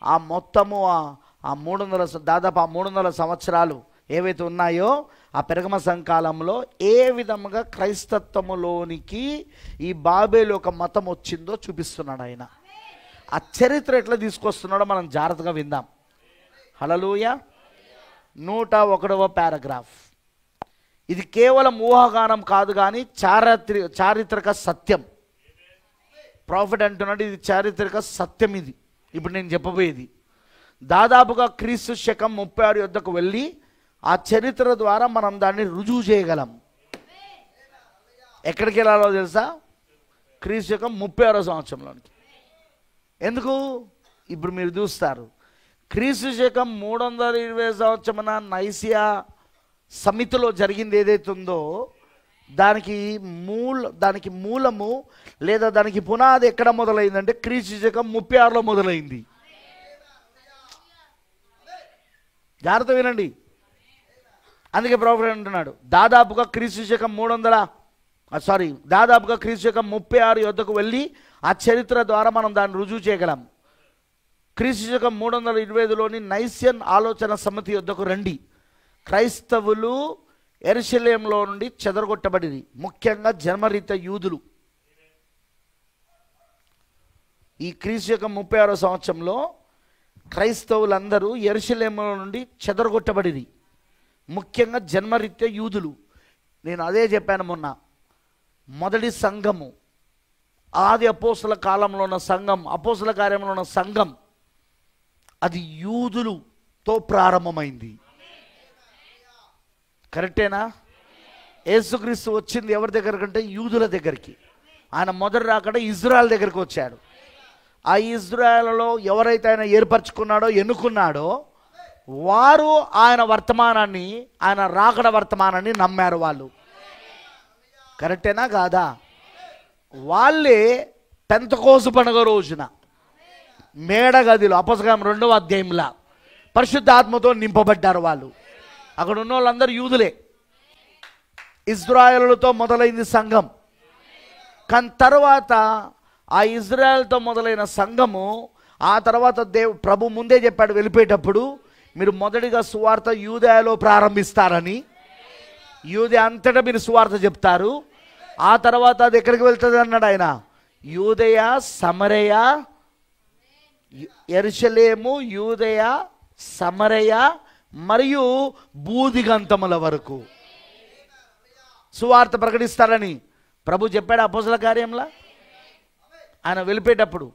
ఆ మొత్తము ఆ 300 దాదాపు ఆ 300 సంవత్సరాలు ఏవైతే ఉన్నాయో ఆ పెరగమ సంఘకాలంలో ఏ విధంగా క్రైస్తత్వములోనికి ఈ బాబేలు ఒక మతం వచ్చిందో చూపిస్తున్నాడు ఆయన. ఆ చరిత్ర ఎట్లా తీసుకొస్తున్నాడో మనం జాగ్రత్తగా విందాం. హల్లెలూయా. 101వ పారాగ్రాఫ్. ఇది కేవలం ఊహాగానం కాదు కానీ చారిత్రక సత్యం. ప్రాఫిట్ అంటున్నాడు ఇది చారిత్రక సత్యం. ఇది ఇప్పుడు నేను చెప్పబోయేది దాదాపుగా క్రీస్తు శకం 36 యొద్దకు వెళ్ళి ఆ చరిత్ర ద్వారా మనం దాన్ని రుజువు చేయగలం. ఎక్కడికి వెళ్ళాలో తెలుసా? క్రీస్తు శకం 36వ సంవత్సరంలోనికి. ఎందుకు? ఇప్పుడు మీరు చూస్తారు. క్రీస్తు శకం 320 సంవత్సరమున నైసియా సమితిలో జరిగింది ఏదైతే ఉందో దానికి మూలము లేదా దానికి పునాది ఎక్కడ మొదలైందంటే క్రీస్తు శకం 36లో మొదలైంది. జాగ్రత్త వినండి. అందుకే ప్రొఫెసర్ అంటున్నాడు దాదాపుగా క్రీస్తు శకం 36 యొద్దకు వెళ్ళి ఆ చరిత్ర ద్వారా మనం దాన్ని రుజువు చేయగలం. క్రీస్తు శకం 325లోని నైసియన్ ఆలోచన సమితి యొద్దకు రండి. క్రైస్తవులు యెరూషలేములో నుండి చెదరగొట్టబడింది, ముఖ్యంగా జన్మరీత్యా యూదులు. ఈ క్రీస్తు శకం 36వ సంవత్సరంలో క్రైస్తవులందరూ యెరూషలేములో నుండి చెదరగొట్టబడింది, ముఖ్యంగా జన్మరీత్యా యూదులు. నేను అదే చెప్పాను మొన్న. మొదటి సంఘము ఆది అపోస్తల కాలంలో ఉన్న సంఘం, అపోస్తల కార్యంలో ఉన్న సంఘం అది యూదులతో ప్రారంభమైంది. కరెక్టేనా? యేసుక్రీస్తు వచ్చింది ఎవరి దగ్గర కంటే యూదుల దగ్గరికి. ఆయన మొదటి రాకడ ఇజ్రాయెల్ దగ్గరికి వచ్చాడు. ఆ ఇజ్రాయెల్లో ఎవరైతే ఆయన ఏర్పరచుకున్నాడో ఎన్నుకున్నాడో వారు ఆయన వర్తమానాన్ని, ఆయన రాకడ వర్తమానాన్ని నమ్మారు. వాళ్ళు కరెక్టేనా కాదా? వాళ్ళే పెంతెకోస్తు పండుగ రోజున మేడగదిలో అపొస్తలుల 2వ అధ్యాయంలో పరిశుద్ధాత్మతో నింపబడ్డారు. వాళ్ళు అక్కడ ఉన్న వాళ్ళందరూ యూదులే. ఇజ్రాయేలుతో మొదలైంది సంఘం. కానీ తర్వాత ఆ ఇజ్రాయెల్తో మొదలైన సంఘము ఆ తర్వాత ప్రభు ముందే చెప్పాడు వెళ్ళిపోయేటప్పుడు, మీరు మొదటిగా సువార్త యూదయలో ప్రారంభిస్తారని. యూదయ అంతటా మీరు సువార్త చెప్తారు. ఆ తర్వాత అది ఎక్కడికి వెళ్తుంది అన్నాడు ఆయన. యూదయ, సమరయ, యెరూషలేము, యూదయ, సమరయ మరియు బూదిగంతముల వరకు సువార్త ప్రకటిస్తారని ప్రభు చెప్పాడు అపోస్తల కార్యంలో. ఆయన వెళ్ళిపోయేటప్పుడు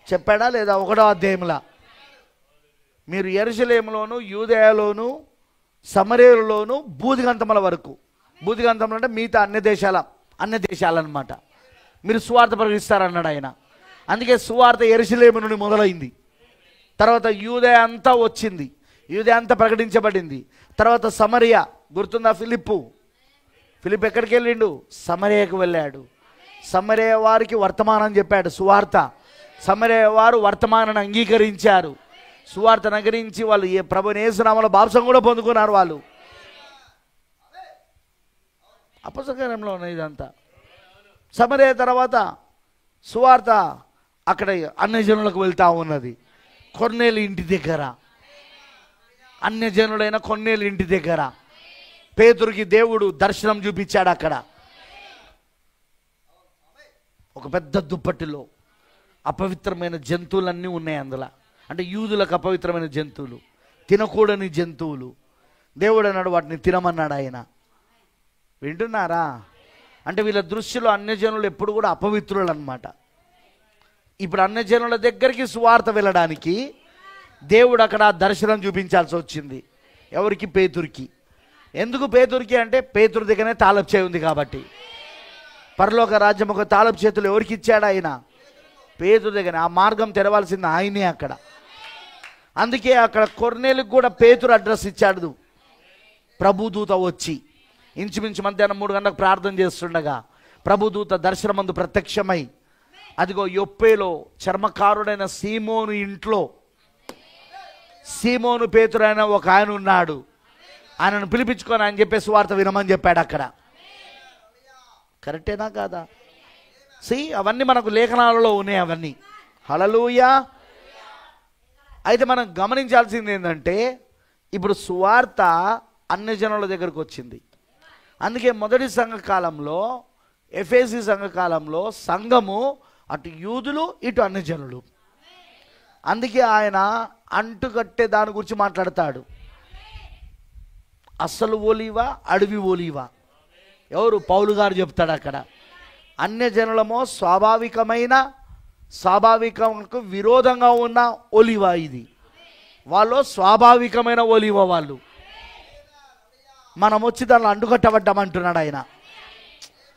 చెప్పాడా లేదా? 1వ అధ్యాయంలో మీరు యెరూషలేములోను, యూదయలోను, సమరయలోను బూదిగంతముల వరకు. బూదిగంతములు అంటే మిగతా అన్య దేశాలన్నమాట. మీరు సువార్త ప్రకటిస్తారన్నాడు ఆయన. అందుకే సువార్త యెరూషలేము నుండి మొదలైంది. తర్వాత యూదయ అంతా వచ్చింది, యూదయ అంతా ప్రకటించబడింది. తర్వాత సమరియా, గుర్తుందా? ఫిలిప్ ఎక్కడికి వెళ్ళిండు? సమరియకు వెళ్ళాడు. సమరయ వారికి వర్తమానం చెప్పాడు, సువార్త. సమరయ వారు వర్తమానాన్ని అంగీకరించారు. సువార్త నగరించి వాళ్ళు ప్రభువుని యేసునామములో బాప్తిసం కూడా పొందుకున్నారు. వాళ్ళు అపొస్తల కార్యంలో ఉన్నది ఇదంతా. సమరయ తర్వాత సువార్త అక్కడ అన్యజనులకు వెళ్తూ ఉన్నది. కొర్నేలు ఇంటి దగ్గర, అన్యజనుడైన కొర్నేలు ఇంటి దగ్గర పేతురుకి దేవుడు దర్శనం చూపించాడు. అక్కడ ఒక పెద్ద దుప్పటిలో అపవిత్రమైన జంతువులన్నీ ఉన్నాయి అందులో. అంటే యూదులకు అపవిత్రమైన జంతువులు, తినకూడని జంతువులు. దేవుడు అన్నాడు వాటిని తినమన్నాడు ఆయన. వింటున్నారా? అంటే వీళ్ళ దృష్టిలో అన్యజనులు ఎప్పుడు కూడా అపవిత్రులు అన్నమాట. ఇప్పుడు అన్యజనుల దగ్గరికి సువార్త వెళ్ళడానికి దేవుడు అక్కడ దర్శనం చూపించాల్సి వచ్చింది. ఎవరికి? పేతురుకి. ఎందుకు పేతురుకి అంటే పేతురు దగ్గరనే తాళపు చేయి ఉంది కాబట్టి. పరలోక రాజ్యం ఒక తాళపు చేతులు ఎవరికి ఇచ్చాడు? ఆయన పేతురు దగ్గర. ఆ మార్గం తెరవాల్సింది ఆయనే అక్కడ. అందుకే అక్కడ కొర్నేలుకు కూడా పేతురు అడ్రస్ ఇచ్చాడు. ప్రభుదూత వచ్చి ఇంచుమించు మధ్యాహ్నం 3 గంటలకు ప్రార్థన చేస్తుండగా ప్రభుదూత దర్శనమందు ప్రత్యక్షమై, అదిగో యొప్పేలో చర్మకారుడైన సీమోను ఇంట్లో సీమోను పేతురు అయిన ఒక ఆయన ఉన్నాడు, ఆయనను పిలిపించుకొని ఆయన చెప్పే సువార్త వినమని చెప్పాడు అక్కడ. కరెక్టేనా కాదా? అవన్నీ మనకు లేఖనాలలో ఉన్నాయి అవన్నీ. హల్లెలూయా. అయితే మనం గమనించాల్సింది ఏంటంటే ఇప్పుడు సువార్త అన్యజనుల దగ్గరకు వచ్చింది. అందుకే మొదటి సంఘకాలంలో, ఎఫెసీ సంఘకాలంలో సంఘము అటు యూదులు ఇటు అన్యజనులు. అందుకే ఆయన అంటుకట్టే దాని గురించి మాట్లాడతాడు. అసలు ఓలీవా, అడవి ఓలీవా? ఎవరు? పౌలు గారు చెప్తాడు అక్కడ. అన్యజనులమో స్వాభావికకు విరోధంగా ఉన్న ఒలివ ఇది. వాళ్ళు స్వాభావికమైన ఒలివ వాళ్ళు. మనం వచ్చి దానిలో అంటుకట్టబడ్డామంటున్నాడు ఆయన.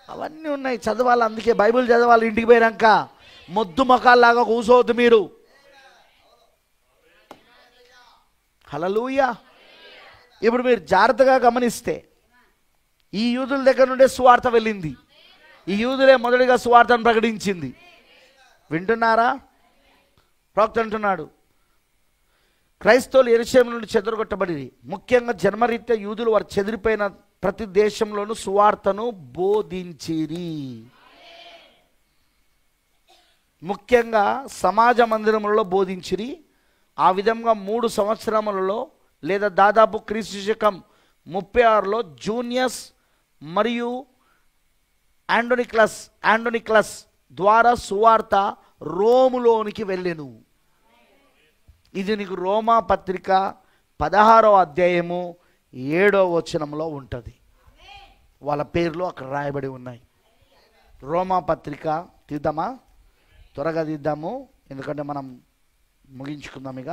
అవన్నీ ఉన్నాయి, చదవాలి. అందుకే బైబిల్ చదవాలి. ఇంటికి పోయినాక మొద్దు మొఖాల్లాగా కూసోవద్దు మీరు. హల్లెలూయా. ఇప్పుడు మీరు జాగ్రత్తగా గమనిస్తే ఈ యూదుల దగ్గర నుండే సువార్త వెళ్ళింది. ఈ యూదులే మొదటిగా సువార్తను ప్రకటించింది. వింటున్నారా? ప్రవక్త అంటున్నాడు, క్రైస్తవులు యెరూషలేము నుండి చెదరగొట్టబడి, ముఖ్యంగా జన్మరీత్యా యూదులు వారు చెదిరిపోయిన ప్రతి దేశంలోనూ సువార్తను బోధించిరి. ముఖ్యంగా సమాజ మందిరములలో బోధించిరి. ఆ విధంగా 3 సంవత్సరములలో లేదా దాదాపు క్రీస్తు శకం 36లో జూనియస్ మరియు ఆండోనిక్లస్ ద్వారా సువార్త రోములోనికి వెళ్ళెను. ఇది నీకు రోమా పత్రిక 16వ అధ్యాయము 7వ వచనంలో ఉంటుంది. వాళ్ళ పేర్లు అక్కడ రాయబడి ఉన్నాయి. రోమా పత్రిక తీద్దామా? త్వరగా తీద్దాము, ఎందుకంటే మనం ముగించుకుందాం. ఇక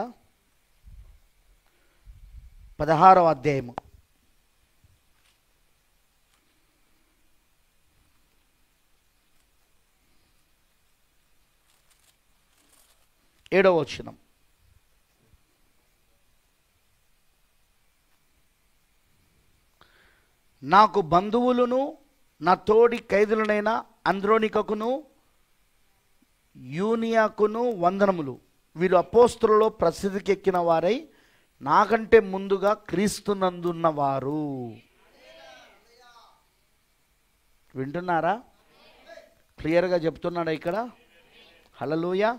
16వ అధ్యాయము 7వ వచనం. నాకు బంధువులను నా తోడి ఖైదులనైన అంద్రోనికకును యూనియాకును వందనములు. వీరు అపోస్తులలో ప్రసిద్ధికెక్కిన వారై నాకంటే ముందుగా క్రీస్తునందున్నవారు. వింటున్నారా? క్లియర్గా చెప్తున్నాడు ఇక్కడ. హల్లెలూయా.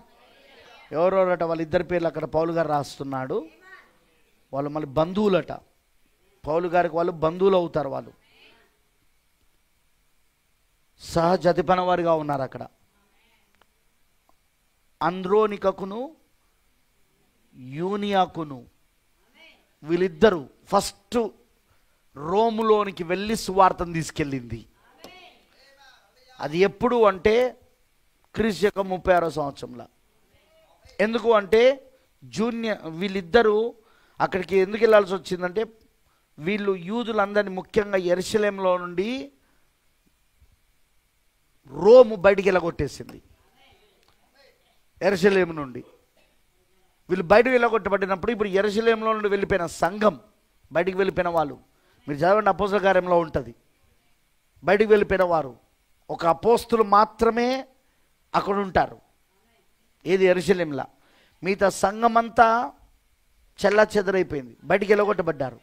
ఎవరెవరట? వాళ్ళిద్దరి పేర్లు అక్కడ పౌలు గారు రాస్తున్నాడు. వాళ్ళు మళ్ళీ బంధువులట. పౌలు గారికి వాళ్ళు బంధువులు అవుతారు. వాళ్ళు సహజతిపన వారిగా ఉన్నారు అక్కడ. అంద్రోనికకును యూనియాకును వీళ్ళిద్దరూ ఫస్ట్ రోములోనికి వెళ్ళి సువార్తను తీసుకెళ్ళింది. అది ఎప్పుడు అంటే క్రీస్తు శకం 36వ సంవత్సరంలో. ఎందుకు అంటే వీళ్ళిద్దరూ అక్కడికి ఎందుకు వెళ్ళాల్సి వచ్చిందంటే వీళ్ళు యూదులందరినీ ముఖ్యంగా యెరూషలేములో నుండి రోము బయటికి వెళ్ళగొట్టేసింది. యెరూషలేము నుండి వీళ్ళు బయటకు వెళ్ళగొట్టబడినప్పుడు ఇప్పుడు యెరూషలేములో నుండి వెళ్ళిపోయిన సంఘం, బయటికి వెళ్ళిపోయిన వాళ్ళు, మీరు చదవండి అపోస్తల కార్యంలో ఉంటుంది. బయటికి వెళ్ళిపోయిన వారు ఒక అపోస్తులు మాత్రమే అక్కడ ఉంటారు. ఏది? యెరూషలేములో. మిగతా సంఘం అంతా చెల్లా చెదరైపోయింది, బయటికి వెళ్ళగొట్టబడ్డారు.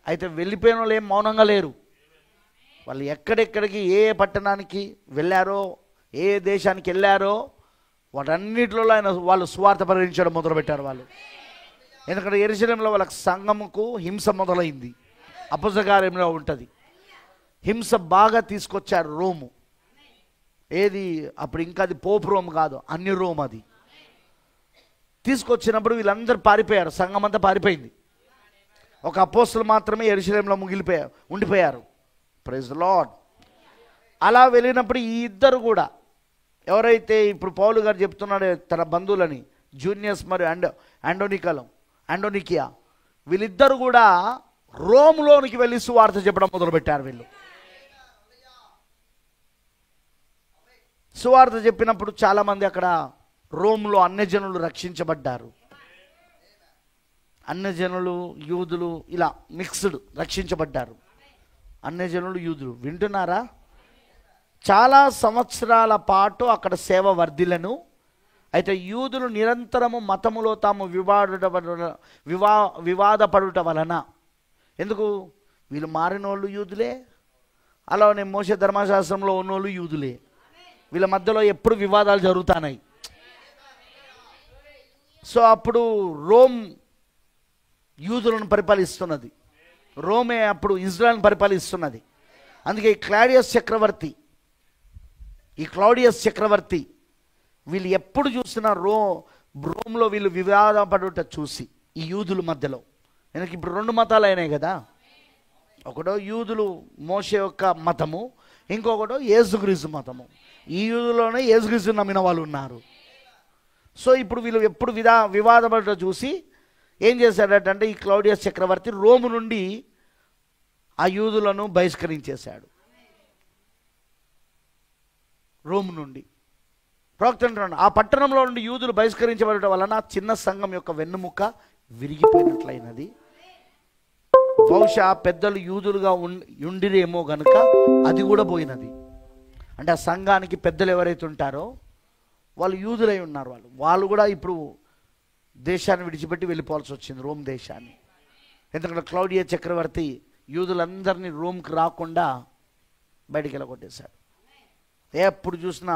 అయితే వెళ్ళిపోయిన వాళ్ళు ఏం మౌనంగా లేరు. వాళ్ళు ఎక్కడెక్కడికి ఏ పట్టణానికి వెళ్ళారో, ఏ దేశానికి వెళ్ళారో వాటన్నిటిలో వాళ్ళు సువార్త ప్రకటించడం మొదలుపెట్టారు వాళ్ళు. ఎందుకంటే యెరూషలేములో వాళ్ళకి సంఘముకు హింస మొదలైంది. అపొస్తలుల కార్యంలో ఉంటుంది. హింస బాగా తీసుకొచ్చారు రోము. ఏది అప్పుడు ఇంకా అది పోపు రోమ్ కాదు, అన్ని రోమ్. అది తీసుకొచ్చినప్పుడు వీళ్ళందరూ పారిపోయారు, సంఘం అంతా పారిపోయింది. ఒక అపోస్తలు మాత్రమే యెరూషలేములో ఉండిపోయారు. Praise the Lord. అలా వెళ్ళినప్పుడు ఈ ఇద్దరు కూడా, ఎవరైతే ఇప్పుడు పౌలు గారు చెప్తున్నాడో తన బంధువులని, జూనియస్ మరియు ఆండోనికియా, వీళ్ళిద్దరు కూడా రోమ్లోనికి వెళ్ళి సువార్త చెప్పడం మొదలుపెట్టారు. వీళ్ళు సువార్త చెప్పినప్పుడు చాలామంది అక్కడ రోమ్లో అన్యజనులు రక్షించబడ్డారు. అన్యజనులు, యూదులు ఇలా మిక్స్డ్ రక్షించబడ్డారు. అన్యజనులు, యూదులు వింటున్నారా? చాలా సంవత్సరాల పాటు అక్కడ సేవ వర్ధిలను. అయితే యూదులు నిరంతరము మతములో తాము వివాదపడుట వలన, ఎందుకు వీళ్ళు మారినోళ్ళు యూదులే, అలానే మోషే ధర్మశాస్త్రంలో ఉన్నోళ్ళు యూదులే, వీళ్ళ మధ్యలో ఎప్పుడు వివాదాలు జరుగుతున్నాయి. సో అప్పుడు రోమ్ యూదులను పరిపాలిస్తున్నది, రోమే అప్పుడు ఇజ్రాయెల్ని పరిపాలిస్తున్నది. అందుకే ఈ క్లాడియస్ చక్రవర్తి వీళ్ళు ఎప్పుడు చూసినా రోమ్లో వీళ్ళు వివాదపడుట చూసి ఈ యూదుల మధ్యలో, ఎందుకు ఇప్పుడు రెండు మతాలు అయినాయి కదా, ఒకటో యూదులు మోషే యొక్క మతము, ఇంకొకటో యేసుక్రీస్తు మతము. ఈ యూదులోనే యేసుక్రీస్తు నమ్మిన వాళ్ళు ఉన్నారు. సో ఇప్పుడు వీళ్ళు ఎప్పుడు వివాదపడుట చూసి ఏం చేశాడంటే ఈ క్లౌడియస్ చక్రవర్తి రోము నుండి ఆ యూదులను బహిష్కరించేశాడు. రోమ్ నుండి ప్రవక్త అంటున్నాడు, ఆ పట్టణంలో నుండి యూదులు బహిష్కరించబడటం వలన చిన్న సంఘం యొక్క వెన్నుముక విరిగిపోయినట్లయినది. బహుశా పెద్దలు యూదులుగా ఉండిరేమో గనుక అది కూడా పోయినది. అంటే ఆ సంఘానికి పెద్దలు ఎవరైతే ఉంటారో వాళ్ళు యూదులై ఉన్నారు. వాళ్ళు కూడా ఇప్పుడు దేశాన్ని విడిచిపెట్టి వెళ్ళిపోవాల్సి వచ్చింది, రోమ్ దేశాన్ని. ఎందుకంటే క్లౌడియా చక్రవర్తి యూదులందరినీ రోమ్కి రాకుండా బయటికి వెళ్ళగొట్టేశాడు. ఎప్పుడు చూసినా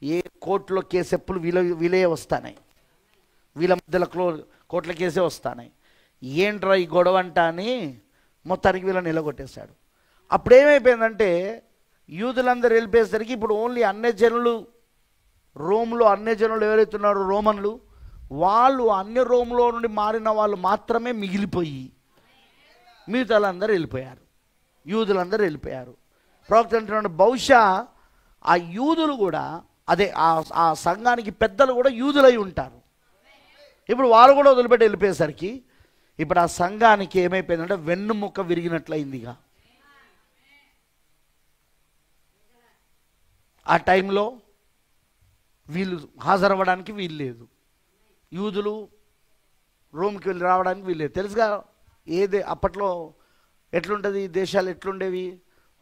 ఏ కోర్టులో కేసు ఎప్పుడు వీలే వస్తాయి, వీళ్ళ మధ్యలో కోర్టుల కేసే వస్తాయి. ఏంట్రా ఈ గొడవ అంట అని మొత్తానికి వీళ్ళని నిలగొట్టేశాడు. అప్పుడు ఏమైపోయిందంటే యూదులందరూ వెళ్ళిపోయేసరికి ఇప్పుడు ఓన్లీ అన్యజనులు, రోమ్లో అన్యజనులు ఎవరైతే ఉన్నారో రోమన్లు, వాళ్ళు అన్య రోమ్లో నుండి మారిన వాళ్ళు మాత్రమే మిగిలిపోయి మిగతాలందరూ వెళ్ళిపోయారు, యూదులందరూ వెళ్ళిపోయారు. ప్రవక్త అంటున్నాడు, బహుశా ఆ యూదులు కూడా అదే ఆ సంఘానికి పెద్దలు కూడా యూదులై ఉంటారు. ఇప్పుడు వాళ్ళు కూడా వదిలిపెట్టి వెళ్ళిపోయేసరికి ఇప్పుడు ఆ సంఘానికి ఏమైపోయిందంటే వెన్నుముక్క విరిగినట్లయిందిగా. ఆ టైంలో వీళ్ళు హాజరవ్వడానికి వీలు లేదు, యూదులు రోమ్కి వెళ్ళి రావడానికి వీలు లేదు. తెలుసుగా అప్పట్లో ఎట్లుంటుంది, దేశాలు ఎట్లుండేవి,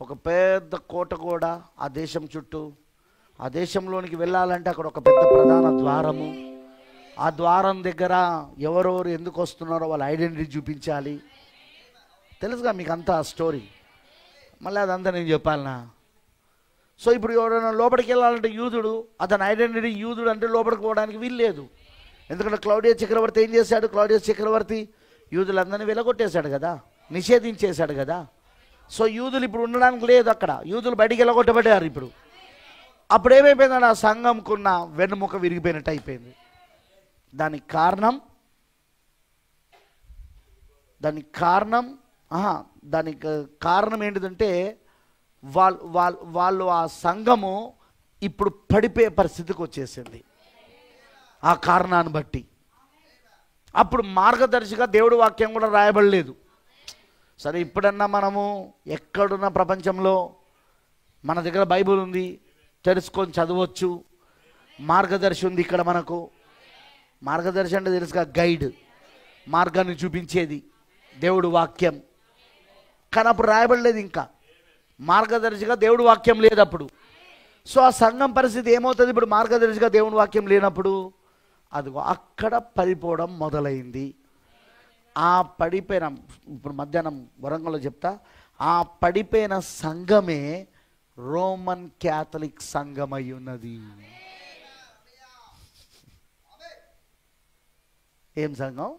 ఒక పెద్ద కోట కూడా ఆ దేశం చుట్టూ. ఆ దేశంలోనికి వెళ్ళాలంటే అక్కడ ఒక పెద్ద ప్రధాన ద్వారము, ఆ ద్వారం దగ్గర ఎవరెవరు ఎందుకు వస్తున్నారో వాళ్ళ ఐడెంటిటీ చూపించాలి. తెలుసుగా మీకు అంతా స్టోరీ, మళ్ళీ అదంతా నేను చెప్పాలనా? సో ఇప్పుడు ఎవరైనా లోపలికి వెళ్ళాలంటే యూదుడు, అతని ఐడెంటిటీ యూదుడు అంటే లోపలికి పోవడానికి వీలు లేదు. ఎందుకంటే క్లౌడియస్ చక్రవర్తి ఏం చేశాడు, క్లౌడియస్ చక్రవర్తి యూదులందరినీ వెలగొట్టేశాడు కదా, నిషేధించేశాడు కదా. సో యూదులు ఇప్పుడు ఉండడానికి లేదు అక్కడ, యూదులు బయటికి వెళ్ళగొట్టబడ్డారు. ఇప్పుడు అప్పుడు ఏమైపోయిందంటే ఆ సంఘంకున్న వెన్నుముక విరిగిపోయినట్టు అయిపోయింది. దానికి కారణం ఏంటిదంటే వాళ్ళు ఆ సంఘము ఇప్పుడు పడిపోయే పరిస్థితికి వచ్చేసింది ఆ కారణాన్ని బట్టి. అప్పుడు మార్గదర్శిగా దేవుడి వాక్యం కూడా రాయబడలేదు. సరే ఇప్పుడన్నా మనము ఎక్కడున్న ప్రపంచంలో మన దగ్గర బైబిల్ ఉంది, తెలుసుకొని చదవచ్చు, మార్గదర్శి ఉంది ఇక్కడ మనకు. మార్గదర్శి అంటే తెలుసుగా, గైడ్, మార్గాన్ని చూపించేది దేవుడు వాక్యం. కానీ అప్పుడు రాయబడలేదు, ఇంకా మార్గదర్శిగా దేవుడు వాక్యం లేదు అప్పుడు. సో ఆ సంఘం పరిస్థితి ఏమవుతుంది ఇప్పుడు మార్గదర్శిగా దేవుని వాక్యం లేనప్పుడు? అదిగో అక్కడ పడిపోవడం మొదలైంది. ఆ పడిపోయిన, ఇప్పుడు మధ్యాహ్నం వరంగల్లో చెప్తా, ఆ పడిపోయిన సంఘమే రోమన్ క్యాథలిక్ సంఘమై ఉన్నది. ఏం సంఘం?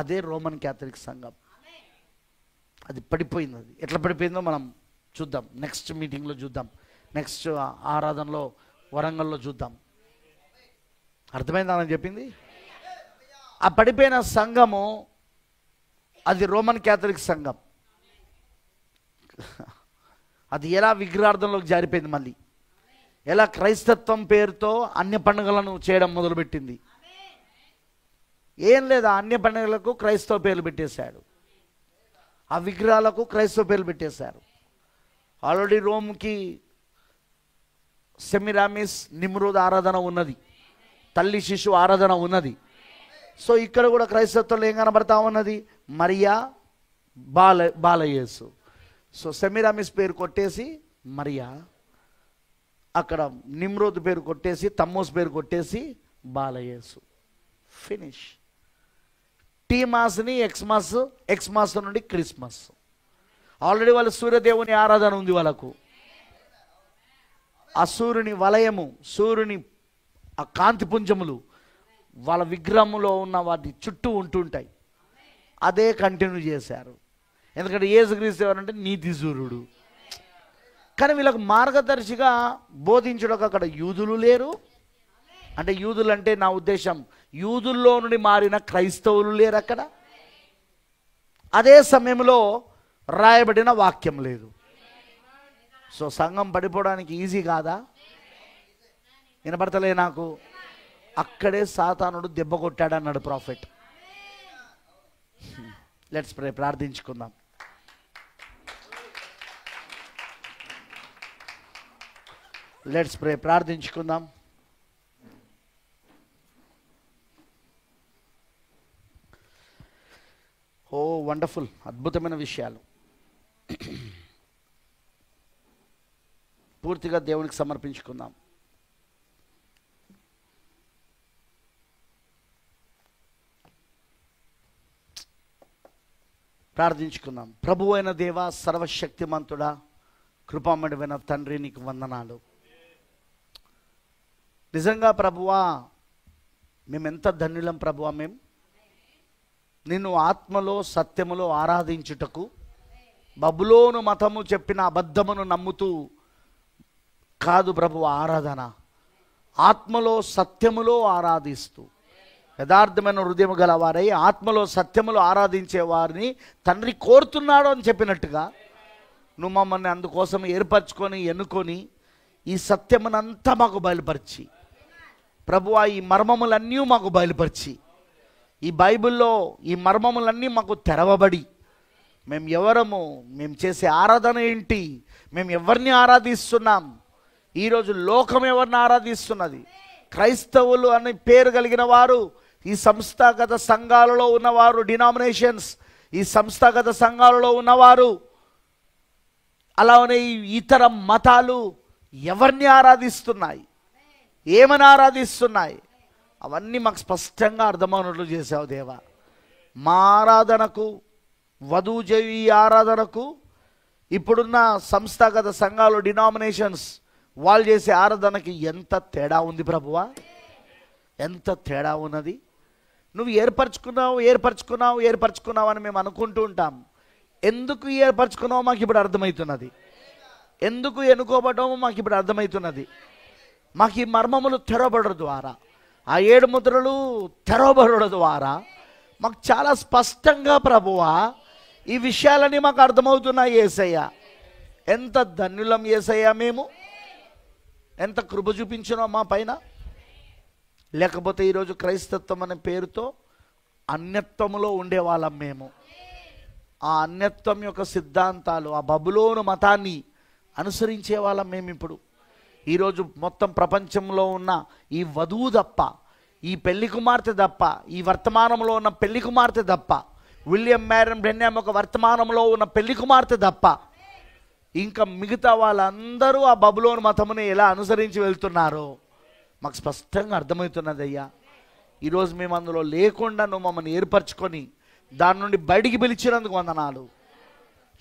అదే రోమన్ క్యాథలిక్ సంఘం. అది పడిపోయింది. అది ఎట్లా పడిపోయిందో మనం చూద్దాం, నెక్స్ట్ మీటింగ్లో చూద్దాం, నెక్స్ట్ ఆరాధనలో వరంగల్లో చూద్దాం. అర్థమైందా అని చెప్పింది? ఆ పడిపోయిన సంఘము అది రోమన్ క్యాథలిక్ సంఘం. అది ఎలా విగ్రహార్థంలోకి జారిపోయింది, మళ్ళీ ఎలా క్రైస్తత్వం పేరుతో అన్య పండుగలను చేయడం మొదలుపెట్టింది. ఏం లేదు, అన్య పండుగలకు క్రైస్తవ పేర్లు పెట్టేశాడు, ఆ విగ్రహాలకు క్రైస్తవ పేర్లు పెట్టేశారు. ఆల్రెడీ రోమ్కి సెమిరామిస్ నిమ్రోద్ ఆరాధన ఉన్నది, తల్లి శిశువు ఆరాధన ఉన్నది. సో ఇక్కడ కూడా క్రైస్తత్వంలో ఏం కనబడతా ఉన్నది? మరియా, బాలయేసు. సో సెమిరామిస్ పేరు కొట్టేసి మరియా, అక్కడ నిమ్రోద్ పేరు కొట్టేసి, తమ్మోస్ పేరు కొట్టేసి బాలయేసు, ఫినిష్. టీమాస్ని ఎక్స్మాస్, ఎక్స్మాస్ నుండి క్రిస్మస్. ఆల్రెడీ వాళ్ళ సూర్యదేవుని ఆరాధన ఉంది వాళ్ళకు. ఆ సూర్యుని వలయము, సూర్యుని ఆ కాంతిపుంజములు వాళ్ళ విగ్రహంలో ఉన్న వాటి చుట్టూ ఉంటుంటాయి. అదే కంటిన్యూ చేశారు. ఎందుకంటే యేసుక్రీస్తు ఎవరంటే నీతి సూర్యుడు. కానీ వీళ్ళకు మార్గదర్శిగా బోధించడానికి అక్కడ యూదులు లేరు. అంటే యూదులు అంటే నా ఉద్దేశం యూదుల్లో నుండి మారిన క్రైస్తవులు లేరు అక్కడ. అదే సమయంలో రాయబడిన వాక్యం లేదు. సో సంఘం పడిపోవడానికి ఈజీ కాదా? వినపడతలే నాకు? అక్కడే సాతానుడు దెబ్బ కొట్టాడు అన్నాడు ప్రాఫెట్. లెట్స్ ప్రే, ప్రార్థించుకుందాం. లెట్స్ ప్రే, ప్రార్థించుకుందాం. ఓ వండర్ఫుల్, అద్భుతమైన విషయాలు పూర్తిగా దేవునికి సమర్పించుకుందాం. ప్రార్థించుకుందాం. ప్రభువు అయిన దేవా, సర్వశక్తిమంతుడా, కృపామయుడైన తండ్రి, నీకు వందనాలు. నిజంగా ప్రభువా, మేమెంత ధన్యులం ప్రభువా. మేము నిన్ను ఆత్మలో సత్యములో ఆరాధించుటకు, బబులోను మతము చెప్పిన అబద్ధమును నమ్ముతూ కాదు ప్రభువా ఆరాధన, ఆత్మలో సత్యములో ఆరాధిస్తూ యథార్థమైన హృదయం గల వారై ఆత్మలో సత్యములో ఆరాధించే వారిని తండ్రి కోరుతున్నాడు అని చెప్పినట్టుగా నువ్వు మమ్మల్ని అందుకోసం ఏర్పరచుకొని ఎన్నుకొని ఈ సత్యమునంతా మాకు బయలుపరిచి ప్రభువా, ఈ మర్మములన్నీ మాకు బయలుపరిచి, ఈ బైబిల్లో ఈ మర్మములన్నీ మాకు తెరవబడి, మేము ఎవరము, మేము చేసే ఆరాధన ఏంటి, మేము ఎవరిని ఆరాధిస్తున్నాం, ఈరోజు లోకం ఎవరిని ఆరాధిస్తున్నది, క్రైస్తవులు అనే పేరు కలిగిన వారు, ఈ సంస్థాగత సంఘాలలో ఉన్నవారు, డినామినేషన్స్, ఈ సంస్థాగత సంఘాలలో ఉన్నవారు, అలానే ఇతర మతాలు ఎవరిని ఆరాధిస్తున్నాయి, ఏమని ఆరాధిస్తున్నాయి, అవన్నీ మాకు స్పష్టంగా అర్థమవునట్లు చేసావు దేవా. మా ఆరాధనకు, వధువు జయి ఆరాధనకు, ఇప్పుడున్న సంస్థాగత సంఘాలు, డినామినేషన్స్ వాళ్ళు చేసే ఆరాధనకి ఎంత తేడా ఉంది ప్రభువా, ఎంత తేడా ఉన్నది. నువ్వు ఏర్పరచుకున్నావు అని మేము అనుకుంటూ ఉంటాం. ఎందుకు ఏర్పరచుకున్నావో మాకు ఇప్పుడు అర్థమవుతున్నది. ఎందుకు ఎన్నుకోబడ్డామో మాకు ఇప్పుడు అర్థమవుతున్నది. మాకు ఈ మర్మములు తెరవబడడం ద్వారా, ఆ 7 ముద్రలు తెరవబడడం ద్వారా మాకు చాలా స్పష్టంగా ప్రభువా ఈ విషయాలన్నీ మాకు అర్థమవుతున్నాయి. యేసయ్య, ఎంత ధన్యులం యేసయ్య, మేము ఎంత కృప చూపించినో మా పైన. లేకపోతే ఈరోజు క్రైస్తత్వం అనే పేరుతో అన్యత్వములో ఉండేవాళ్ళం మేము. ఆ అన్యత్వం యొక్క సిద్ధాంతాలు, ఆ బబులోను మతాన్ని అనుసరించే వాళ్ళం మేము. ఇప్పుడు ఈరోజు మొత్తం ప్రపంచంలో ఉన్న ఈ వధువు తప్ప, ఈ పెళ్లి కుమార్తె తప్ప, ఈ వర్తమానంలో ఉన్న పెళ్లి కుమార్తె తప్ప, విలియం మ్యారన్ బ్రెన్హామ్ ఒక వర్తమానంలో ఉన్న పెళ్లి కుమార్తె తప్ప, ఇంకా మిగతా వాళ్ళందరూ ఆ బబులోను మతముని ఎలా అనుసరించి వెళ్తున్నారో మాకు స్పష్టంగా అర్థమవుతున్నది అయ్యా. ఈరోజు మేము అందులో లేకుండా నువ్వు మమ్మల్ని ఏర్పరచుకొని దాని నుండి బయటికి పిలిచినందుకు వందనాలు.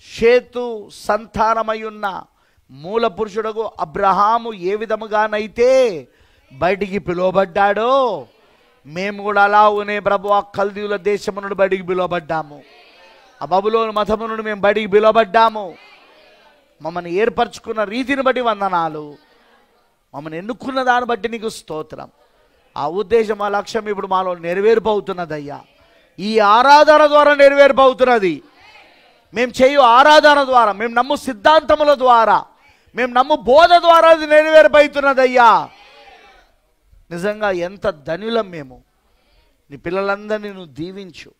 షేతు సంతానమై ఉన్న మూల పురుషుడకు అబ్రహాము ఏ విధముగానైతే బయటికి పిలువబడ్డాడో మేము కూడా అలా ఉనే ప్రభు ఆ కల్దీయుల దేశము నుండి బయటికి పిలువబడ్డాము. ఆ బబులోను మతము నుండి మేము బయటికి పిలువబడ్డాము. మమ్మల్ని ఏర్పరచుకున్న రీతిని బట్టి వందనాలు. మమ్మల్ని ఎన్నుకున్న దాన్ని బట్టి నీకు స్తోత్రం. ఆ ఉద్దేశం, ఆ లక్ష్యం ఇప్పుడు మాలో నెరవేర్పవుతున్నదయ్యా. ఈ ఆరాధన ద్వారా నెరవేర్పవుతున్నది. మేము చేయు ఆరాధన ద్వారా, మేము నమ్ము సిద్ధాంతముల ద్వారా, మేము నమ్ము బోధ ద్వారా అది నెరవేర్పవుతున్నదయ్యా. నిజంగా ఎంత ధన్యులం మేము. నీ పిల్లలందరినీ నువ్వు దీవించు.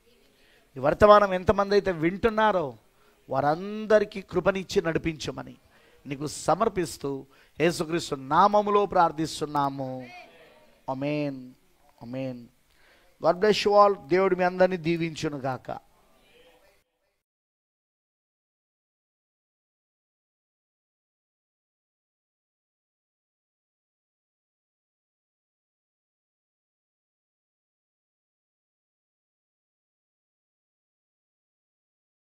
ఈ వర్తమానం ఎంతమంది అయితే వింటున్నారో వారందరికీ కృపనిచ్చి నడిపించమని నీకు సమర్పిస్తూ యేసుక్రీస్తు నామములో ప్రార్థిస్తున్నాము. ఆమేన్, ఆమేన్. God bless you all. దేవుడు మీ అందరినీ దీవించును గాక.